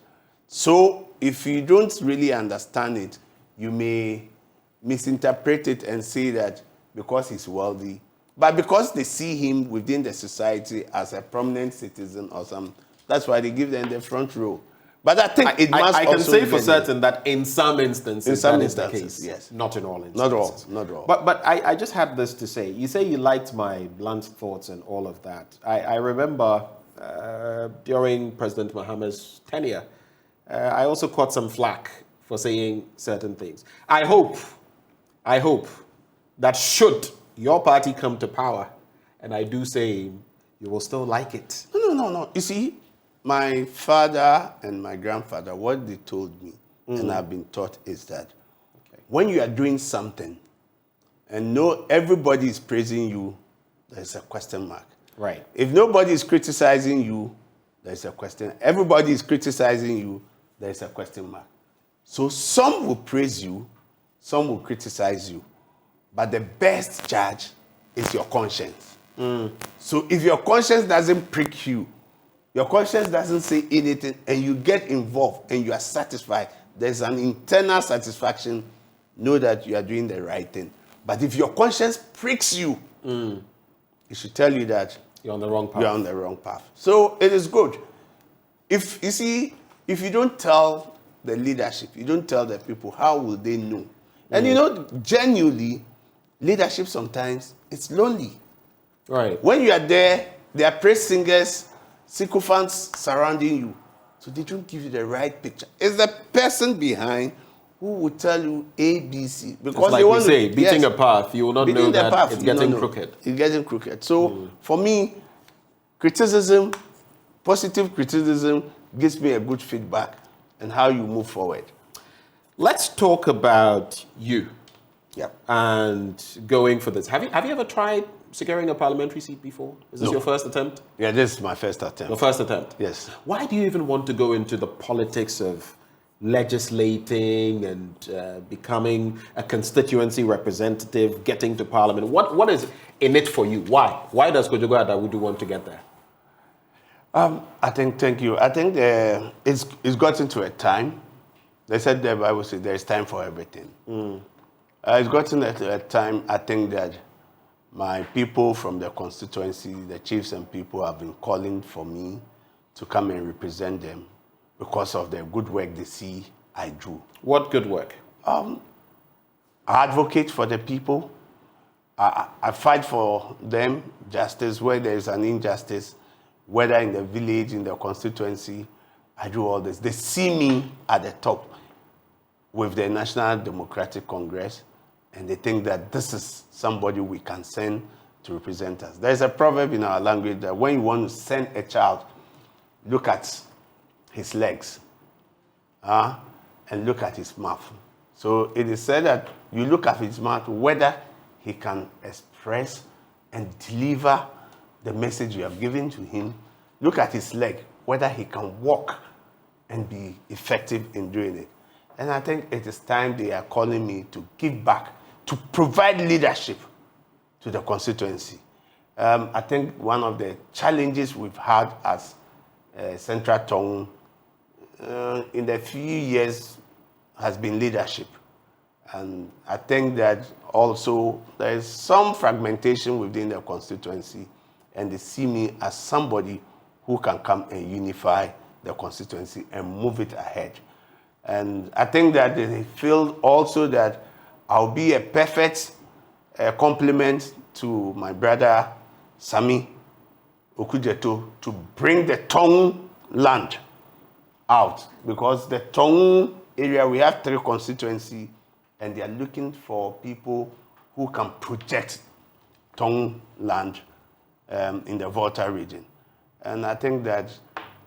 So if you don't really understand it, you may misinterpret it and say that because he's wealthy, but because they see him within the society as a prominent citizen or something, that's why they give them the front row. But I think it must I can say for certain that in some instances that is the case. Yes. Not in all instances. Not all. But I just had this to say. You say you liked my blunt thoughts and all of that. I remember during President Mahama's tenure, I also caught some flack for saying certain things. I hope that should your party come to power, and I do say you will still like it. No. You see, my father and my grandfather, what they told me, and I've been taught, is that when you are doing something and everybody is praising you, there's a question mark. Right. If nobody is criticizing you, there's a question. Everybody is criticizing you, there's a question mark. So some will praise you, some will criticize you, but the best judge is your conscience. So if your conscience doesn't prick you, your conscience doesn't say anything, and you get involved and you are satisfied, there's an internal satisfaction, know that you are doing the right thing. But if your conscience pricks you, it should tell you that you're on the wrong path. You're on the wrong path. So it is good. If you don't tell the leadership, you don't tell the people, how will they know? And genuinely, leadership sometimes, it's lonely. Right. When you are there are praise singers, sycophants surrounding you. So they don't give you the right picture. It's the person behind who will tell you A, B, C. Because it's like they want we say, beating a path, you will not know that it's getting crooked. It's getting crooked. So for me, criticism, positive criticism, gives me a good feedback and how you move forward. Let's talk about you. Yeah. And going for this. Have you ever tried securing a parliamentary seat before? Is this your first attempt? Yeah, this is my first attempt. Your first attempt? Yes. Why do you even want to go into the politics of legislating and becoming a constituency representative, getting to parliament? What is in it for you? Why? Why does Kojogo Adawudu want to get there? Thank you. I think it's gotten to a time. They said the Bible says there is time for everything. It's gotten to a time, I think, that my people from the constituency, the chiefs and people, have been calling for me to come and represent them because of the good work they see I do. What good work? I advocate for the people. I fight for them, justice where there is an injustice, whether in the village, in the constituency. I do all this. They see me at the top with the National Democratic Congress, and they think that this is somebody we can send to represent us. There's a proverb in our language that when you want to send a child, look at his legs and look at his mouth. So it is said that you look at his mouth, whether he can express and deliver the message you have given to him. Look at his leg, whether he can walk and be effective in doing it. And I think it is time they are calling me to give back, to provide leadership to the constituency. I think one of the challenges we've had as Central Tongu in the few years has been leadership. And I think that also there is some fragmentation within the constituency, and they see me as somebody who can come and unify the constituency and move it ahead. And I think that they feel also that I'll be a perfect complement to my brother Sami Okujeto to bring the Tongu land out, because the Tongu area, we have 3 constituencies, and they are looking for people who can project Tongu land in the Volta region. And I think that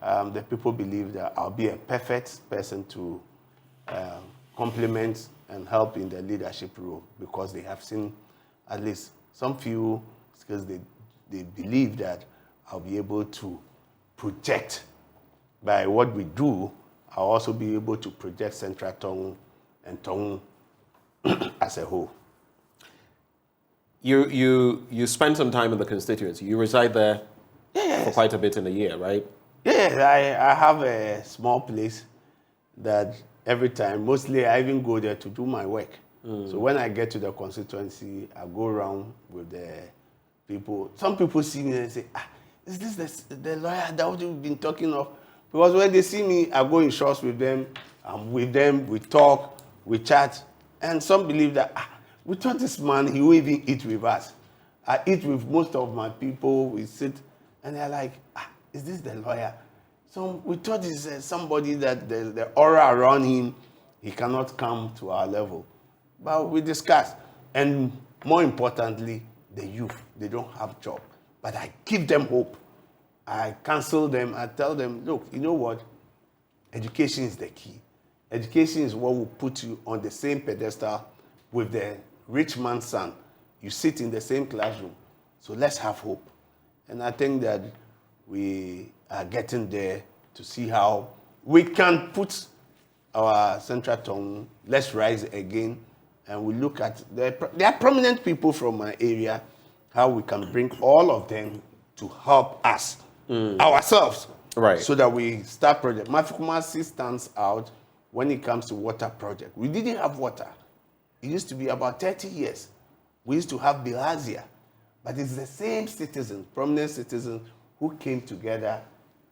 the people believe that I'll be a perfect person to complement and help in the leadership role, because they have seen at least some few skills. They believe that I'll be able to project. By what we do, I'll also be able to project Central Tongu and Tongu as a whole. You spend some time in the constituency. You reside there for quite a bit in a year, right? Yes, I have a small place that every time, mostly I even go there to do my work. So when I get to the constituency, I go around with the people. Some people see me and say, is this the lawyer that we've been talking of? Because when they see me, I go in shops with them, I'm with them, we talk, we chat. And some believe that, we thought this man, he will even eat with us. I eat with most of my people, we sit, and they're like, is this the lawyer? So we thought it's somebody that the aura around him, he cannot come to our level. But we discussed. And more importantly, the youth, they don't have job. But I give them hope. I counsel them, I tell them, look, you know what? Education is the key. Education is what will put you on the same pedestal with the rich man's son. You sit in the same classroom. So let's have hope. And I think that we are getting there to see how we can put our Central Tongue, let's rise again. And we look at, there are prominent people from my area, how we can bring all of them to help us, ourselves, right? So that we start project. Mafikumasi stands out when it comes to water project. We didn't have water. It used to be about 30 years. We used to have bilharzia, but it's the same citizens, prominent citizens, who came together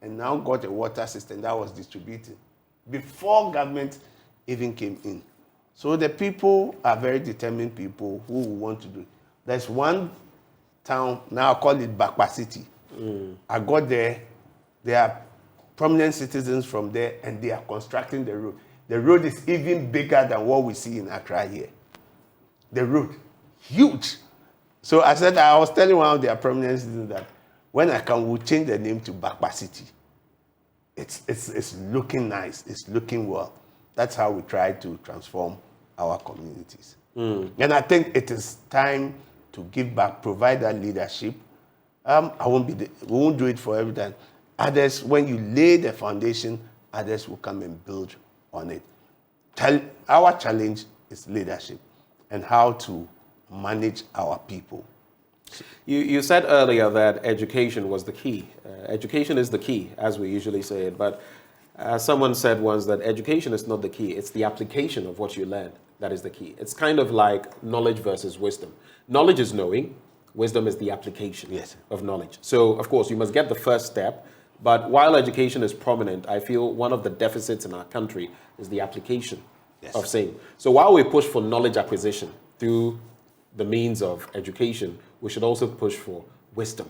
and now got a water system that was distributed before government even came in. So the people are very determined people who want to do it. There's one town, now I call it Bakwa City. I got there, there are prominent citizens from there, and they are constructing the road. The road is even bigger than what we see in Accra here. The road, huge. So I said, I was telling one of their prominent citizens that when I come, we'll change the name to Bakwa City. It's looking nice, it's looking well. That's how we try to transform our communities. And I think it is time to give back, provide that leadership. We won't do it for every time. Others, when you lay the foundation, others will come and build on it. Our challenge is leadership and how to manage our people. You said earlier that education was the key. Education is the key, as we usually say it, but someone said once that education is not the key, it's the application of what you learn that is the key. It's kind of like knowledge versus wisdom. Knowledge is knowing, wisdom is the application of knowledge. So, of course, you must get the first step, but while education is prominent, I feel one of the deficits in our country is the application of same. So while we push for knowledge acquisition through the means of education, we should also push for wisdom.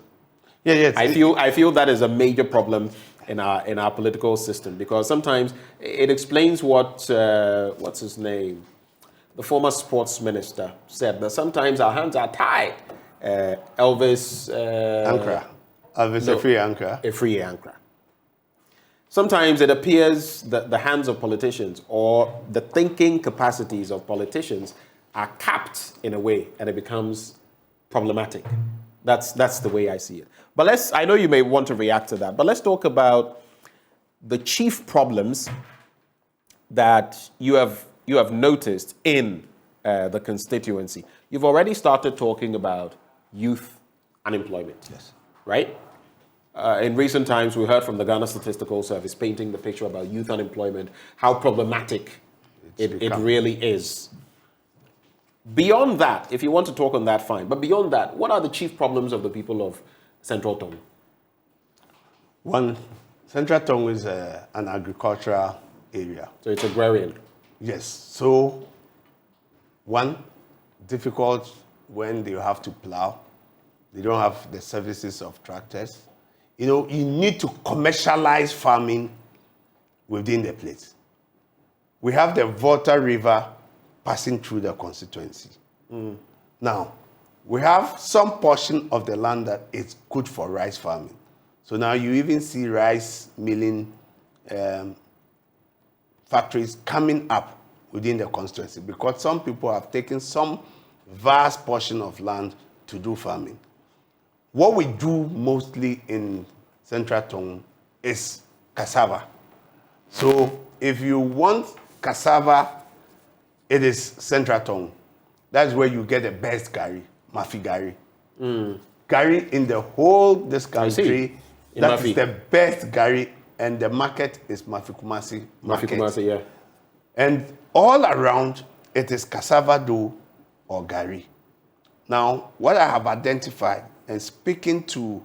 I feel that is a major problem in our political system, because sometimes it explains what what's his name, the former sports minister, said that sometimes our hands are tied. Elvis Ankara. Efree Ankara. Sometimes it appears that the hands of politicians or the thinking capacities of politicians are capped in a way, and it becomes problematic. That's the way I see it. But I know you may want to react to that, but let's talk about the chief problems that you have noticed in the constituency. You've already started talking about youth unemployment, right? In recent times, we heard from the Ghana Statistical Service painting the picture about youth unemployment, how problematic it really is. Beyond that, if you want to talk on that, fine. But beyond that, what are the chief problems of the people of Central Tongu? One, Central Tongu is an agricultural area. So it's agrarian? Yes. So, one, difficult when they have to plow. They don't have the services of tractors. You know, you need to commercialize farming within the place. We have the Volta River passing through the constituency. Now, we have some portion of the land that is good for rice farming. So now you even see rice milling factories coming up within the constituency because some people have taken some vast portion of land to do farming. What we do mostly in Central Tongu is cassava. So if you want cassava, it is Central Tongu. That's where you get the best gari, Mafi gari. Gari in the whole this country, that is the best gari, and the market is Mafi Kumasi market. Mafi Kumasi, yeah. And all around, it is cassava dough or gari. Now, what I have identified, and speaking to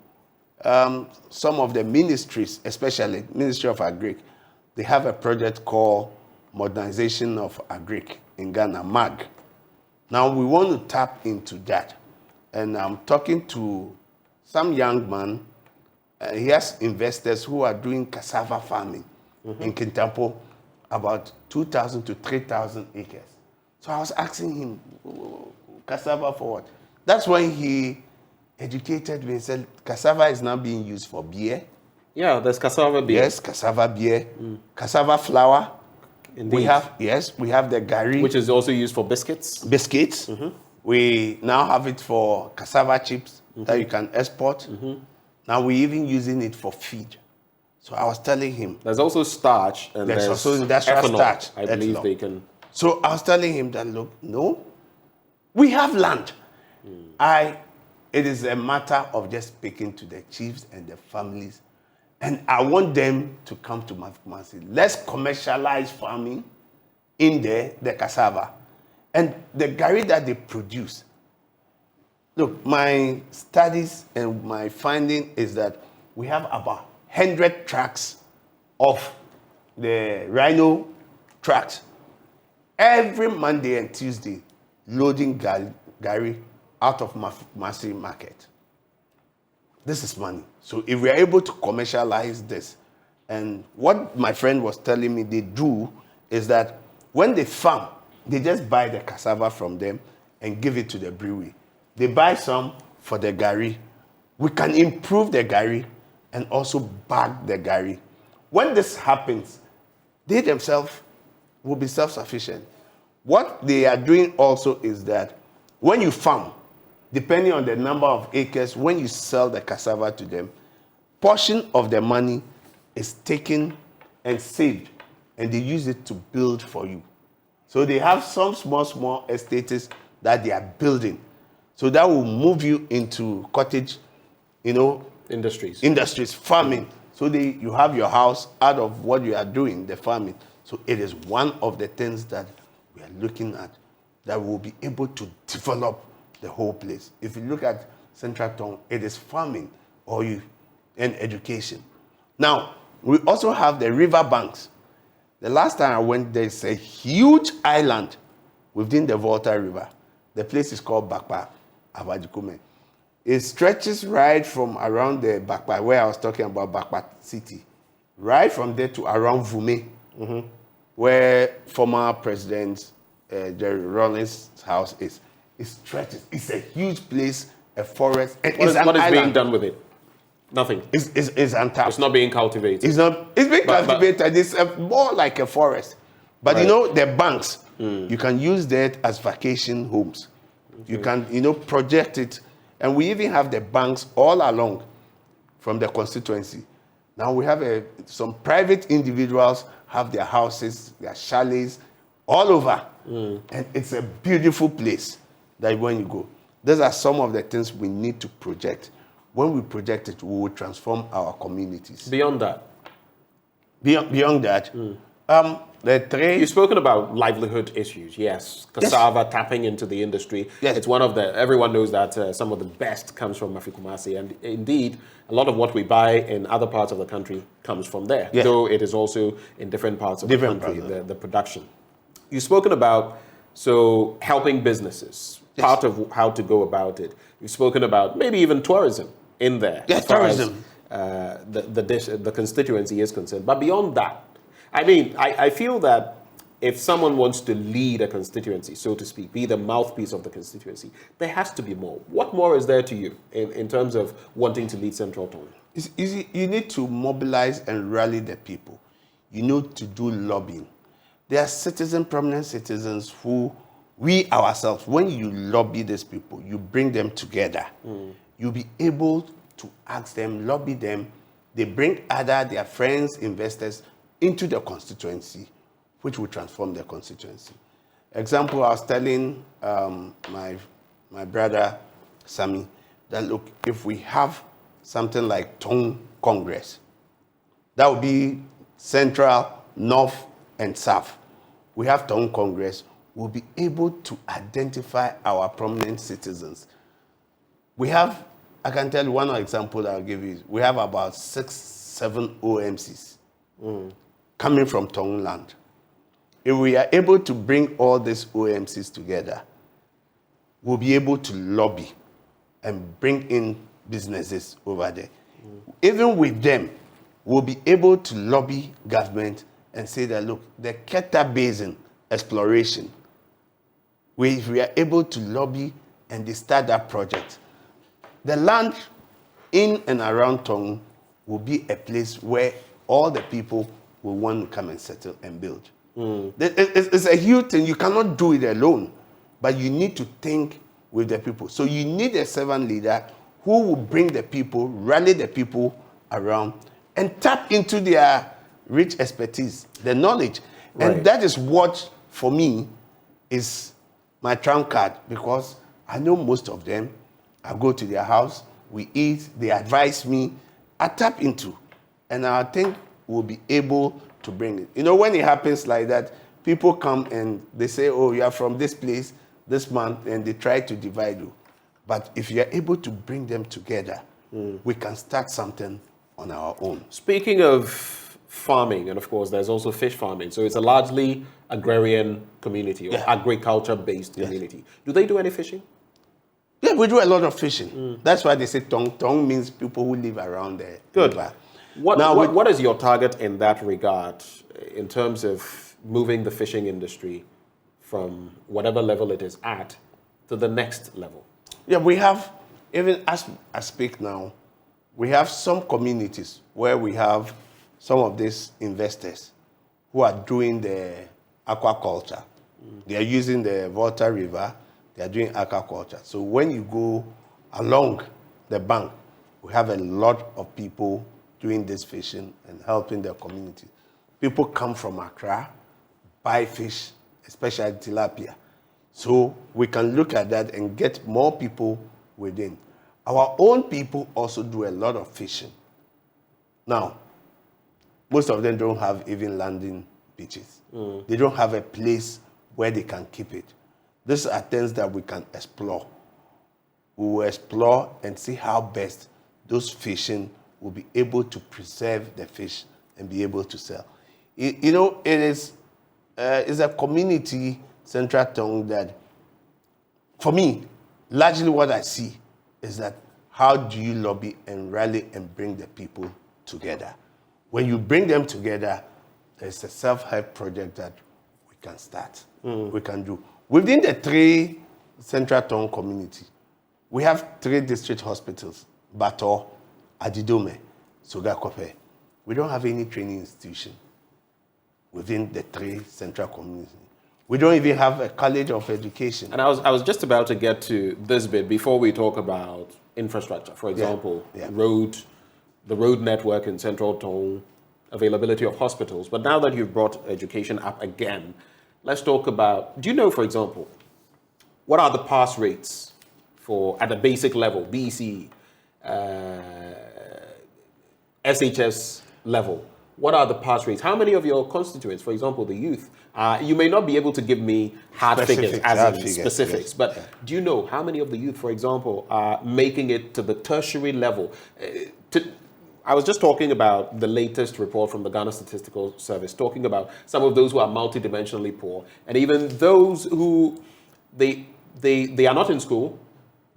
some of the ministries, especially Ministry of Agric, they have a project called Modernization of Agric in Ghana, MAG. Now, we want to tap into that. And I'm talking to some young man. He has investors who are doing cassava farming in Kintampo, about 2,000 to 3,000 acres. So I was asking him, cassava for what? That's when he educated me and said, cassava is now being used for beer. Yeah, there's cassava beer. Yes, cassava beer. Cassava flour. Indeed. We have the gari. Which is also used for biscuits. Biscuits. We now have it for cassava chips that you can export. Now we're even using it for feed. So I was telling him. There's also starch. And there's also industrial ethanol, starch. I believe they can. So I was telling him that, look, no, we have land. It is a matter of just speaking to the chiefs and the families. And I want them to come to Mafikumasi. Let's commercialize farming in there, the cassava. And the gari that they produce. Look, my studies and my finding is that we have about 100 trucks of the rhino trucks every Monday and Tuesday loading gari out of Mafikumasi market. This is money. So if we are able to commercialize this, and what my friend was telling me they do is that when they farm, they just buy the cassava from them and give it to the brewery. They buy some for the gari. We can improve the gari and also bag the gari. When this happens, they themselves will be self-sufficient. What they are doing also is that when you farm, depending on the number of acres, when you sell the cassava to them, portion of the money is taken and saved, and they use it to build for you. So they have some small estates that they are building. So that will move you into cottage, industries, farming. So you have your house out of what you are doing, the farming. So it is one of the things that we are looking at that will be able to develop the whole place. If you look at Central Tongu, it is farming and education. Now, we also have the river banks. The last time I went, there's a huge island within the Volta River. The place is called Bakpa, Abadikume. It stretches right from around the Bakpa, where I was talking about Bakpa city, right from there to around Vume, where former President Jerry Rawlings' house is. It stretches. It's a huge place, a forest. And what is being done with it? Nothing. It's untapped. It's not being cultivated. It's being cultivated. It's more like a forest. But the banks, you can use that as vacation homes. Okay. You can, project it. And we even have the banks all along from the constituency. Now we have some private individuals have their houses, their chalets all over. And it's a beautiful place that when you go. Those are some of the things we need to project. when we project it, we will transform our communities. Beyond that? Beyond that, the three... You've spoken about livelihood issues, yes. Cassava tapping into the industry. Yes. It's one of the... Everyone knows that some of the best comes from Afikumasi. And indeed, a lot of what we buy in other parts of the country comes from there. Yeah. Though it is also in different parts of the country, the production. You've spoken about, helping businesses, part of how to go about it. You've spoken about maybe even tourism in there. Yes, tourism. The constituency is concerned. But beyond that, I mean, I feel that if someone wants to lead a constituency, so to speak, be the mouthpiece of the constituency, there has to be more. What more is there to you in terms of wanting to lead Central Tongu? It's easy. You need to mobilize and rally the people. You need to do lobbying. There are prominent citizens who, we ourselves, when you lobby these people, you bring them together. You'll be able to ask them, lobby them. They bring their friends, investors into the constituency, which will transform the constituency. Example, I was telling my brother, Sami, that look, if we have something like Tongu Congress, that would be Central, North, and South. We have Tongu Congress, we'll be able to identify our prominent citizens. We have, I can tell you one example I'll give you. We have about 6-7 OMCs coming from Tongu land. If we are able to bring all these OMCs together, we'll be able to lobby and bring in businesses over there. Even with them, we'll be able to lobby government and say that, look, the Keta Basin exploration, if we are able to lobby and they start that project, the land in and around Tongu will be a place where all the people will want to come and settle and build. It's a huge thing. You cannot do it alone, but you need to think with the people. So you need a servant leader who will bring the people, rally the people around, and tap into their rich expertise, the knowledge. Right. And that is what, for me, is my trump card, because I know most of them. I go to their house, we eat, they advise me, I tap into, and I think we'll be able to bring it. You know, when it happens like that, people come and they say, oh, you are from this place, this month, and they try to divide you. But if you are able to bring them together, we can start something on our own. Speaking of farming, and of course, there's also fish farming. So it's a largely agrarian community or agriculture-based community. Do they do any fishing? Yeah, we do a lot of fishing. That's why they say Tongu. Tongu means people who live around there. Good. What is your target in that regard in terms of moving the fishing industry from whatever level it is at to the next level? Yeah, we have, even as I speak now, we have some communities where we have some of these investors who are doing the aquaculture. They are using the Volta River. They are doing aquaculture. So when you go along the bank, we have a lot of people doing this fishing and helping their community. People come from Accra, buy fish, especially tilapia. So we can look at that and get more people within. Our own people also do a lot of fishing. Now, most of them don't have even landing beaches. They don't have a place where they can keep it. These are things that we can explore. We will explore and see how best those fishing will be able to preserve the fish and be able to sell. You know, it's a community, Central Tongu, that, for me, largely what I see is that how do you lobby and rally and bring the people together? When you bring them together, there's a self-help project that we can start, we can do. Within the 3 Central Tongu community, we have 3 district hospitals, Bato, Adidome, Sogakope. We don't have any training institution within the 3 central communities. We don't even have a college of education. And I was just about to get to this bit before we talk about infrastructure. For example, the road network in Central Tongu, availability of hospitals. But now that you've brought education up again, let's talk about, do you know, for example, what are the pass rates for, at the basic level, BCE, SHS level, what are the pass rates? How many of your constituents, for example, the youth, you may not be able to give me hard figures, as in specifics, yes. But do you know how many of the youth, for example, are making it to the tertiary level? I was just talking about the latest report from the Ghana Statistical Service, talking about some of those who are multidimensionally poor, and even those who, they are not in school,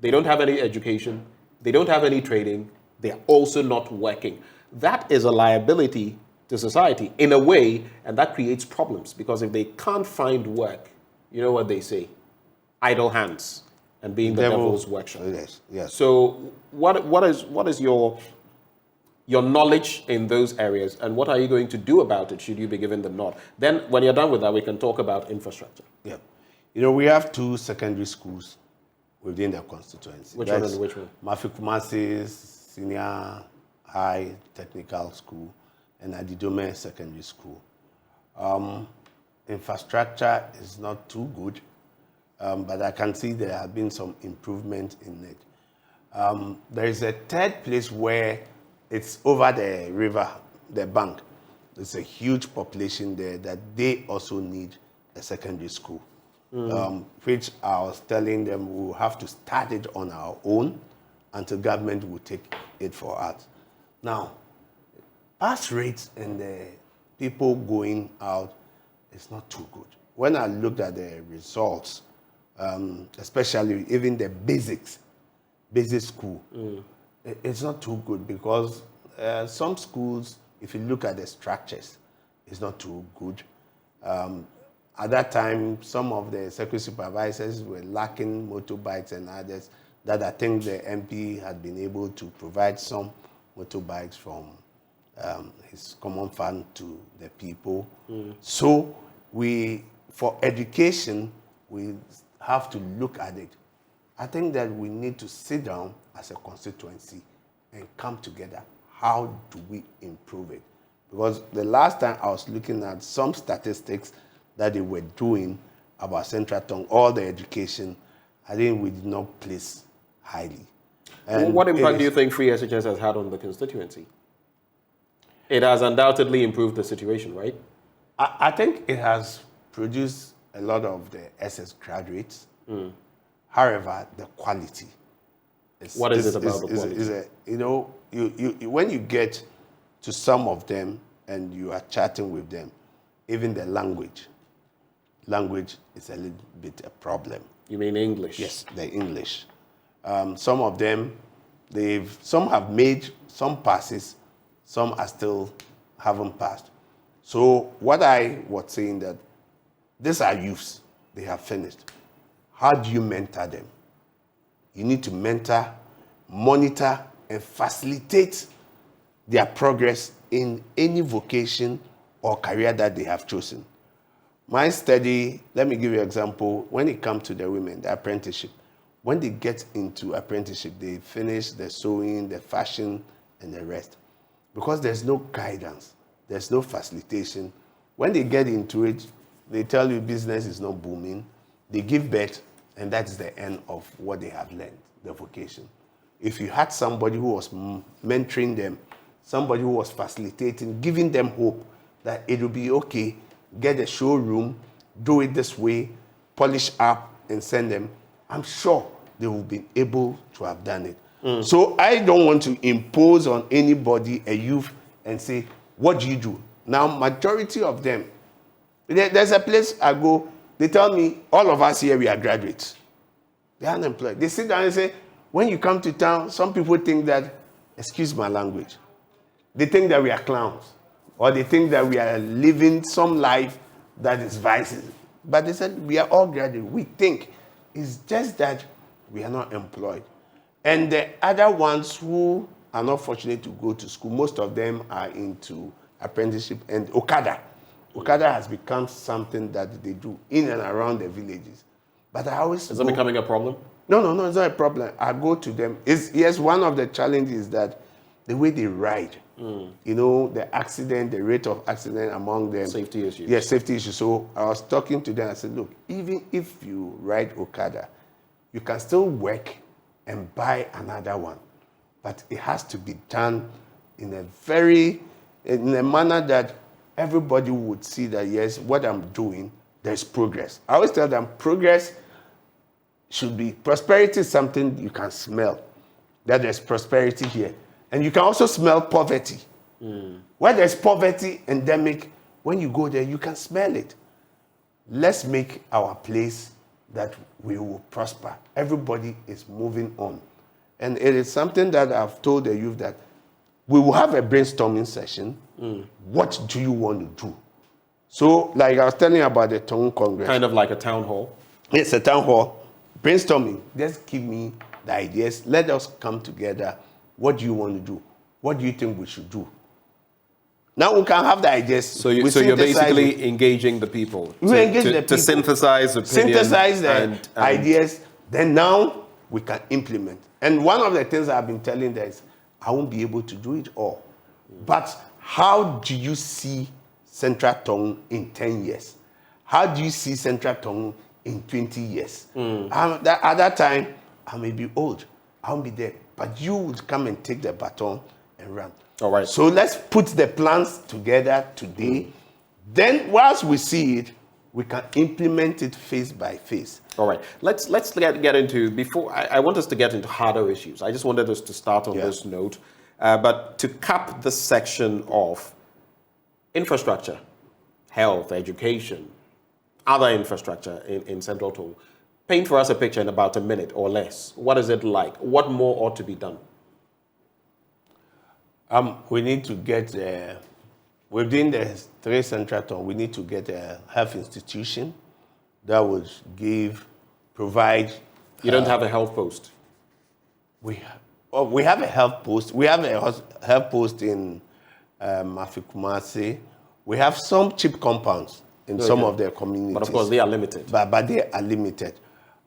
they don't have any education, they don't have any training, they are also not working. That is a liability to society in a way, and that creates problems, because if they can't find work, you know what they say, idle hands and being the devil's workshop. Yes, yes. So what is your knowledge in those areas, and what are you going to do about it should you be given the nod? Then when you're done with that, we can talk about infrastructure. Yeah. You know, we have 2 secondary schools within the constituency. Which one and which one? Mafikumasi's Senior High Technical School and Adidome Secondary School. Infrastructure is not too good, but I can see there have been some improvement in it. There is a third place where it's over the river, the bank. There's a huge population there that they also need a secondary school, which I was telling them we'll have to start it on our own until government will take it for us. Now, pass rates and the people going out is not too good. When I looked at the results, especially even the basic school, it's not too good, because some schools, if you look at the structures, it's not too good. At that time, some of the security supervisors were lacking motorbikes and others that I think the MP had been able to provide some motorbikes from his common fund to the people. So for education, we have to look at it. I think that we need to sit down as a constituency and come together. How do we improve it? Because the last time I was looking at some statistics that they were doing about Central Tongue, all the education, I think we did not place highly. And what impact do you think free SHS has had on the constituency? It has undoubtedly improved the situation, right? I think it has produced a lot of the SS graduates. However, the quality. What is it about the quality? You know, when you get to some of them and you are chatting with them, even the language is a little bit a problem. You mean English? Yes, the English. Some of them, some have made some passes, some are still haven't passed. So what I was saying that these are youths, they have finished. How do you mentor them? You need to mentor, monitor, and facilitate their progress in any vocation or career that they have chosen. My study, let me give you an example. When it comes to the women, the apprenticeship, when they get into apprenticeship, they finish the sewing, the fashion, and the rest. Because there's no guidance, there's no facilitation. When they get into it, they tell you business is not booming. They give birth, and that's the end of what they have learned, the vocation. If you had somebody who was mentoring them, somebody who was facilitating, giving them hope that it will be okay, get a showroom, do it this way, polish up, and send them, I'm sure they will be able to have done it. So I don't want to impose on anybody, a youth, and say, what do you do? Now, majority of them, there's a place I go, they tell me, all of us here, we are graduates. They're unemployed. They sit down and say, when you come to town, some people think that, excuse my language, they think that we are clowns, or they think that we are living some life that is vices. But they said, we are all graduates. We think it's just that we are not employed. And the other ones who are not fortunate to go to school, most of them are into apprenticeship and Okada. Okada has become something that they do in and around the villages. But I always Is that becoming a problem? No, it's not a problem. I go to them. Yes, one of the challenges is that the way they ride, you know, the rate of accident among them. Safety issues. Yes, safety issues. So I was talking to them. I said, look, even if you ride Okada, you can still work and buy another one. but it has to be done in a manner that everybody would see that, yes, what I'm doing, there's progress. I always tell them progress should be, prosperity is something you can smell, that there's prosperity here. And you can also smell poverty. Where there's poverty endemic, when you go there, you can smell it. Let's make our place that we will prosper. Everybody is moving on. And it is something that I've told the youth that we will have a brainstorming session. What do you want to do? So, like I was telling you about the Tongu Congress. Kind of like a town hall? It's a town hall. Brainstorming. Just give me the ideas. Let us come together. What do you want to do? What do you think we should do? Now we can have the ideas. So you're basically engaging the people. We engage the people. To synthesize opinions. Synthesize the ideas. Then now we can implement. And one of the things I've been telling them is, I won't be able to do it all. But how do you see Central Tongu in 10 years? How do you see Central Tongu in 20 years? At that time, I may be old. I won't be there. But you would come and take the baton and run. All right. So let's put the plans together today. Then once we see it, we can implement it phase by phase. All right. Let's get into, before, I want us to get into harder issues. I just wanted us to start on this note. But to cap this section of infrastructure, health, education, other infrastructure in Central Tongu, paint for us a picture in about a minute or less. What is it like? What more ought to be done? We need to get, within the 3 Central Tongu, we need to get a health institution that would provide. You don't have a health post? We have a health post. We have a health post in Mafikumasi. We have some cheap compounds in some of their communities. But of course, they are limited. But they are limited.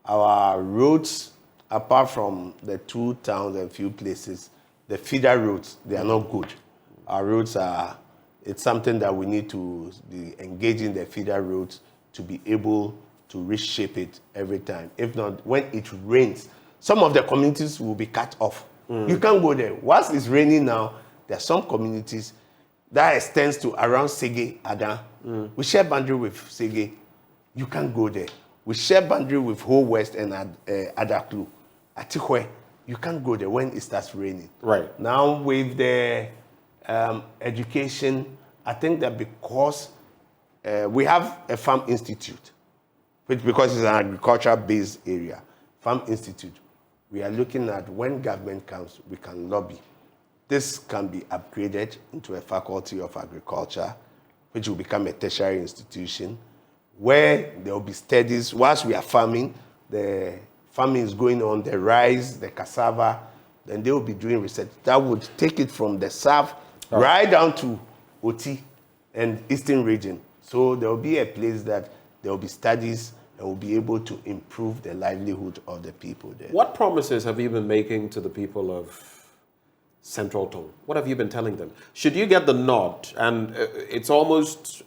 Our roads, apart from the 2 towns and few places, the feeder roads, they are not good. Our roads it's something that we need to be engaging the feeder roads to be able to reshape it every time. If not, when it rains, some of the communities will be cut off. You can't go there. Once it's raining now, there are some communities that extends to around Sege, Adan. We share boundary with Sege. You can't go there. We share boundary with Whole West and Adaklu. Atihwe, you can't go there when it starts raining. Right. Now with the education, I think that because we have a farm institute, which because it's an agriculture-based area, farm institute, we are looking at when government comes, we can lobby. This can be upgraded into a faculty of agriculture, which will become a tertiary institution, where there will be studies. Whilst we are farming, the farming is going on, the rice, the cassava, then they will be doing research. That would take it from the south right down to Oti and eastern region. So there will be a place that there will be studies and will be able to improve the livelihood of the people there. What promises have you been making to the people of Central Tongu? What have you been telling them? Should you get the nod, and it's almost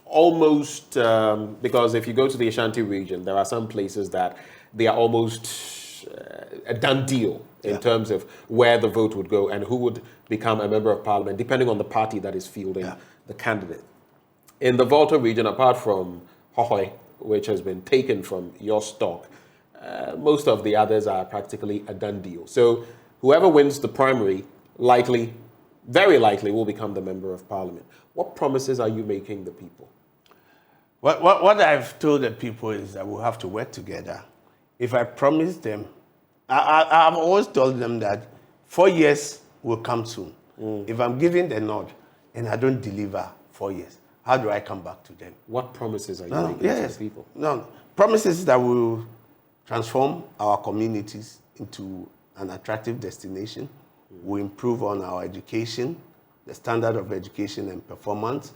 because if you go to the Ashanti region, there are some places that they are almost a done deal in terms of where the vote would go and who would become a member of parliament, depending on the party that is fielding the candidate. In the Volta region, apart from Hohoi, which has been taken from your stock, most of the others are practically a done deal. So whoever wins the primary likely, very likely, will become the member of parliament. What promises are you making the people? What I've told the people is that we'll have to work together. If I promise them, I've always told them that 4 years will come soon. If I'm giving the nod and I don't deliver 4 years, how do I come back to them? What promises are you making to the people? No, promises that will transform our communities into an attractive destination. We improve on our education, the standard of education and performance.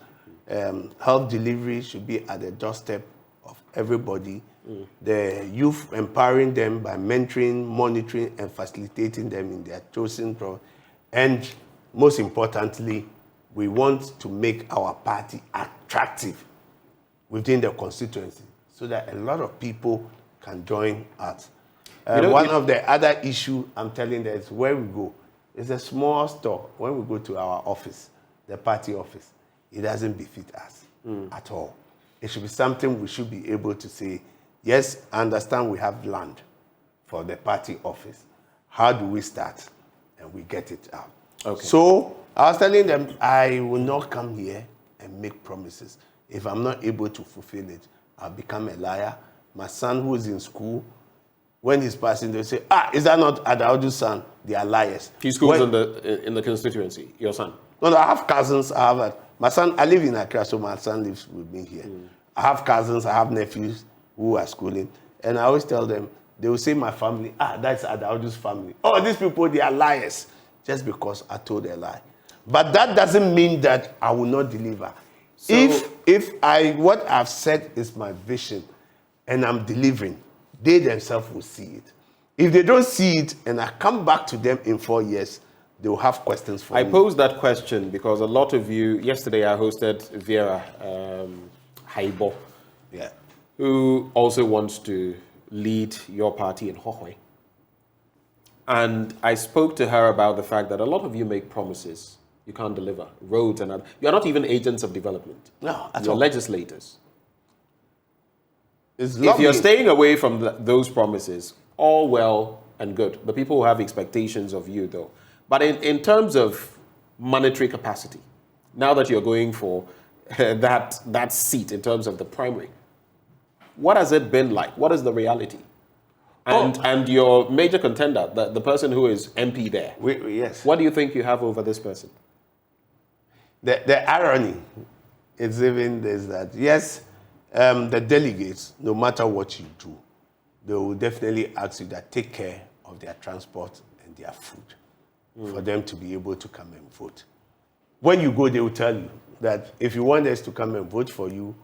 Health delivery should be at the doorstep of everybody. The youth, empowering them by mentoring, monitoring, and facilitating them in their chosen program. And most importantly, we want to make our party attractive within the constituency so that a lot of people can join us. One of the other issues I'm telling them is where we go, It's a small store. When we go to our office, the party office, it doesn't befit us at all. It should be something we should be able to say, yes, I understand we have land for the party office. How do we start? And we get it out. Okay. So I was telling them, I will not come here and make promises. If I'm not able to fulfill it, I'll become a liar. My son who is in school, when he's passing, they say, is that not Adaudu's son? They are liars. He schools in the constituency, your son? No, I have cousins. My son, I live in Accra, so my son lives with me here. I have cousins, I have nephews who are schooling. And I always tell them, they will say my family, that's Adaudu's family. Oh, these people, they are liars. Just because I told a lie. But that doesn't mean that I will not deliver. So, what I've said is my vision and I'm delivering, they themselves will see it. If they don't see it and I come back to them in 4 years, they will have questions for me. I posed that question because a lot of you, yesterday I hosted Vera Haibo, who also wants to lead your party in Hohoi. And I spoke to her about the fact that a lot of you make promises you can't deliver. Roads and you're not even agents of development. No, you're legislators. If you're staying away from those promises, all well and good. The people who have expectations of you, though. But in terms of monetary capacity, now that you're going for that seat in terms of the primary, what has it been like? What is the reality? And your major contender, the person who is MP there, yes. What do you think you have over this person? The irony is even this, that yes, the delegates, no matter what you do, they will definitely ask you that take care of their transport and their food for them to be able to come and vote. When you go, they will tell you that if you want us to come and vote for you,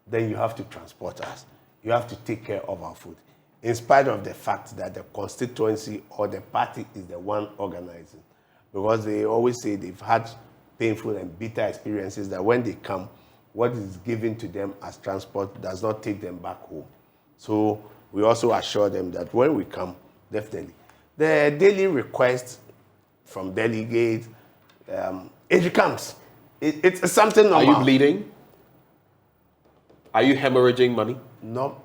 then you have to transport us. You have to take care of our food, in spite of the fact that the constituency or the party is the one organizing. Because they always say they've had painful and bitter experiences that when they come, what is given to them as transport does not take them back home. So we also assure them that when we come, definitely. The daily request from delegates, it comes. It's something normal. Are you bleeding? Are you hemorrhaging money? No.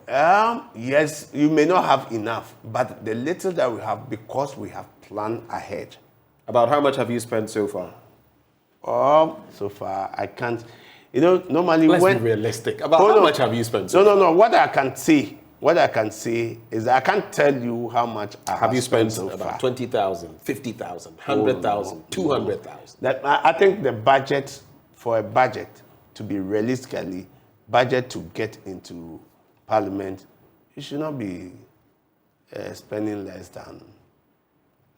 Yes, you may not have enough, but the little that we have, because we have planned ahead. About how much have you spent so far? So far, I can't. You know, normally Let's be realistic. About how much have you spent so far? No. What I can say is that I can't tell you how much I have you spent so about far. 20,000, 50,000, 100,000, 200,000. I think the budget, for a budget to be realistically, budget to get into Parliament, you should not be spending less than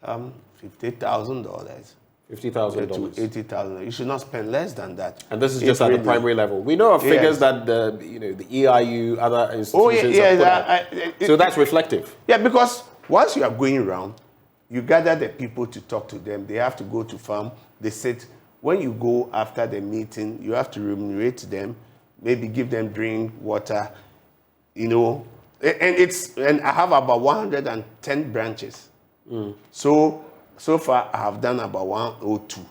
$50,000. $50,000 to $80,000. You should not spend less than that. And this is just at the primary level. We know of figures that the EIU, other institutions have put out. So that's reflective. Yeah, because once you are going around, you gather the people to talk to them. They have to go to farm. They sit. When you go after the meeting, you have to remunerate them, maybe give them drink, water, And I have about 110 branches. So far, I have done about 102.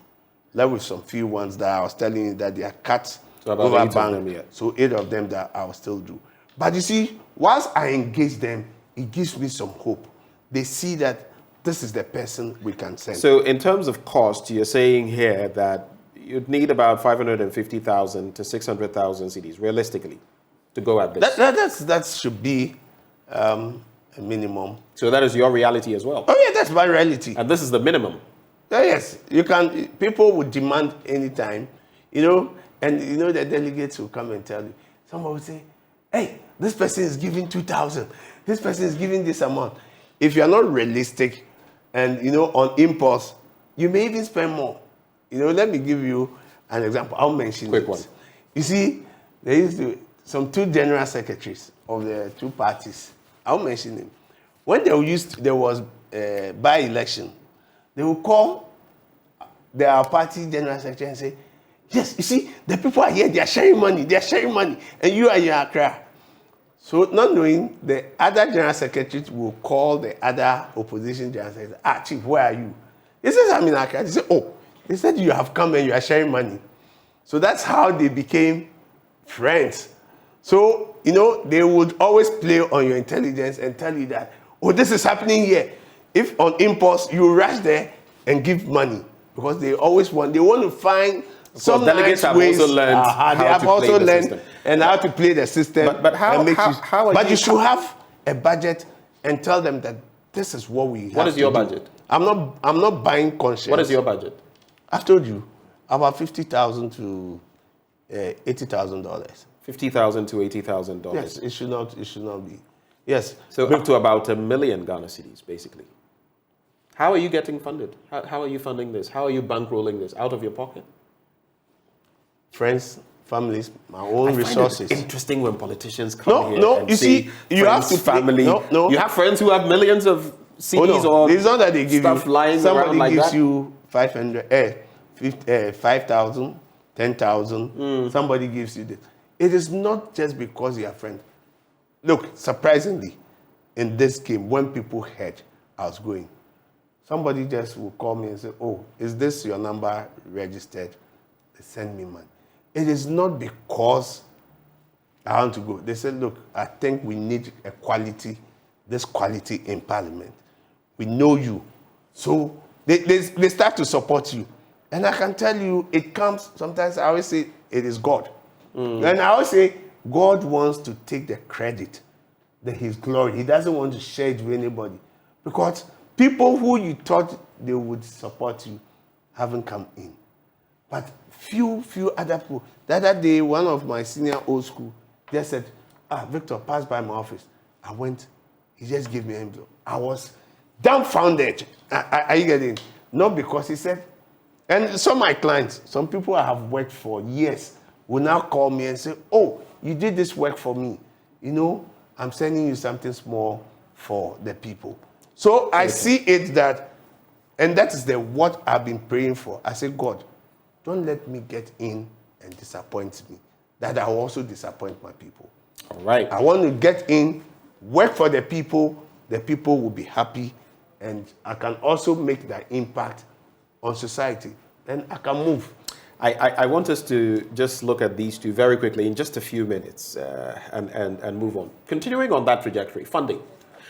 There were some few ones that I was telling you that they are cut over bank. So 8 of them that I will still do. But you see, once I engage them, it gives me some hope. They see that this is the person we can send. So in terms of cost, you're saying here that you'd need about 550,000 to 600,000 cedis, realistically, to go at this. That should be a minimum. So that is your reality as well? Oh yeah, that's my reality. And this is the minimum? Yes, people would demand anytime, and the delegates will come and tell you. Someone will say, hey, this person is giving 2,000. This person is giving this amount. If you are not realistic and, on impulse, you may even spend more. Let me give you an example. I'll mention Quick one. You see, there used to some 2 general secretaries of the 2 parties. I'll mention them. When there was by-election, they will call their party general secretary and say, yes, you see, the people are here, they are sharing money, and you are in Accra. So not knowing, the other general secretary will call the other opposition general secretary, Chief, where are you? He says, I'm in Accra. He said, oh, they said you have come and you are sharing money. So that's how they became friends. So, you know, they would always play on your intelligence and tell you that, oh, this is happening here. If on impulse, you rush there and give money. Because they always want to find some delegates nice have ways. also learned They have also learned and how to play the system. But how you should have a budget and tell them that this is what we have. What is your budget? I'm not buying conscience. What is your budget? I've told you about $50,000 to $80,000. $50,000 to $80,000. Yes, it should not be. Yes. So up to about 1 million Ghana cedis, basically. How are you getting funded? How are you funding this? How are you bankrolling this? Out of your pocket? Friends, families, my own resources. It's interesting when politicians come here. No, you see, you have to family. No. You have friends who have millions of CDs or it's not that they give stuff you. lying around like that. Somebody gives you 5,000, 10,000. Somebody gives you this. It is not just because you are friends. Look, surprisingly, in this game, when people heard I was going, somebody just will call me and say, oh, is this your number registered? They send me money. It is not because I want to go. They said, look, I think we need this quality in Parliament. We know you. So they start to support you. And I can tell you, it comes, sometimes I always say, it is God. And I always say, God wants to take the credit, his glory. He doesn't want to share it with anybody. Because people who you thought they would support you haven't come in. But few other people. The other day, one of my senior old school, they said, Victor, pass by my office. I went, he just gave me an envelope. I was dumbfounded. Are you getting? Not because he said, and some of my clients, some people I have worked for years, will now call me and say, oh, you did this work for me. You know, I'm sending you something small for the people. So I see it that, and that is what I've been praying for. I say, God, don't let me get in and disappoint me, that I will also disappoint my people. All right. I want to get in, work for the people will be happy, and I can also make that impact on society. Then I can move. I want us to just look at these two very quickly in just a few minutes and move on. Continuing on that trajectory, funding.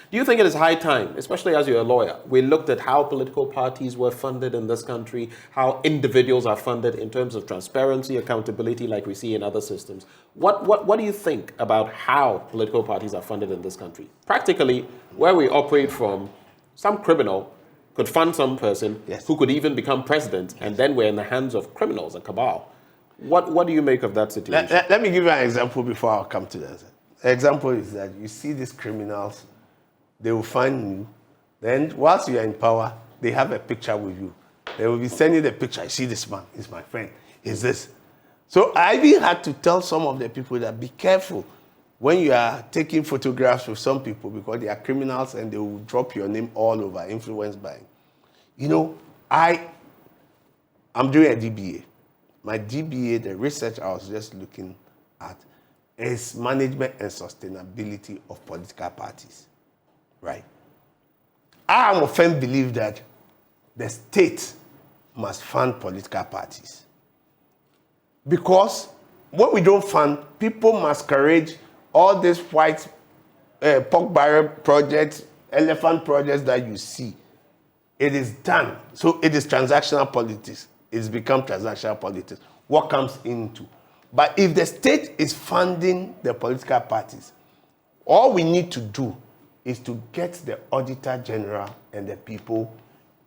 Do you think it is high time, especially as you're a lawyer, we looked at how political parties were funded in this country, how individuals are funded in terms of transparency, accountability, like we see in other systems. What do you think about how political parties are funded in this country? Practically, where we operate from, some criminal could fund some person who could even become president, and then we're in the hands of criminals, a cabal. What do you make of that situation? Let me give you an example before I come to that. The example is that you see these criminals, they will find you. Then whilst you are in power, they have a picture with you. They will be sending the picture. I see this man, he's my friend, he's this. So I even had to tell some of the people that be careful when you are taking photographs with some people, because they are criminals and they will drop your name all over, influenced by. You know, I'm doing a DBA. My DBA, the research I was just looking at, is management and sustainability of political parties. Right. I am a firm believer that the state must fund political parties. Because when we don't fund, people masquerade all these white pork barrel projects, elephant projects that you see. It is done. So it is transactional politics. It's become transactional politics. What comes into? But if the state is funding the political parties, all we need to do is to get the Auditor General and the people,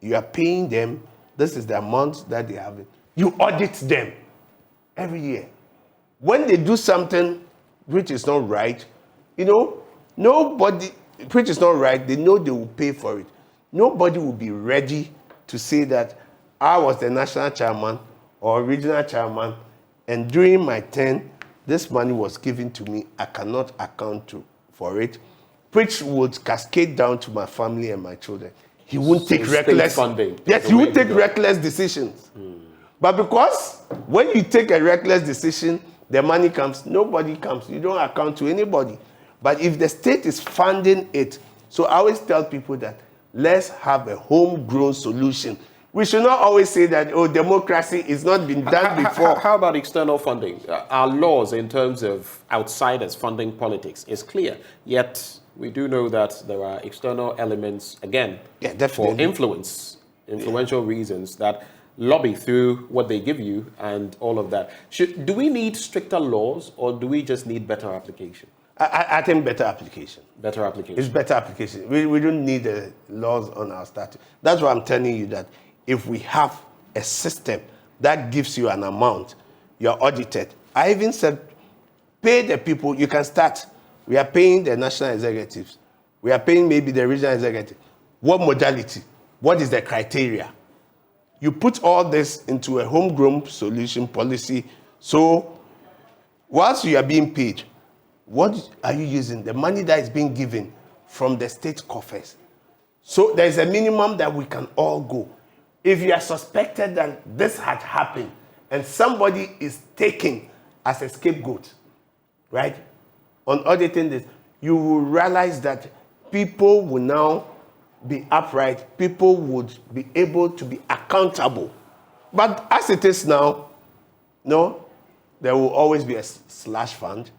you are paying them, this is the amount that they have. You audit them every year. When they do something which is not right, you know, which is not right, they know they will pay for it. Nobody will be ready to say that I was the national chairman or regional chairman, and during my term, this money was given to me, I cannot account for it, which would cascade down to my family and my children. He won't take reckless funding. Yes, he won't take reckless decisions. But because when you take a reckless decision, the money comes, nobody comes. You don't account to anybody. But if the state is funding it, so I always tell people that let's have a homegrown solution. we should not always say that, oh, democracy is not been done before. How about external funding? Our laws in terms of outsiders funding politics is clear, yet we do know that there are external elements, again, for influential reasons that lobby through what they give you and all of that. Do we need stricter laws, or do we just need better application? I think better application. Better application. It's better application. We don't need the laws on our statute. That's why I'm telling you that if we have a system that gives you an amount, you're audited. I even said, pay the people, you can start. We are paying the national executives. We are paying maybe the regional executive. What modality? What is the criteria? You put all this into a homegrown solution policy. So whilst you are being paid, what are you using? The money that is being given from the state coffers. So there's a minimum that we can all go. If you are suspected that this had happened and somebody is taken as a scapegoat, right, on auditing this, you will realize that people will now be upright. People would be able to be accountable. But as it is now, no, there will always be a slush fund.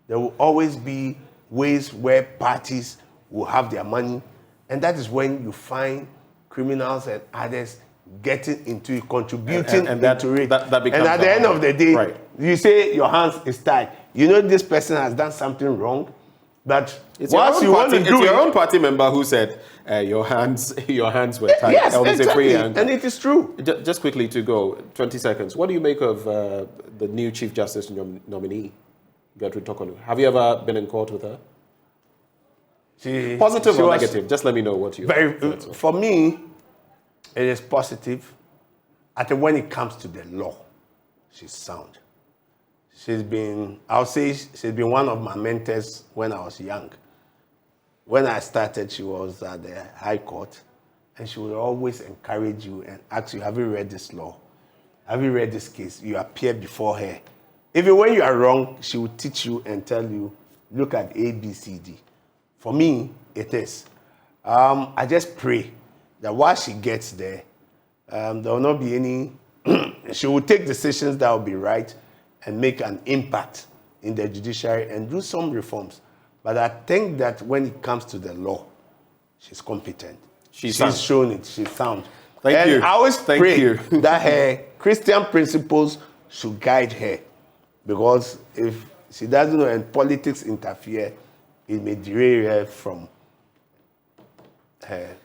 There will always be ways where parties will have their money. And that is when you find criminals and others getting into it, contributing into it. That becomes and at the end of the day, you say your hands is tied. You know this person has done something wrong, but once you want to do your own party member who said your hands were tied. Yes, exactly. And it is true. Just quickly to go, 20 seconds. What do you make of the new Chief Justice nominee, Gertrude Tokolu? Have you ever been in court with her? Positive or negative? Just let me know what you... For me, it is positive. I think when it comes to the law, she's sound. She's been, I'll say she's been one of my mentors when I was young. When I started, she was at the High Court, and she would always encourage you and ask you, have you read this law? Have you read this case? You appear before her. Even when you are wrong, she will teach you and tell you, look at A, B, C, D. For me, it is. I just pray that while she gets there, there will not be any... she will take decisions that will be right and make an impact in the judiciary and do some reforms. But I think that when it comes to the law, she's competent. She's shown it. She's sound. Thank you. I always pray that her Christian principles should guide her. Because if she doesn't know and politics interfere, it may derail her from her.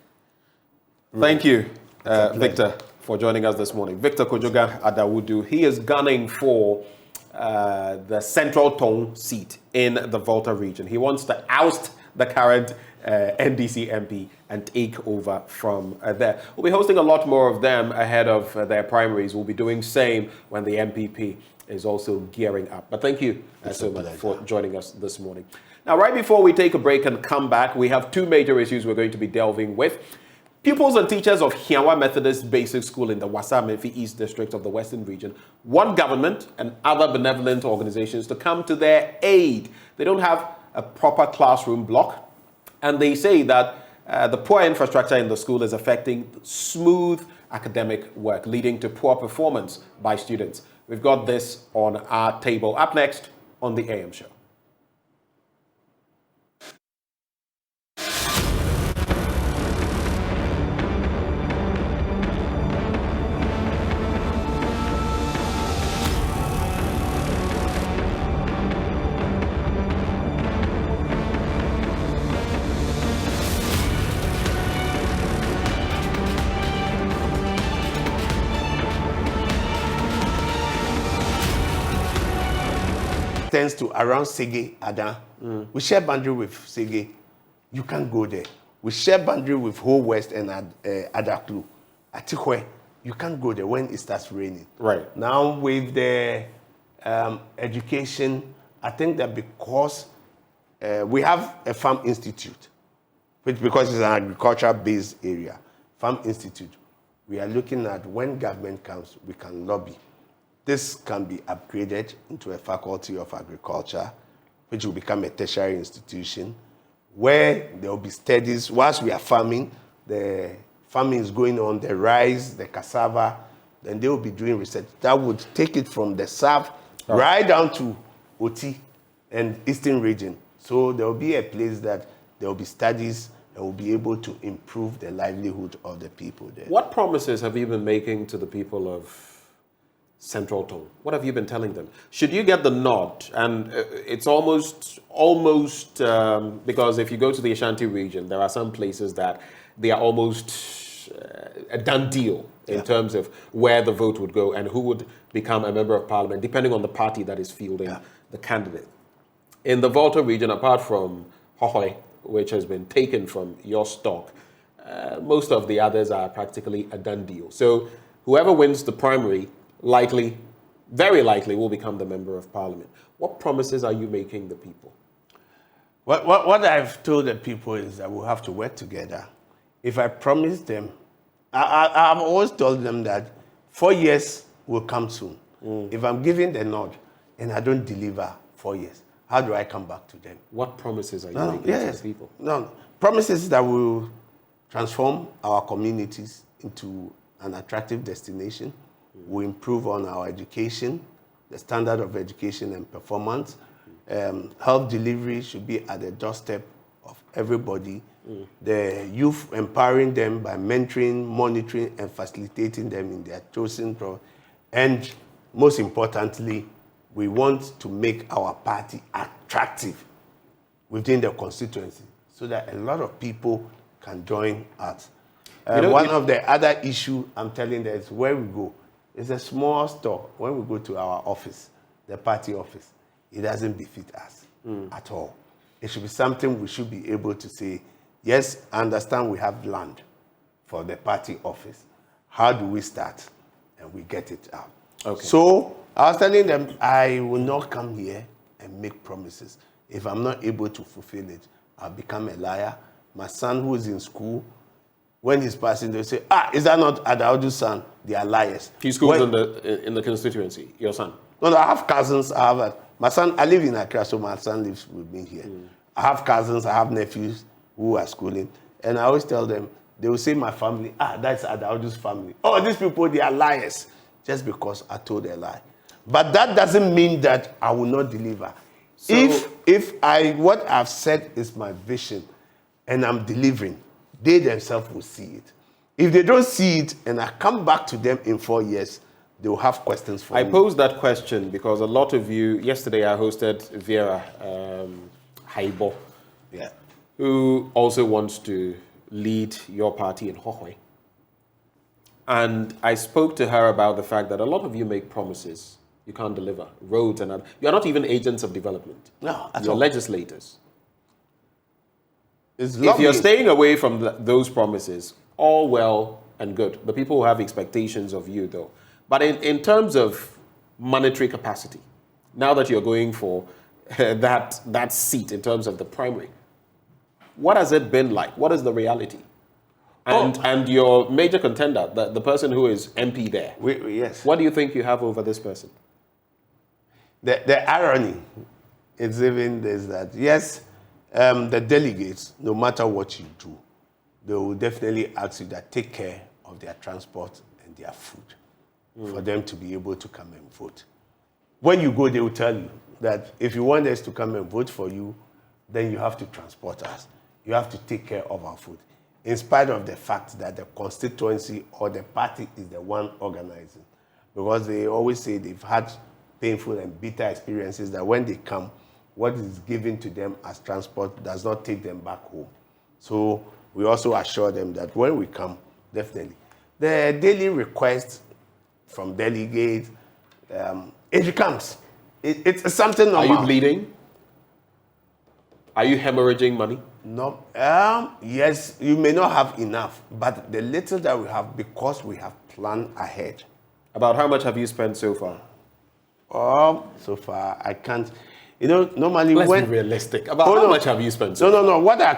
Thank you, Victor, for joining us this morning. Victor Kojoga Adawudu, he is gunning for the central Tongu seat in the Volta region. He wants to oust the current NDC MP and take over from there. We'll be hosting a lot more of them ahead of their primaries. We'll be doing same when the MPP is also gearing up. But thank you so much for joining us this morning. Now, right before we take a break and come back, we have two major issues we're going to be delving with. Pupils and teachers of Hiawa Methodist Basic School in the Wassa Menfi East District of the Western Region want government and other benevolent organizations to come to their aid. They don't have a proper classroom block, and they say that the poor infrastructure in the school is affecting smooth academic work, leading to poor performance by students. We've got this on our table. Up next on the AM Show. Tends to around Sege, Ada. We share boundary with Sege. You can't go there. We share boundary with Whole West and Adaklu. Atikwe, you can't go there when it starts raining. Right. Now with the education, I think that because we have a farm institute, which because it's an agriculture-based area, farm institute, we are looking at when government comes, we can lobby. This can be upgraded into a faculty of agriculture, which will become a tertiary institution, where there will be studies. Whilst we are farming, the farming is going on, the rice, the cassava, then they will be doing research. That would take it from the south right down to Oti and eastern region. So there will be a place that there will be studies and will be able to improve the livelihood of the people there. What promises have you been making to the people of Central Tongu? What have you been telling them? Should you get the nod, and it's almost because if you go to the Ashanti region, there are some places that they are almost a done deal in terms of where the vote would go and who would become a member of parliament, depending on the party that is fielding the candidate. In the Volta region, apart from Hohoi, which has been taken from your stock, most of the others are practically a done deal. So whoever wins the primary likely, very likely, will become the member of parliament. What promises are you making the people? What I've told the people is that we'll have to work together. If I promise them, I've always told them that 4 years will come soon. If I'm giving the nod and I don't deliver 4 years, how do I come back to them? What promises are you making to the people? No, promises that will transform our communities into an attractive destination. We improve on our education, the standard of education and performance. Health delivery should be at the doorstep of everybody. The youth, empowering them by mentoring, monitoring, and facilitating them in their chosen role. And most importantly, we want to make our party attractive within the constituency so that a lot of people can join us. One of the other issues I'm telling them is where we go. It's a small store. When we go to our office, the party office, it doesn't befit us at all. It should be something we should be able to say, yes, I understand we have land for the party office. How do we start? And we get it out. Okay. So I was telling them, I will not come here and make promises. If I'm not able to fulfill it, I'll become a liar. My son who is in school, when he's passing, they say, is that not Adaudu's son? They are liars. He schools in the constituency, your son? No, I have cousins. My son, I live in Accra, so my son lives with me here. I have cousins, I have nephews who are schooling. And I always tell them, they will say my family, that's Adaudu's family. Oh, these people, they are liars. Just because I told a lie. But that doesn't mean that I will not deliver. So, if what I've said is my vision and I'm delivering, they themselves will see it. If they don't see it and I come back to them in 4 years, they will have questions for me. I posed that question because a lot of you, yesterday I hosted Vera Haibo, who also wants to lead your party in Hohoi. And I spoke to her about the fact that a lot of you make promises you can't deliver. Roads and you're not even agents of development. No, you're legislators. If you're staying away from those promises, all well and good. The people who have expectations of you, though. But in terms of monetary capacity, now that you're going for that seat in terms of the primary, what has it been like? What is the reality? And your major contender, the person who is MP there, yes. What do you think you have over this person? The irony is even this that, yes, the delegates, no matter what you do, they will definitely ask you that take care of their transport and their food for them to be able to come and vote. When you go, they will tell you that if you want us to come and vote for you, then you have to transport us. You have to take care of our food. In spite of the fact that the constituency or the party is the one organizing. Because they always say they've had painful and bitter experiences that when they come, what is given to them as transport does not take them back home. So we also assure them that when we come, definitely. The daily request from delegates, it becomes. It's something normal. Are you bleeding? Are you hemorrhaging money? No. Yes, you may not have enough, but the little that we have, because we have planned ahead. About how much have you spent so far? So far, I can't. You know, normally Let's be realistic. About how much have you spent so far? No. What I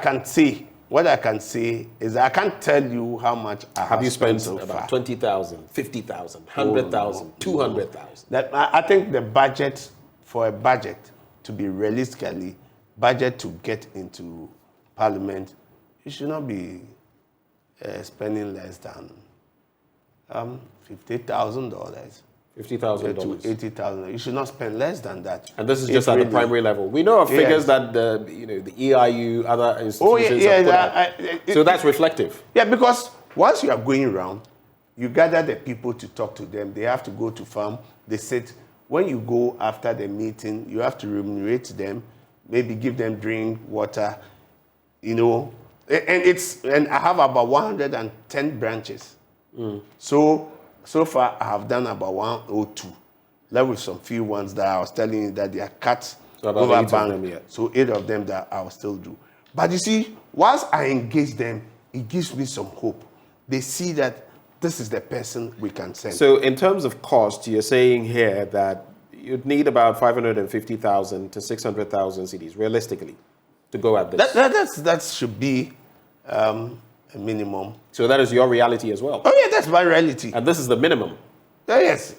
can say is I can't tell you how much I have you spent so about far. 20,000, 50,000, 100,000, 200,000. I think the budget for a budget to be realistically budget to get into Parliament, it should not be spending less than $50,000. $50,000 to $80,000. You should not spend less than that. And this is just at the primary level. We know of figures that the EIU, other institutions have put out. So that's reflective. Yeah, because once you are going around, you gather the people to talk to them. They have to go to farm. They sit. When you go after the meeting, you have to remunerate them, maybe give them drink, water, you know. And I have about 110 branches. So far, I have done about 102. Left with some few ones that I was telling you that they are cut over bank. So 8 of them that I will still do. But you see, once I engage them, it gives me some hope. They see that this is the person we can send. So in terms of cost, you're saying here that you'd need about 550,000 to 600,000 CDs, realistically, to go at this. That should be a minimum. So that is your reality as well? Oh, yeah, that's my reality. And this is the minimum? Oh, yes.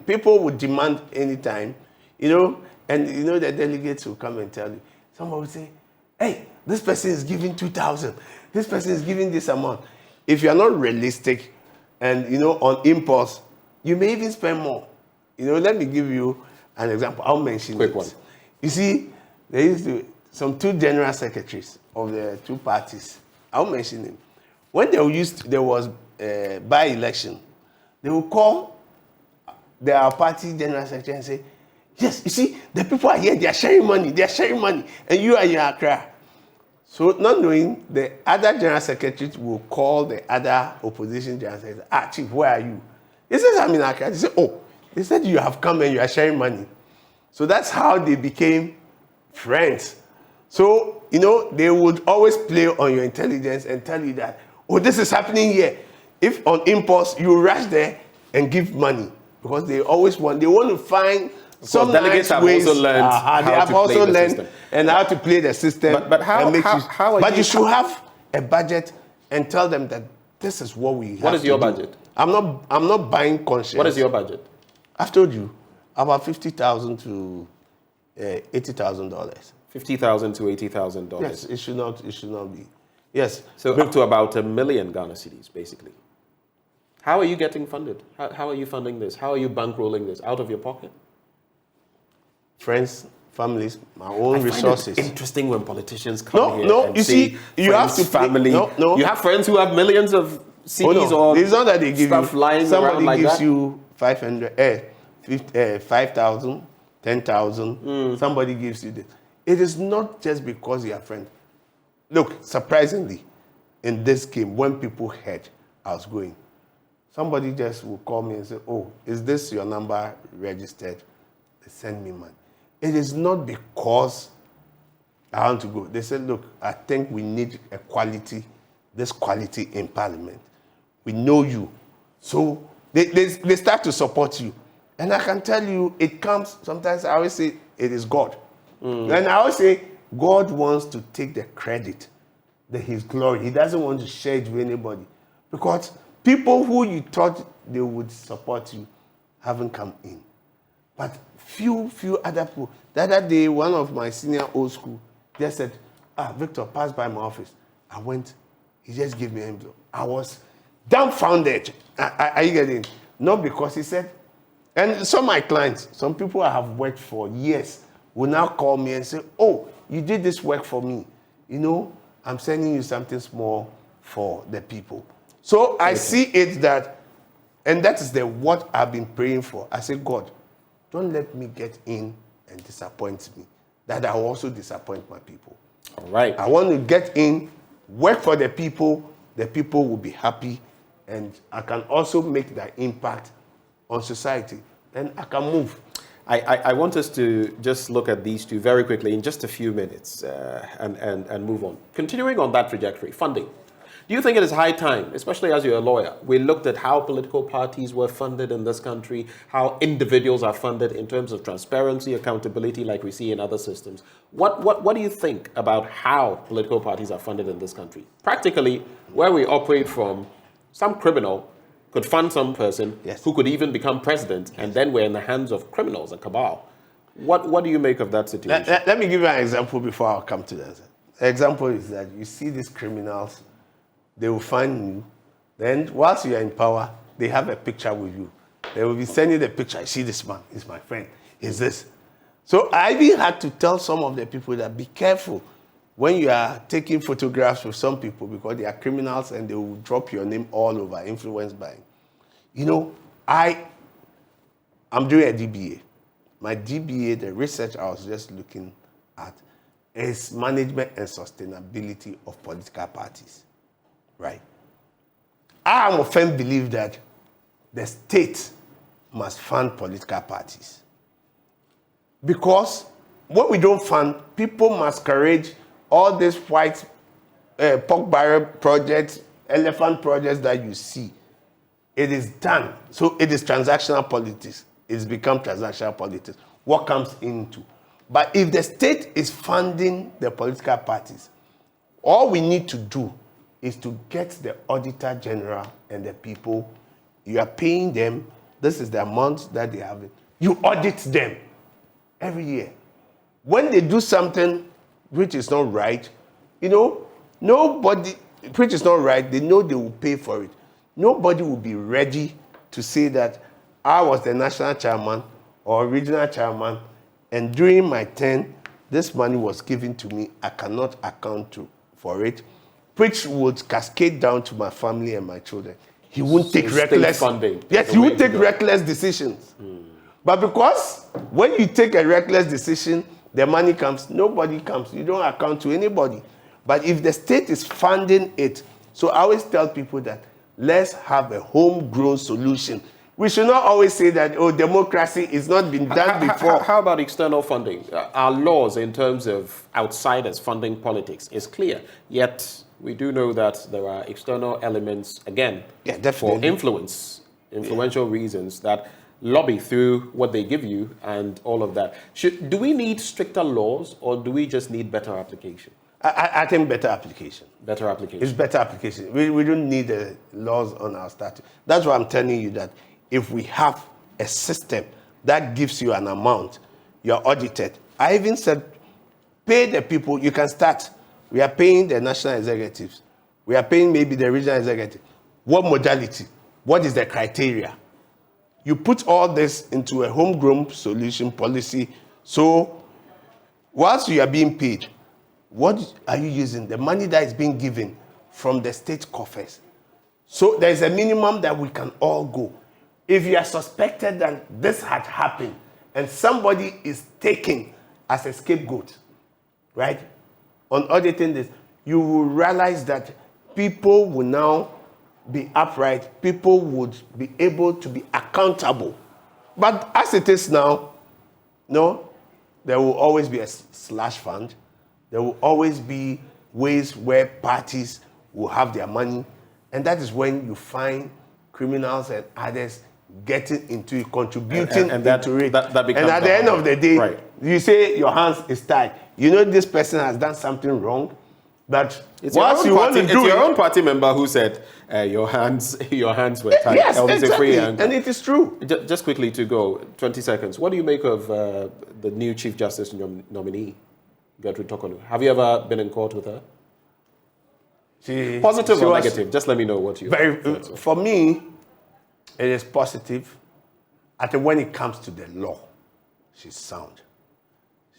People would demand anytime, you know, and, you know, the delegates will come and tell you. Someone will say, hey, this person is giving 2,000. This person is giving this amount. If you are not realistic and, you know, on impulse, you may even spend more. You know, let me give you an example. I'll mention Quick one. You see, there used to some 2 general secretaries of the 2 parties. I'll mention them. When there was a by-election, they will call their party general secretary and say, yes, you see, the people are here, they are sharing money, and you are in Accra. So not knowing, the other general secretary will call the other opposition general secretary, Chief, where are you? He says, I'm in Accra. They say, oh, they said you have come and you are sharing money. So that's how they became friends. So, you know, they would always play on your intelligence and tell you that, oh, this is happening here. If on impulse, you rush there and give money. Because they always want to find some delegates nice have ways. also learned how to play the system. But how are you should have a budget and tell them that this is what we have. What is your budget? I'm not buying conscience. What is your budget? I've told you, about $50,000 to $80,000. $50,000 to $80,000. Yes, it should not be. Yes. So up to about 1 million Ghana cedis, basically. How are you getting funded? How are you funding this? How are you bankrolling this? Out of your pocket? Friends, families, my own resources. It's interesting when politicians come here and you say, see, you have to family. No. You have friends who have millions of CDs or it's not that they give stuff you. lying around like that. Somebody gives you 5,000, 10,000. Somebody gives you this. It is not just because you are friends. Look, surprisingly, in this game, when people heard I was going, somebody just will call me and say, oh, is this your number registered? They send me money. It is not because I want to go. They said, look, I think we need this quality in Parliament. We know you. So they start to support you. And I can tell you, it comes, sometimes I always say, it is God. And I always say, God wants to take the credit, his glory. He doesn't want to share it with anybody. Because people who you thought they would support you haven't come in. But few other people. The other day, one of my senior old school just said, Victor, pass by my office. I went, he just gave me an envelope. I was dumbfounded. Are you getting? Not because he said, and some of my clients, some people I have worked for years, will now call me and say, oh, you did this work for me. You know, I'm sending you something small for the people. So I see it that, and that is what I've been praying for. I say, God, don't let me get in and disappoint me, that I will also disappoint my people. All right. I want to get in, work for the people will be happy, and I can also make that impact on society. Then I can move. I want us to just look at these two very quickly in just a few minutes and move on. Continuing on that trajectory, funding. Do you think it is high time, especially as you're a lawyer, we looked at how political parties were funded in this country, how individuals are funded in terms of transparency, accountability, like we see in other systems. What do you think about how political parties are funded in this country? Practically, where we operate from, some criminal could fund some person who could even become president, and then we're in the hands of criminals, a cabal. What do you make of that situation? Let me give you an example before I come to that. The example is that you see these criminals they will find you. Then whilst you are in power, they have a picture with you. They will be sending the picture. I see this man, he's my friend, he's this. So I even had to tell some of the people that be careful when you are taking photographs with some people because they are criminals and they will drop your name all over, influenced by. You know, I'm doing a DBA. My DBA, the research I was just looking at, is management and sustainability of political parties, right? I am a firm believer that the state must fund political parties. Because when we don't fund, people masquerade all these white pork barrel projects, elephant projects that you see. It is done. So it is transactional politics. It's become transactional politics. What comes into? But if the state is funding the political parties, all we need to do is to get the auditor general and the people, you are paying them, this is the amount that they have. You audit them every year. When they do something which is not right, you know, nobody, which is not right, they know they will pay for it. Nobody will be ready to say that I was the national chairman or regional chairman, and during my term, this money was given to me, I cannot account for it, which would cascade down to my family and my children. He won't take reckless funding. Yes, he won't take reckless decisions. But because when you take a reckless decision, the money comes, nobody comes. You don't account to anybody. But if the state is funding it, so I always tell people that let's have a homegrown solution. We should not always say that, oh, democracy is not been done before. How about external funding? Our laws in terms of outsiders funding politics is clear. Yet we do know that there are external elements, again, for influential reasons that lobby through what they give you and all of that. Do we need stricter laws or do we just need better application? I think better application. Better application. It's better application. We don't need the laws on our statute. That's why I'm telling you that if we have a system that gives you an amount, you're audited. I even said, pay the people, you can start. We are paying the national executives. We are paying maybe the regional executive. What modality? What is the criteria? You put all this into a homegrown solution policy. So whilst you are being paid, what are you using? The money that is being given from the state coffers. So there is a minimum that we can all go. If you are suspected that this had happened and somebody is taken as a scapegoat, right, on auditing this, you will realize that people will now be upright. People would be able to be accountable. But as it is now, no, there will always be a slush fund. There will always be ways where parties will have their money. And that is when you find criminals and others getting into it, contributing into it. That becomes, and at the end of the day, you say your hands is tied. You know this person has done something wrong, but it's your own party member who said your hands were tied. Yes, exactly. And it is true. Just quickly to go, 20 seconds. What do you make of the new Chief Justice nominee, Gertrude Tokolu? Have you ever been in court with her? Positive or negative? Just let me know what you think. For me, it is positive. I think when it comes to the law, she's sound.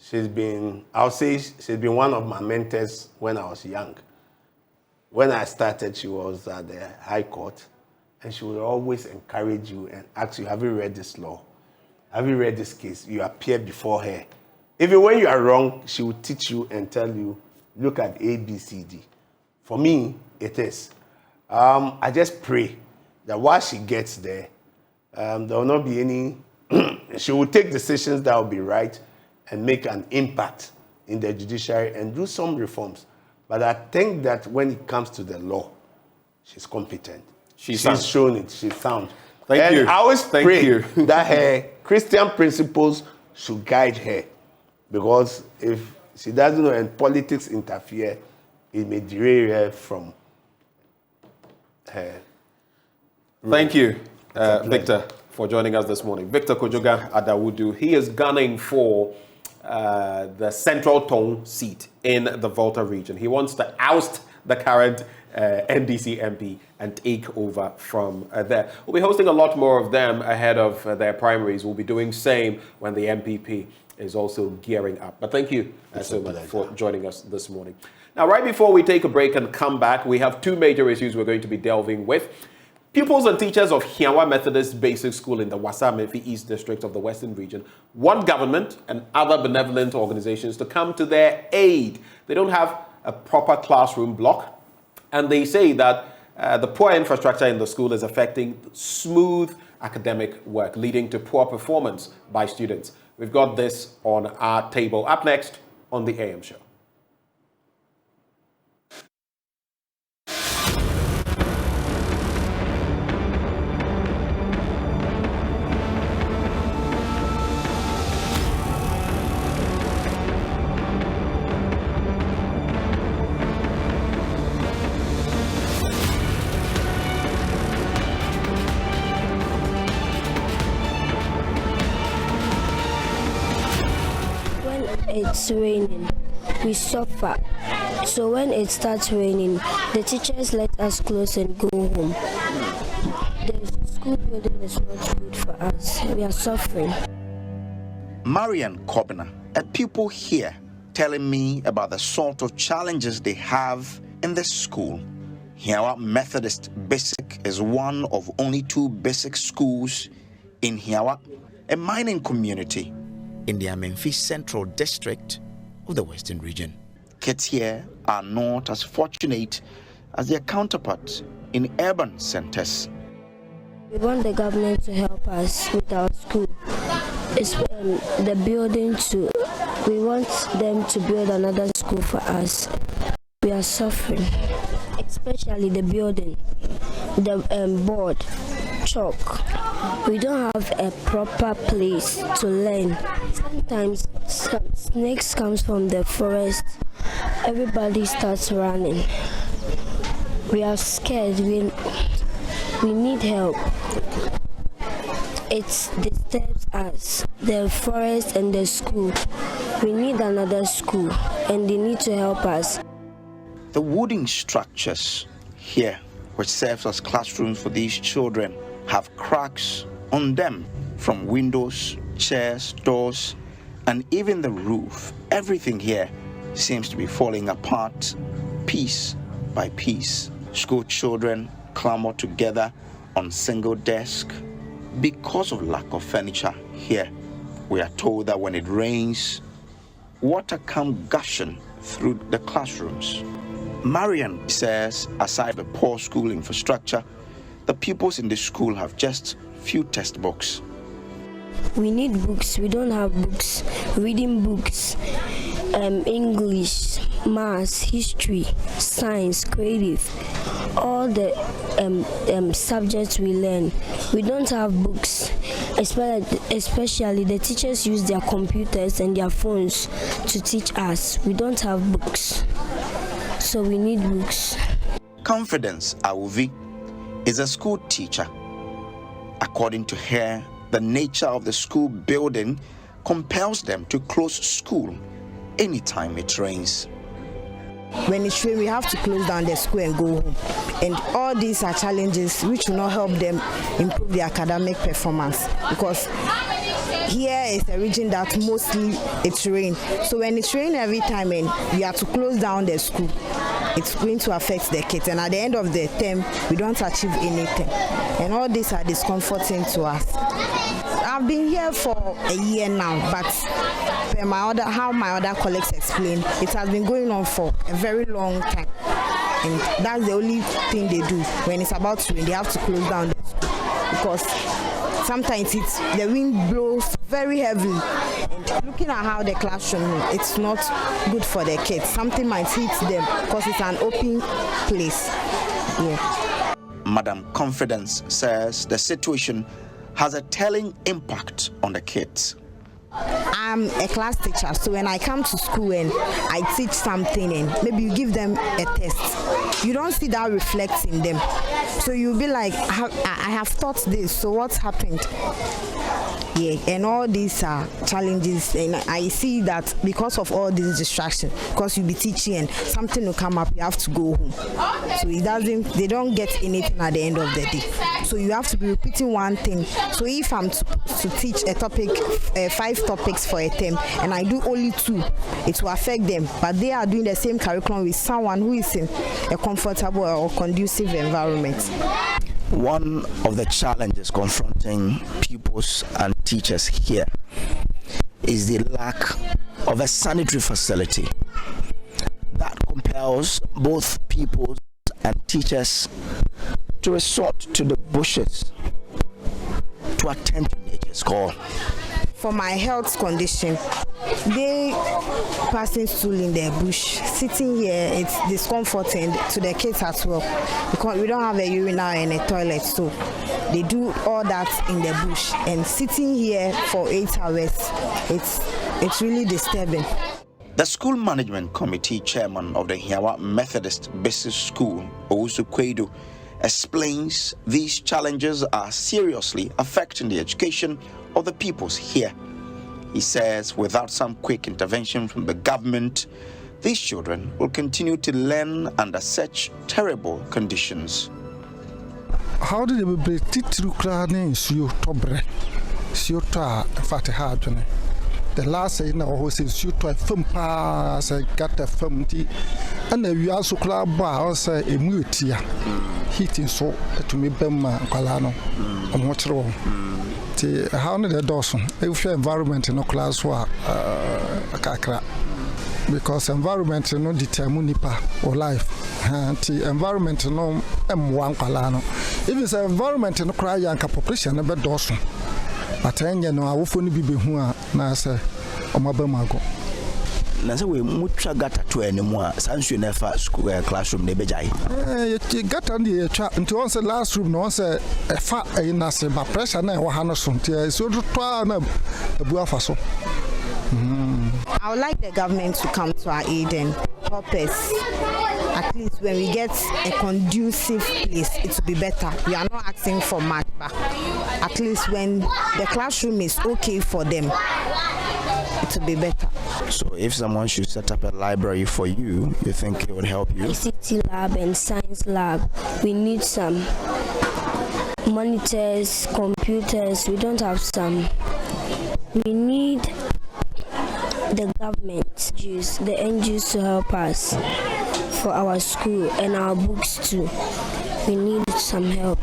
She's been, I'll say she's been one of my mentors when I was young. When I started, she was at the High Court, and she would always encourage you and ask you, have you read this law? Have you read this case? You appear before her. Even when you are wrong, she will teach you and tell you, look at A, B, C, D. For me, it is. I just pray that while she gets there, there will not be any, she will take decisions that will be right and make an impact in the judiciary and do some reforms. But I think that when it comes to the law, she's competent. She's shown it. She's sound. Thank you. I always pray that her Christian principles should guide her. Because if she doesn't know and politics interfere, it may derail her from her. Thank you, Victor, for joining us this morning. Victor Kojoga Adawudu, he is gunning for the central Tongu seat in the Volta region. He wants to oust the current NDC MP and take over from there. We'll be hosting a lot more of them ahead of their primaries. We'll be doing same when the MPP is also gearing up. But thank you so much for joining us this morning. Now, right before we take a break and come back, we have two major issues we're going to be delving with. Pupils and teachers of Hiawa Methodist Basic School in the Wasa-Memphis East District of the Western Region want government and other benevolent organizations to come to their aid. They don't have a proper classroom block, and they say that the poor infrastructure in the school is affecting smooth academic work, leading to poor performance by students. We've got this on our table. Up next on the AM show. It's raining, we suffer. So when it starts raining, the teachers let us close and go home. The school building is not good for us. We are suffering. Marian Kobina, a pupil here, telling me about the sort of challenges they have in the school. Hiawa Methodist Basic is one of only 2 basic schools in Hiawa, a mining community in the Memphis Central District of the Western Region. Kids here are not as fortunate as their counterparts in urban centers. We want the government to help us with our school. It's the building too. We want them to build another school for us. We are suffering, especially the building, the board, chalk. We don't have a proper place to learn. Sometimes snakes comes from the forest. Everybody starts running. We are scared. We need help. It disturbs us, the forest and the school. We need another school and they need to help us. The wooden structures here, which serves as classrooms for these children, have cracks on them from windows, chairs, doors, and even the roof. Everything here seems to be falling apart piece by piece. School children clamor together on single desks because of lack of furniture here. We are told that when it rains, water comes gushing through the classrooms. Marian says, aside the poor school infrastructure, the pupils in the school have just few textbooks. We need books. We don't have books. Reading books, English, maths, history, science, creative, all the subjects we learn. We don't have books. Especially the teachers use their computers and their phones to teach us. We don't have books. So we need books. Confidence Awuvi is a school teacher. According to her, the nature of the school building compels them to close school anytime it rains. When it's rain, we have to close down the school and go home. And all these are challenges which will not help them improve their academic performance, because here is a region that mostly it's rain. So when it's rain every time and we have to close down the school, it's going to affect the kids. And at the end of the term, we don't achieve anything. And all these are discomforting to us. I've been here for a year now, but how my other colleagues explain, it has been going on for a very long time. And that's the only thing they do. When it's about to rain, they have to close down the school, because sometimes the wind blows very heavily. And looking at how the classroom is, it's not good for the kids. Something might hit them because it's an open place. Yeah. Madam Confidence says the situation has a telling impact on the kids. I'm a class teacher, so when I come to school and I teach something and maybe you give them a test, you don't see that reflect in them. So you'll be like, I have taught this, so what's happened? Yeah, and all these are challenges, and I see that because of all these distractions, because you'll be teaching and something will come up, you have to go home. So they don't get anything at the end of the day. So you have to be repeating one thing. So if I'm to teach a topic, 5 topics for a term, and I do only 2, it will affect them. But they are doing the same curriculum with someone who is in a comfortable or conducive environment. One of the challenges confronting pupils and teachers here is the lack of a sanitary facility that compels both pupils and teachers to resort to the bushes to attend to nature's call. For my health condition, they passing stool in the bush, sitting here, it's discomforting to the kids as well, because we don't have a urinal and a toilet, so they do all that in the bush, and sitting here for 8 hours, it's really disturbing. The school management committee chairman of the Hiawa Methodist Business School, Owusu Kwedu, explains these challenges are seriously affecting the education of the pupils here. He says without some quick intervention from the government, these children will continue to learn under such terrible conditions. How did they be through crying? So tobre, so fatihad. The last thing I was in suit a film pass, I got a film tea, and the also club bar say a mutia heating so to me Bema Colano and what's wrong. How did the Dawson? If your environment in a class war kakra, because environment no determine or life, and the environment no M1 Colano. If it's an environment in a cry young population about Dawson. But I know I will only be who are Nasa or Mabamago. Nasa, we mucha gata to anymore. Sansu never school classroom, nebejai. You got on the chat into once the last room, no one say a fat a nasa, but pressure now, Hanson, so to try a buafaso. I would like the government to come to our aid and help us. At least when we get a conducive place, it will be better. We are not asking for much, but at least when the classroom is okay for them, it will be better. So if someone should set up a library for you, you think it would help you? ICT lab and science lab, we need some monitors, computers. We don't have some. We need the government, the NGOs to help us for our school and our books too. We need some help.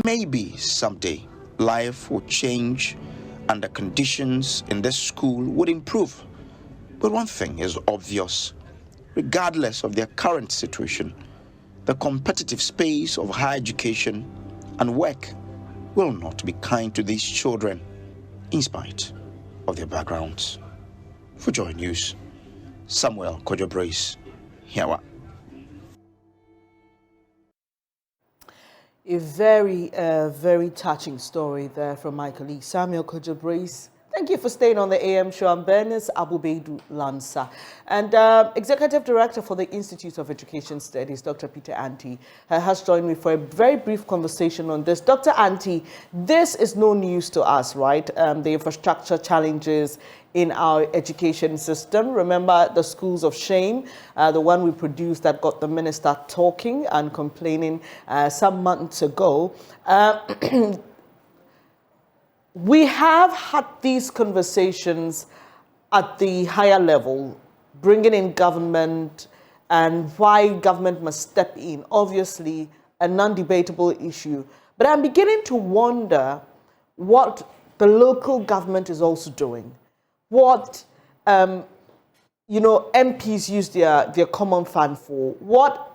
Maybe someday life will change and the conditions in this school would improve. But one thing is obvious. Regardless of their current situation, the competitive space of higher education and work will not be kind to these children in spite of their backgrounds. For JoyNews, Samuel Kojo Brace, Hiawa. A very touching story there from my colleague Samuel Kojo Brace. Thank you for staying on the AM show. I'm Bernice Abubeidu Lansa. And Executive Director for the Institute of Education Studies, Dr. Peter Anti, has joined me for a very brief conversation on this. Dr. Anti, this is no news to us, right? The infrastructure challenges in our education system. Remember the schools of shame, the one we produced that got the minister talking and complaining some months ago. We have had these conversations at the higher level, bringing in government and why government must step in. Obviously, a non-debatable issue. But I'm beginning to wonder what the local government is also doing. What MPs use their common fund for. What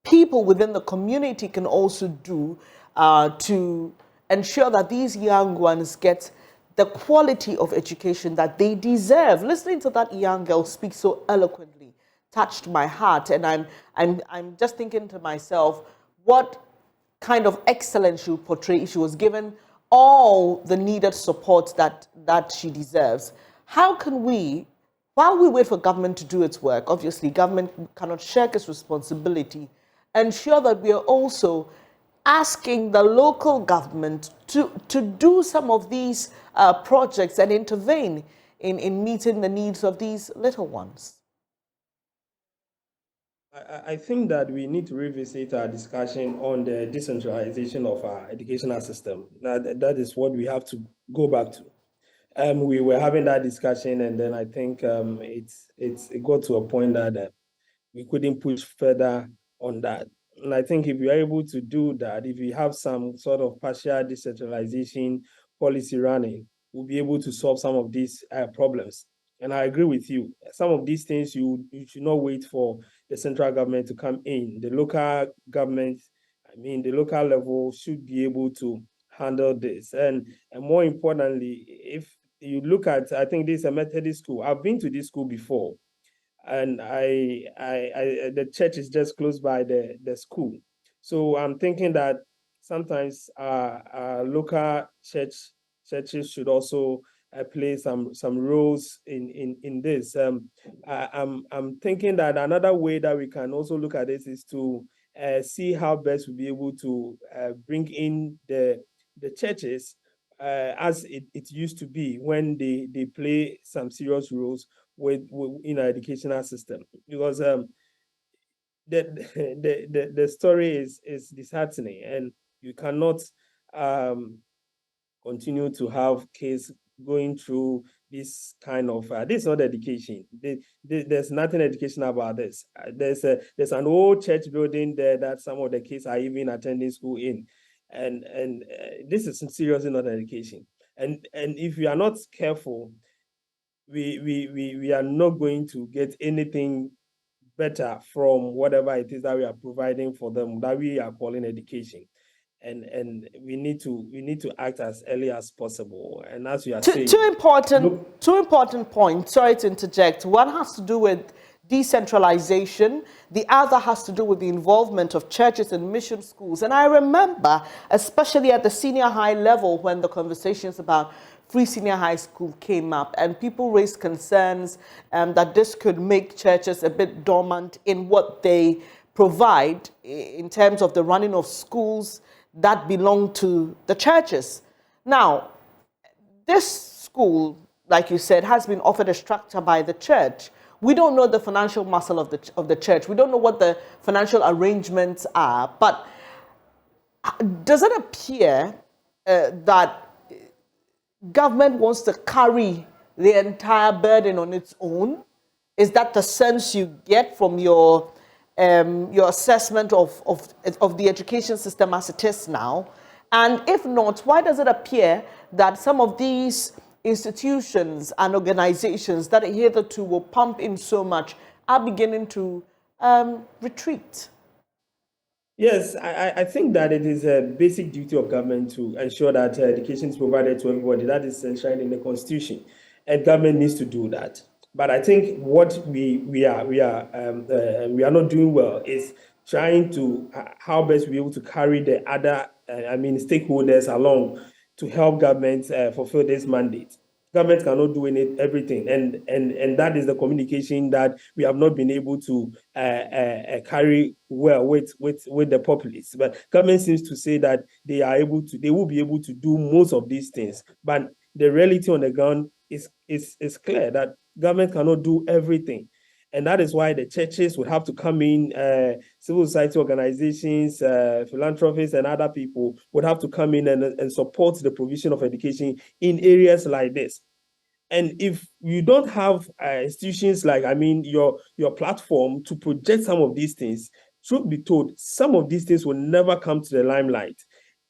people within the community can also do to ensure that these young ones get the quality of education that they deserve. Listening to that young girl speak so eloquently touched my heart, and I'm just thinking to myself, what kind of excellence she would portray if she was given all the needed support that she deserves. How can we, while we wait for government to do its work, obviously government cannot shirk its responsibility, ensure that we are also asking the local government to do some of these projects and intervene in meeting the needs of these little ones? I think that we need to revisit our discussion on the decentralization of our educational system. That is what we have to go back to. We were having that discussion, and then I think it got to a point that we couldn't push further on that. And I think if we are able to do that, if we have some sort of partial decentralization policy running, we'll be able to solve some of these problems. And I agree with you. Some of these things you should not wait for the central government to come in. The local government, the local level should be able to handle this. And more importantly, if you look at, I think this is a Methodist school. I've been to this school before, and the church is just close by the school. So I'm thinking that sometimes our local churches should also play some roles in this. I'm thinking that another way that we can also look at this is to see how best we'll be able to bring in the churches as it used to be when they play some serious roles in our educational system, because the story is disheartening, and you cannot continue to have kids going through this kind of this is not education. There's nothing educational about this. There's an old church building there that some of the kids are even attending school in, and this is seriously not education. And if we are not careful, we are not going to get anything better from whatever it is that we are providing for them, that we are calling education. And we need to act as early as possible. And as you are saying, two important points. Sorry to interject. One has to do with decentralization. The other has to do with the involvement of churches and mission schools. And I remember, especially at the senior high level, when the conversations about free senior high school came up, and people raised concerns that this could make churches a bit dormant in what they provide in terms of the running of schools that belong to the churches. Now, this school, like you said, has been offered a structure by the church. We don't know the financial muscle of the church. We don't know what the financial arrangements are. But does it appear that government wants to carry the entire burden on its own? Is that the sense you get from your assessment of the education system as it is now? And if not, why does it appear that some of these institutions and organizations that hitherto will pump in so much are beginning to retreat? Yes, I think that it is a basic duty of government to ensure that education is provided to everybody. That is enshrined in the Constitution, and government needs to do that. But I think what we are not doing well is trying to how best we be able to carry the other stakeholders along to help government fulfill this mandate. Government cannot do everything, and that is the communication that we have not been able to carry well with the populace. But government seems to say that they will be able to do most of these things. But the reality on the ground is clear that government cannot do everything. And that is why the churches would have to come in, civil society organizations, philanthropists, and other people would have to come in and support the provision of education in areas like this. And if you don't have institutions like, your platform to project some of these things, truth be told, some of these things will never come to the limelight.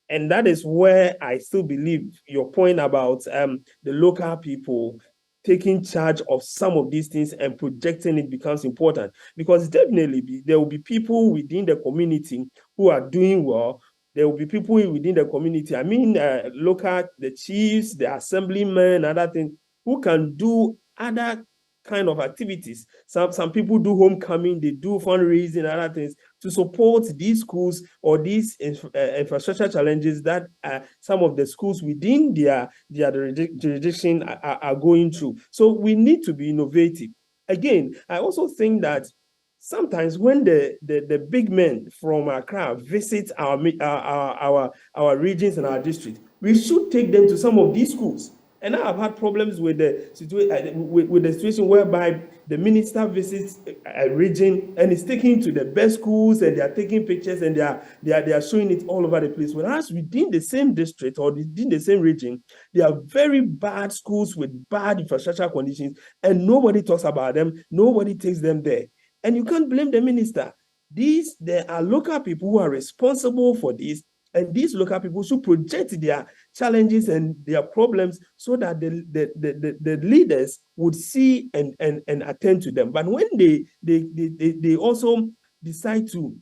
And that is where I still believe your point about the local people taking charge of some of these things and projecting it becomes important, because definitely there will be people within the community who are doing well. There will be people within the community, the chiefs, the assemblymen, other things, who can do other kind of activities. Some people do homecoming, they do fundraising, other things to support these schools or these infrastructure challenges that some of the schools within their jurisdiction are going through. So we need to be innovative. Again, I also think that sometimes when the big men from Accra visit our regions and our district, we should take them to some of these schools. And I've had problems with the situation whereby the minister visits a region and is taking to the best schools, and they are taking pictures, and they are showing it all over the place. Whereas within the same district or within the same region, there are very bad schools with bad infrastructure conditions, and nobody talks about them. Nobody takes them there. And you can't blame the minister. There are local people who are responsible for this, and these local people should project their challenges and their problems so that the leaders would see and attend to them. But when they also decide to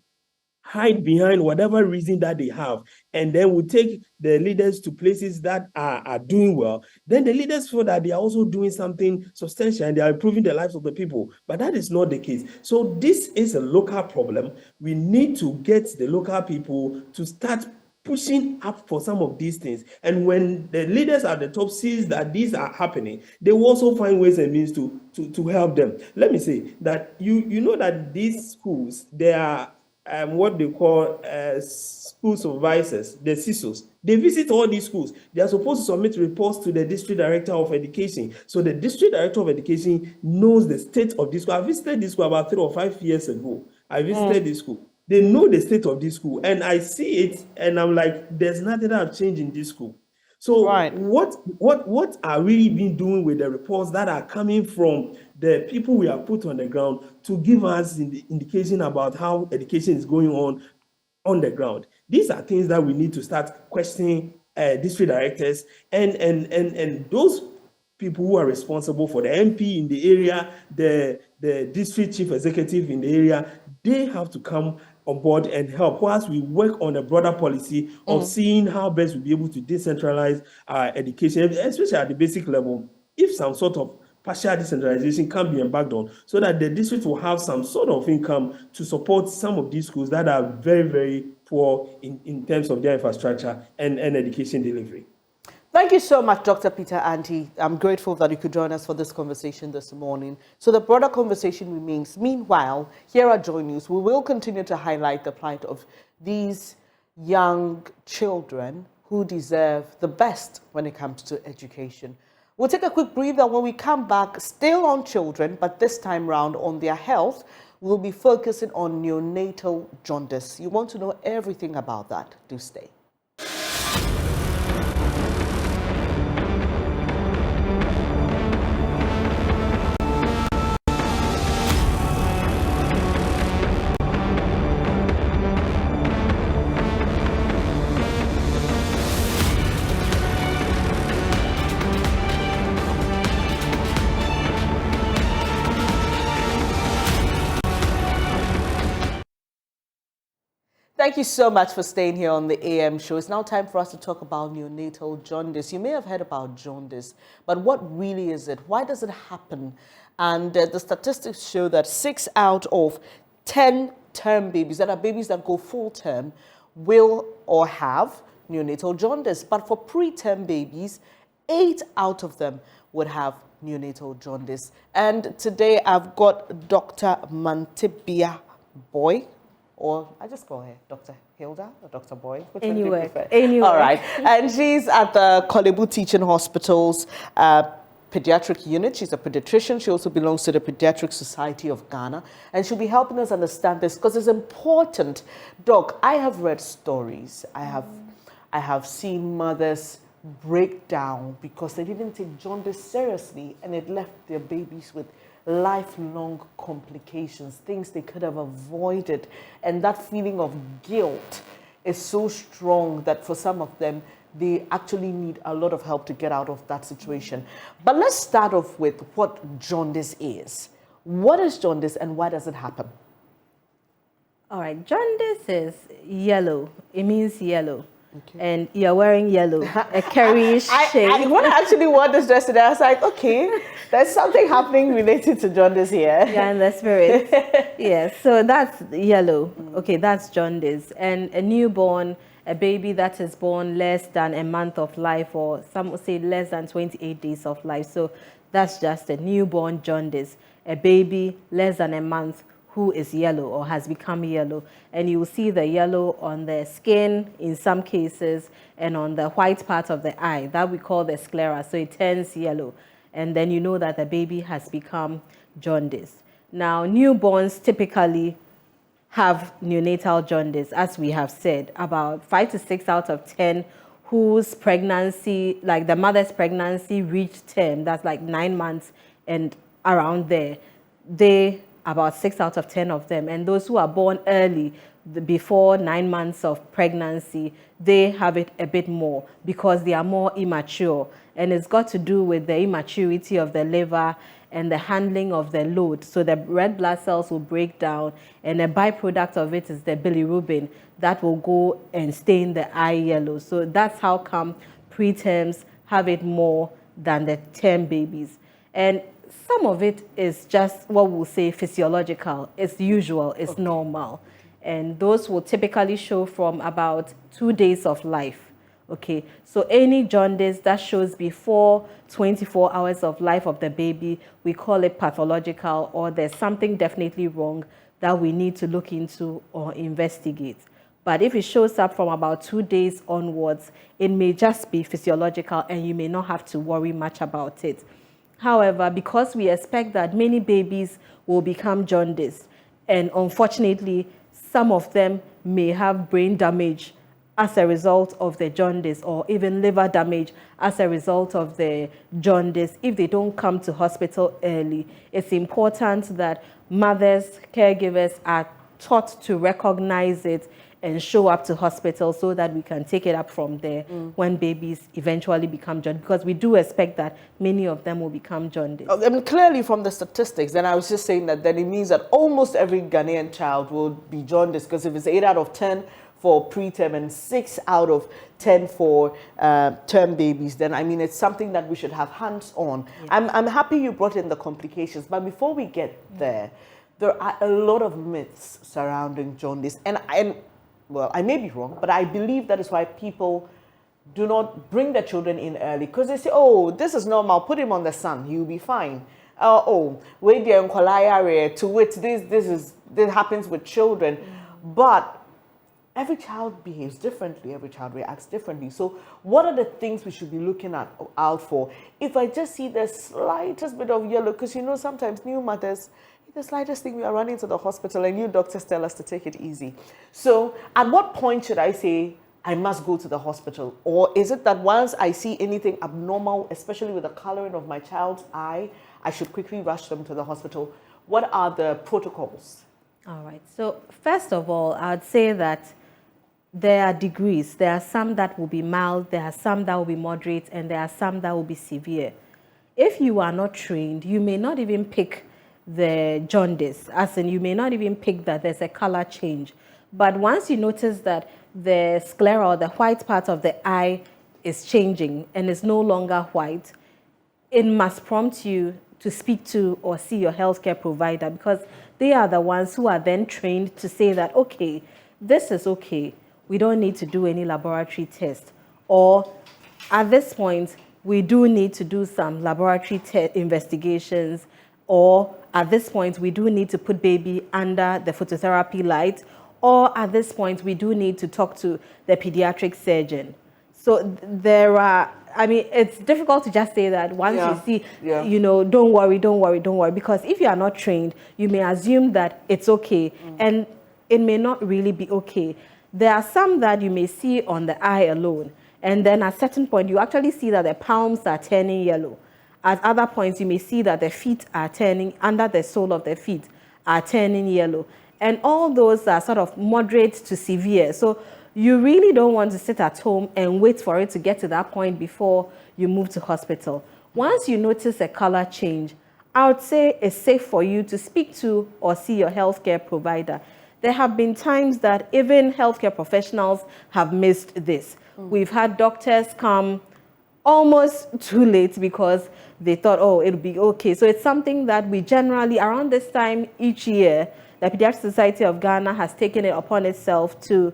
hide behind whatever reason that they have, and then we take the leaders to places that are doing well, then the leaders feel that they are also doing something substantial and they are improving the lives of the people. But that is not the case. So this is a local problem. We need to get the local people to start pushing up for some of these things. And when the leaders at the top sees that these are happening, they will also find ways and means to help them. Let me say that you know that these schools, they are what they call school supervisors, the CISOs. They visit all these schools. They are supposed to submit reports to the district director of education. So the district director of education knows the state of this school. I visited this school about 3 or 5 years ago. I visited this school. They know the state of this school, and I see it, and I'm like, there's nothing that have changed in this school. So what are we been doing with the reports that are coming from the people we have put on the ground to give us the indication about how education is going on the ground? These are things that we need to start questioning district directors and those people who are responsible for the MP in the area, the district chief executive in the area. They have to come on board and help whilst we work on a broader policy of seeing how best we'll be able to decentralize education, especially at the basic level, if some sort of partial decentralization can be embarked on, so that the district will have some sort of income to support some of these schools that are very, very poor in terms of their infrastructure and education delivery. Thank you so much, Dr. Peter Anti. I'm grateful that you could join us for this conversation this morning. So the broader conversation remains. Meanwhile, here at JoyNews, we will continue to highlight the plight of these young children who deserve the best when it comes to education. We'll take a quick breather. When we come back, still on children, but this time round on their health, we'll be focusing on neonatal jaundice. You want to know everything about that? Do stay. Thank you so much for staying here on the AM show. It's now time for us to talk about neonatal jaundice. You may have heard about jaundice, but what really is it? Why does it happen? And the statistics show that 6 out of 10 term babies, that are babies that go full term, will or have neonatal jaundice. But for preterm babies, 8 out of them would have neonatal jaundice. And today I've got Dr. Mantebia Boy, or I just call her Dr. Hilda or Dr. Boy. Which anywhere. One do you prefer? All right. And she's at the Kolebu Teaching Hospital's pediatric unit. She's a pediatrician. She also belongs to the Pediatric Society of Ghana. And she'll be helping us understand this because it's important. Doc, I have read stories. I have seen mothers break down because they didn't take jaundice seriously, and it left their babies with lifelong complications, things they could have avoided. And that feeling of guilt is so strong that for some of them, they actually need a lot of help to get out of that situation. But let's start off with what jaundice is. What is jaundice and why does it happen? All right, jaundice is yellow. It means yellow. Okay. And you're wearing yellow, a curryish shade. When I actually wore this dress today, I was like, okay, there's something happening related to jaundice here. Yeah, in the spirit. Yes, so that's yellow. Okay, that's jaundice. And a newborn, a baby that is born less than a month of life, or some would say less than 28 days of life. So that's just a newborn jaundice. A baby less than a month who is yellow or has become yellow. And you will see the yellow on the skin in some cases and on the white part of the eye. That we call the sclera. So it turns yellow. And then you know that the baby has become jaundice. Now, newborns typically have neonatal jaundice, as we have said. About 5 to 6 out of 10 whose pregnancy, like the mother's pregnancy, reached term, that's like 9 months and around there, about 6 out of 10 of them. And those who are born early, before 9 months of pregnancy, they have it a bit more because they are more immature. And it's got to do with the immaturity of the liver and the handling of the load. So the red blood cells will break down, and a byproduct of it is the bilirubin that will go and stain the eye yellow. So that's how come preterms have it more than the term babies. And some of it is just what we'll say physiological. It's usual, it's normal. And those will typically show from about 2 days of life. Okay, so any jaundice that shows before 24 hours of life of the baby, we call it pathological, or there's something definitely wrong that we need to look into or investigate. But if it shows up from about 2 days onwards, it may just be physiological and you may not have to worry much about it. However, because we expect that many babies will become jaundiced, and unfortunately, some of them may have brain damage as a result of the jaundice, or even liver damage as a result of the jaundice, if they don't come to hospital early. It's important that mothers, caregivers are taught to recognize it and show up to hospital so that we can take it up from there when babies eventually become jaundice, because we do expect that many of them will become jaundice. I mean, clearly from the statistics, and I was just saying that then it means that almost every Ghanaian child will be jaundice, because if it's 8 out of 10 for preterm and 6 out of 10 for term babies, then I mean, it's something that we should have hands on. Yeah. I'm happy you brought in the complications, but before we get there are a lot of myths surrounding jaundice. And well, I may be wrong, but I believe that is why people do not bring their children in early, because they say, oh, this is normal, put him on the sun, he'll be fine. Wait there in to wait, this happens with children. But every child behaves differently, every child reacts differently. So what are the things we should be looking out for? If I just see the slightest bit of yellow, because you know sometimes new mothers, the slightest thing we are running to the hospital and you doctors tell us to take it easy. So at what point should I say I must go to the hospital? Or is it that once I see anything abnormal, especially with the coloring of my child's eye, I should quickly rush them to the hospital? What are the protocols? All right. So first of all, I'd say that there are degrees. There are some that will be mild, there are some that will be moderate, and there are some that will be severe. If you are not trained, you may not even pick the jaundice, as in you may not even pick that there's a color change. But once you notice that the sclera, or the white part of the eye, is changing and is no longer white, it must prompt you to speak to or see your healthcare provider, because they are the ones who are then trained to say that, okay, this is okay, we don't need to do any laboratory test, or at this point, we do need to do some laboratory investigations, or at this point, we do need to put baby under the phototherapy light, or at this point, we do need to talk to the pediatric surgeon. So there are, I mean, it's difficult to just say that once you see, you know, don't worry, because if you are not trained, you may assume that it's okay, and it may not really be okay. There are some that you may see on the eye alone, and then at a certain point, you actually see that the palms are turning yellow. At other points, you may see that the feet are turning, under the sole of the feet are turning yellow. And all those are sort of moderate to severe. So you really don't want to sit at home and wait for it to get to that point before you move to hospital. Once you notice a color change, I would say it's safe for you to speak to or see your healthcare provider. There have been times that even healthcare professionals have missed this. We've had doctors come almost too late because they thought, oh, it'll be okay. So it's something that we generally, around this time each year, the Pediatric Society of Ghana has taken it upon itself to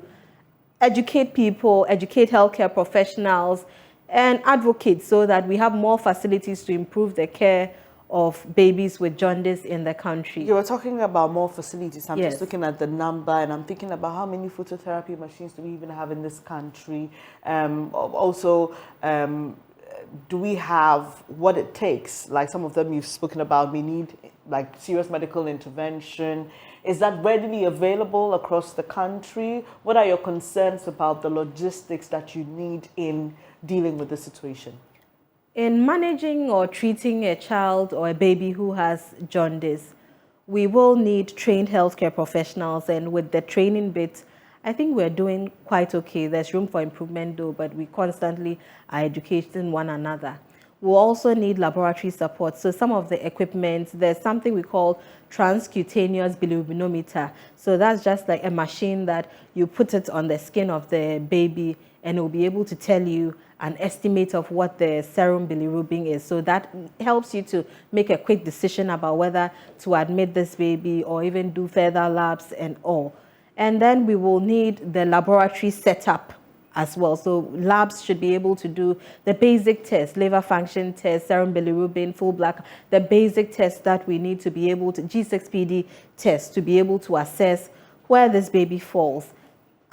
educate people, educate healthcare professionals, and advocate so that we have more facilities to improve the care of babies with jaundice in the country. You were talking about more facilities. I'm Yes. just looking at the number, and I'm thinking about how many phototherapy machines do we even have in this country. Do we have what it takes? Like some of them you've spoken about, we need like serious medical intervention. Is that readily available across the country? What are your concerns about the logistics that you need in dealing with the situation? In managing or treating a child or a baby who has jaundice, we will need trained healthcare professionals, and with the training bit, I think we're doing quite okay. There's room for improvement though, but we constantly are educating one another. We'll also need laboratory support. So some of the equipment, there's something we call transcutaneous bilirubinometer. So that's just like a machine that you put it on the skin of the baby, and it will be able to tell you an estimate of what the serum bilirubin is. So that helps you to make a quick decision about whether to admit this baby or even do further labs and all. And then we will need the laboratory setup as well. So labs should be able to do the basic tests, liver function test, serum bilirubin, full black, the basic tests that we need to be able to, G6PD tests, to be able to assess where this baby falls.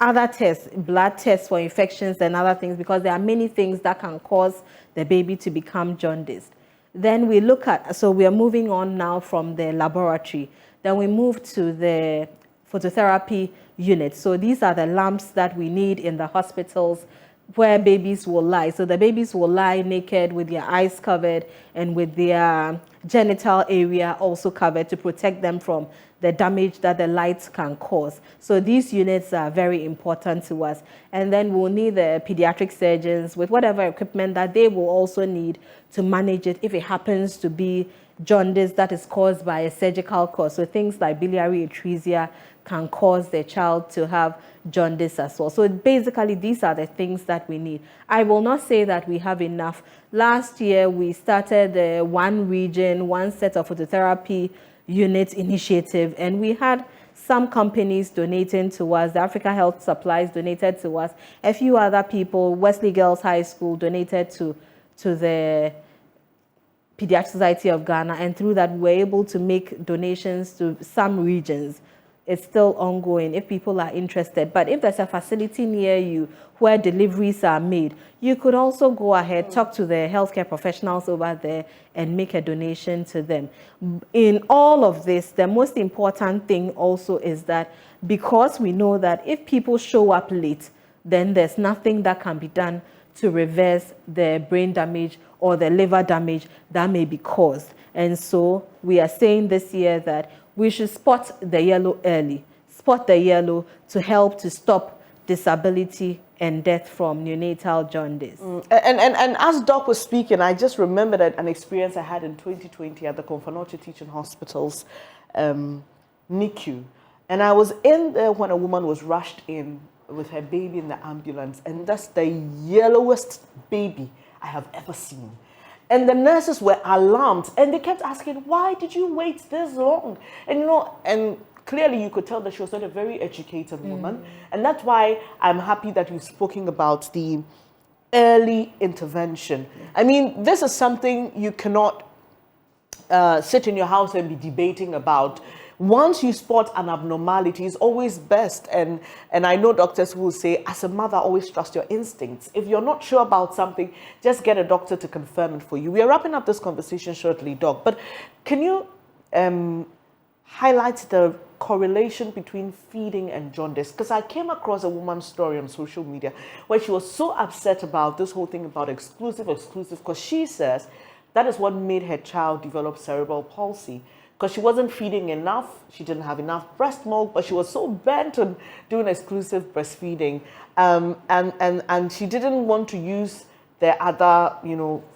Other tests, blood tests for infections and other things, because there are many things that can cause the baby to become jaundiced. Then we look at, so we are moving on now from the laboratory. Then we move to the phototherapy unit. So these are the lamps that we need in the hospitals where babies will lie. So the babies will lie naked with their eyes covered and with their genital area also covered to protect them from the damage that the lights can cause. So these units are very important to us. And then we'll need the pediatric surgeons with whatever equipment that they will also need to manage it if it happens to be jaundice that is caused by a surgical cause. So things like biliary atresia can cause the child to have jaundice as well. So basically, these are the things that we need. I will not say that we have enough. Last year, we started the one region, one set of phototherapy unit initiative, and we had some companies donating to us. The Africa Health Supplies donated to us. A few other people, Wesley Girls High School donated to the Pediatric Society of Ghana, and through that, we were able to make donations to some regions. It's still ongoing if people are interested. But if there's a facility near you where deliveries are made, you could also go ahead, talk to the healthcare professionals over there and make a donation to them. In all of this, the most important thing also is that because we know that if people show up late, then there's nothing that can be done to reverse the brain damage or the liver damage that may be caused. And so we are saying this year that we should spot the yellow early, spot the yellow to help to stop disability and death from neonatal jaundice. And as Doc was speaking, I just remembered an experience I had in 2020 at the Confanoche Teaching Hospital's NICU. And I was in there when a woman was rushed in with her baby in the ambulance, and that's the yellowest baby I have ever seen. And the nurses were alarmed, and they kept asking, why did you wait this long? And you know, and clearly you could tell that she was not a very educated woman. And that's why I'm happy that you've spoken about the early intervention. I mean, this is something you cannot sit in your house and be debating about. Once you spot an abnormality, it's always best. And I know doctors who will say, as a mother, always trust your instincts. If you're not sure about something, just get a doctor to confirm it for you. We are wrapping up this conversation shortly, Doc. But can you highlight the correlation between feeding and jaundice? Because I came across a woman's story on social media where she was so upset about this whole thing about exclusive, because she says that is what made her child develop cerebral palsy. Because she wasn't feeding enough, she didn't have enough breast milk, but she was so bent on doing exclusive breastfeeding, and she didn't want to use the other,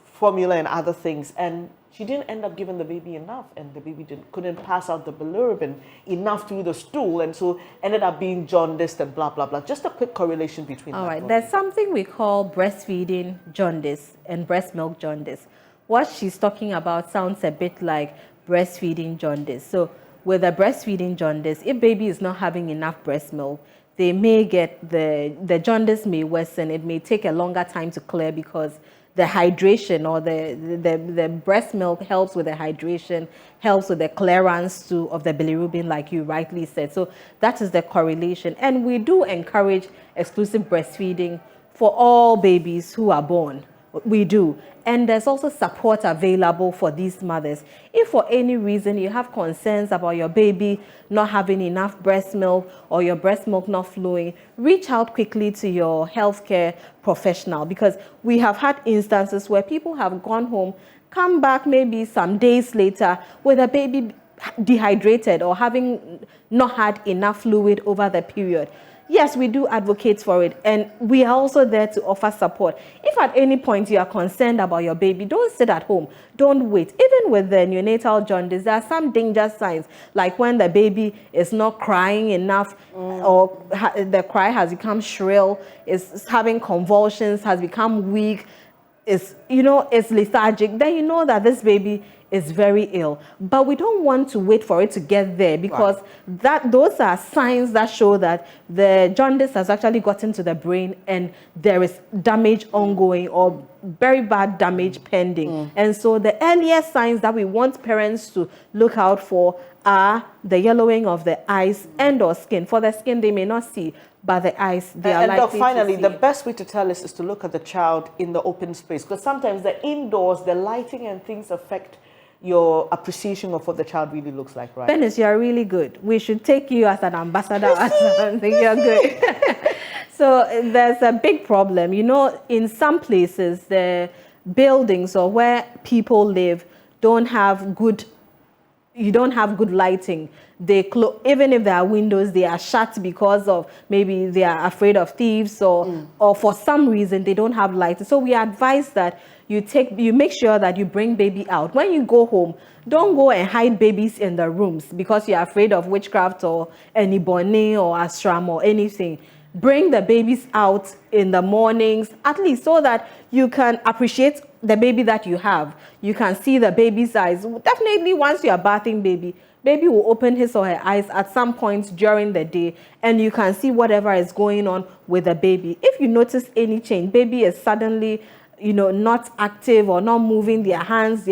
formula and other things, and she didn't end up giving the baby enough, and the baby couldn't pass out the bilirubin enough through the stool, and so ended up being jaundiced and blah blah blah. Just a quick correlation between. All right, there's something we call breastfeeding jaundice and breast milk jaundice. What she's talking about sounds a bit like breastfeeding jaundice. So with a breastfeeding jaundice, if baby is not having enough breast milk, they may get the jaundice may worsen. It may take a longer time to clear because the hydration, or the breast milk helps with the hydration, helps with the clearance too of the bilirubin, like you rightly said. So that is the correlation. And we do encourage exclusive breastfeeding for all babies who are born. We do. And there's also support available for these mothers. If for any reason you have concerns about your baby not having enough breast milk or your breast milk not flowing, reach out quickly to your healthcare professional, because we have had instances where people have gone home, come back maybe some days later with a baby dehydrated or having not had enough fluid over the period. Yes, we do advocate for it, and we are also there to offer support. If at any point you are concerned about your baby, don't sit at home. Don't wait. Even with the neonatal jaundice, there are some danger signs, like when the baby is not crying enough, or the cry has become shrill, is having convulsions, has become weak, is lethargic. Then you know that this baby is very ill. But we don't want to wait for it to get there, because those are signs that show that the jaundice has actually gotten to the brain and there is damage ongoing or very bad damage pending. And so the earliest signs that we want parents to look out for are the yellowing of the eyes and or skin. For the skin, they may not see, but the eyes, they are likely to see. Finally, the best way to tell us is to look at the child in the open space, because sometimes the indoors, the lighting and things affect your appreciation of what the child really looks like, right? Dennis, you're really good. We should take you as an ambassador or something. You're good. So there's a big problem. In some places, the buildings or where people live don't have good lighting. Even if there are windows, they are shut because of maybe they are afraid of thieves or for some reason they don't have light. So we advise that you make sure that you bring baby out. When you go home, don't go and hide babies in the rooms because you're afraid of witchcraft or any bonnet or astram or anything. Bring the babies out in the mornings, at least, so that you can appreciate the baby that you have. You can see the baby's eyes. Definitely, once you are bathing baby will open his or her eyes at some point during the day, and you can see whatever is going on with the baby. If you notice any change, baby is suddenly, not active or not moving their hands,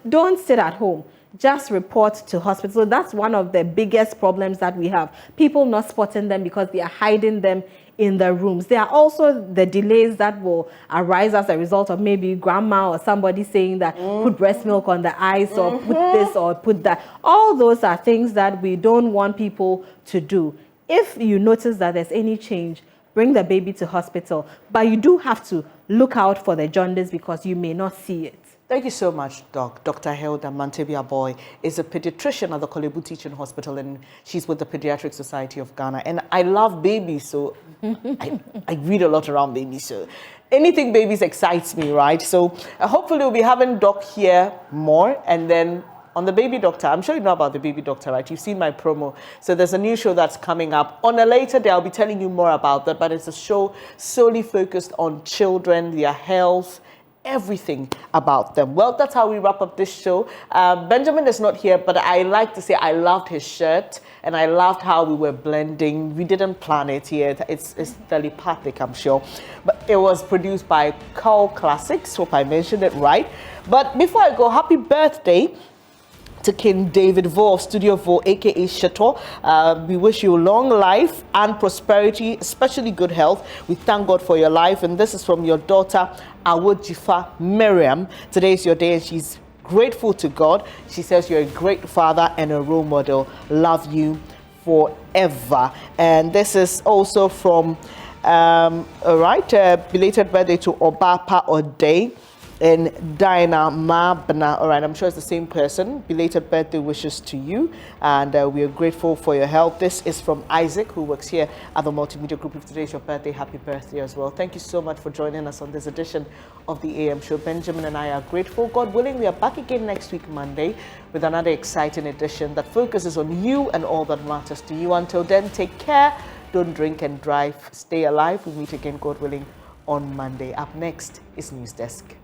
don't sit at home. Just report to hospital. So that's one of the biggest problems that we have. People not spotting them because they are hiding them in the rooms. There are also the delays that will arise as a result of maybe grandma or somebody saying that put breast milk on the eyes or put this or put that. All those are things that we don't want people to do. If you notice that there's any change, bring the baby to hospital. But you do have to look out for the jaundice because you may not see it. Thank you so much, Doc. Dr. Hilda Mantebia-Boy is a pediatrician at the Kolebu Teaching Hospital, and she's with the Pediatric Society of Ghana. And I love babies, so I read a lot around babies. So anything babies excites me, right? So hopefully we'll be having Doc here more. And then on the Baby Doctor, I'm sure you know about the Baby Doctor, right? You've seen my promo. So there's a new show that's coming up. On a later day, I'll be telling you more about that, but it's a show solely focused on children, their health, everything about them. Well, that's how we wrap up this show. Benjamin is not here, but I like to say I loved his shirt and I loved how we were blending. We didn't plan it here. It's telepathic, I'm sure. But it was produced by Call Classics. Hope I mentioned it right. But before I go, happy birthday to King David Vo of Studio Vo, aka Chateau. We wish you long life and prosperity, especially good health. We thank God for your life. And this is from your daughter, Awojifa Miriam. Today is your day and she's grateful to God. She says you're a great father and a role model. Love you forever. And this is also from, belated birthday to Obapa Odei and Diana Mabna. All right, I'm sure it's the same person. Belated birthday wishes to you, and we are grateful for your help. This is from Isaac, who works here at the Multimedia Group. If today is your birthday, happy birthday as well. Thank you so much for joining us on this edition of the AM Show. Benjamin and I are grateful. God willing, we are back again next week, Monday, with another exciting edition that focuses on you and all that matters to you. Until then, take care. Don't drink and drive. Stay alive. We meet again, God willing, on Monday. Up next is News Desk.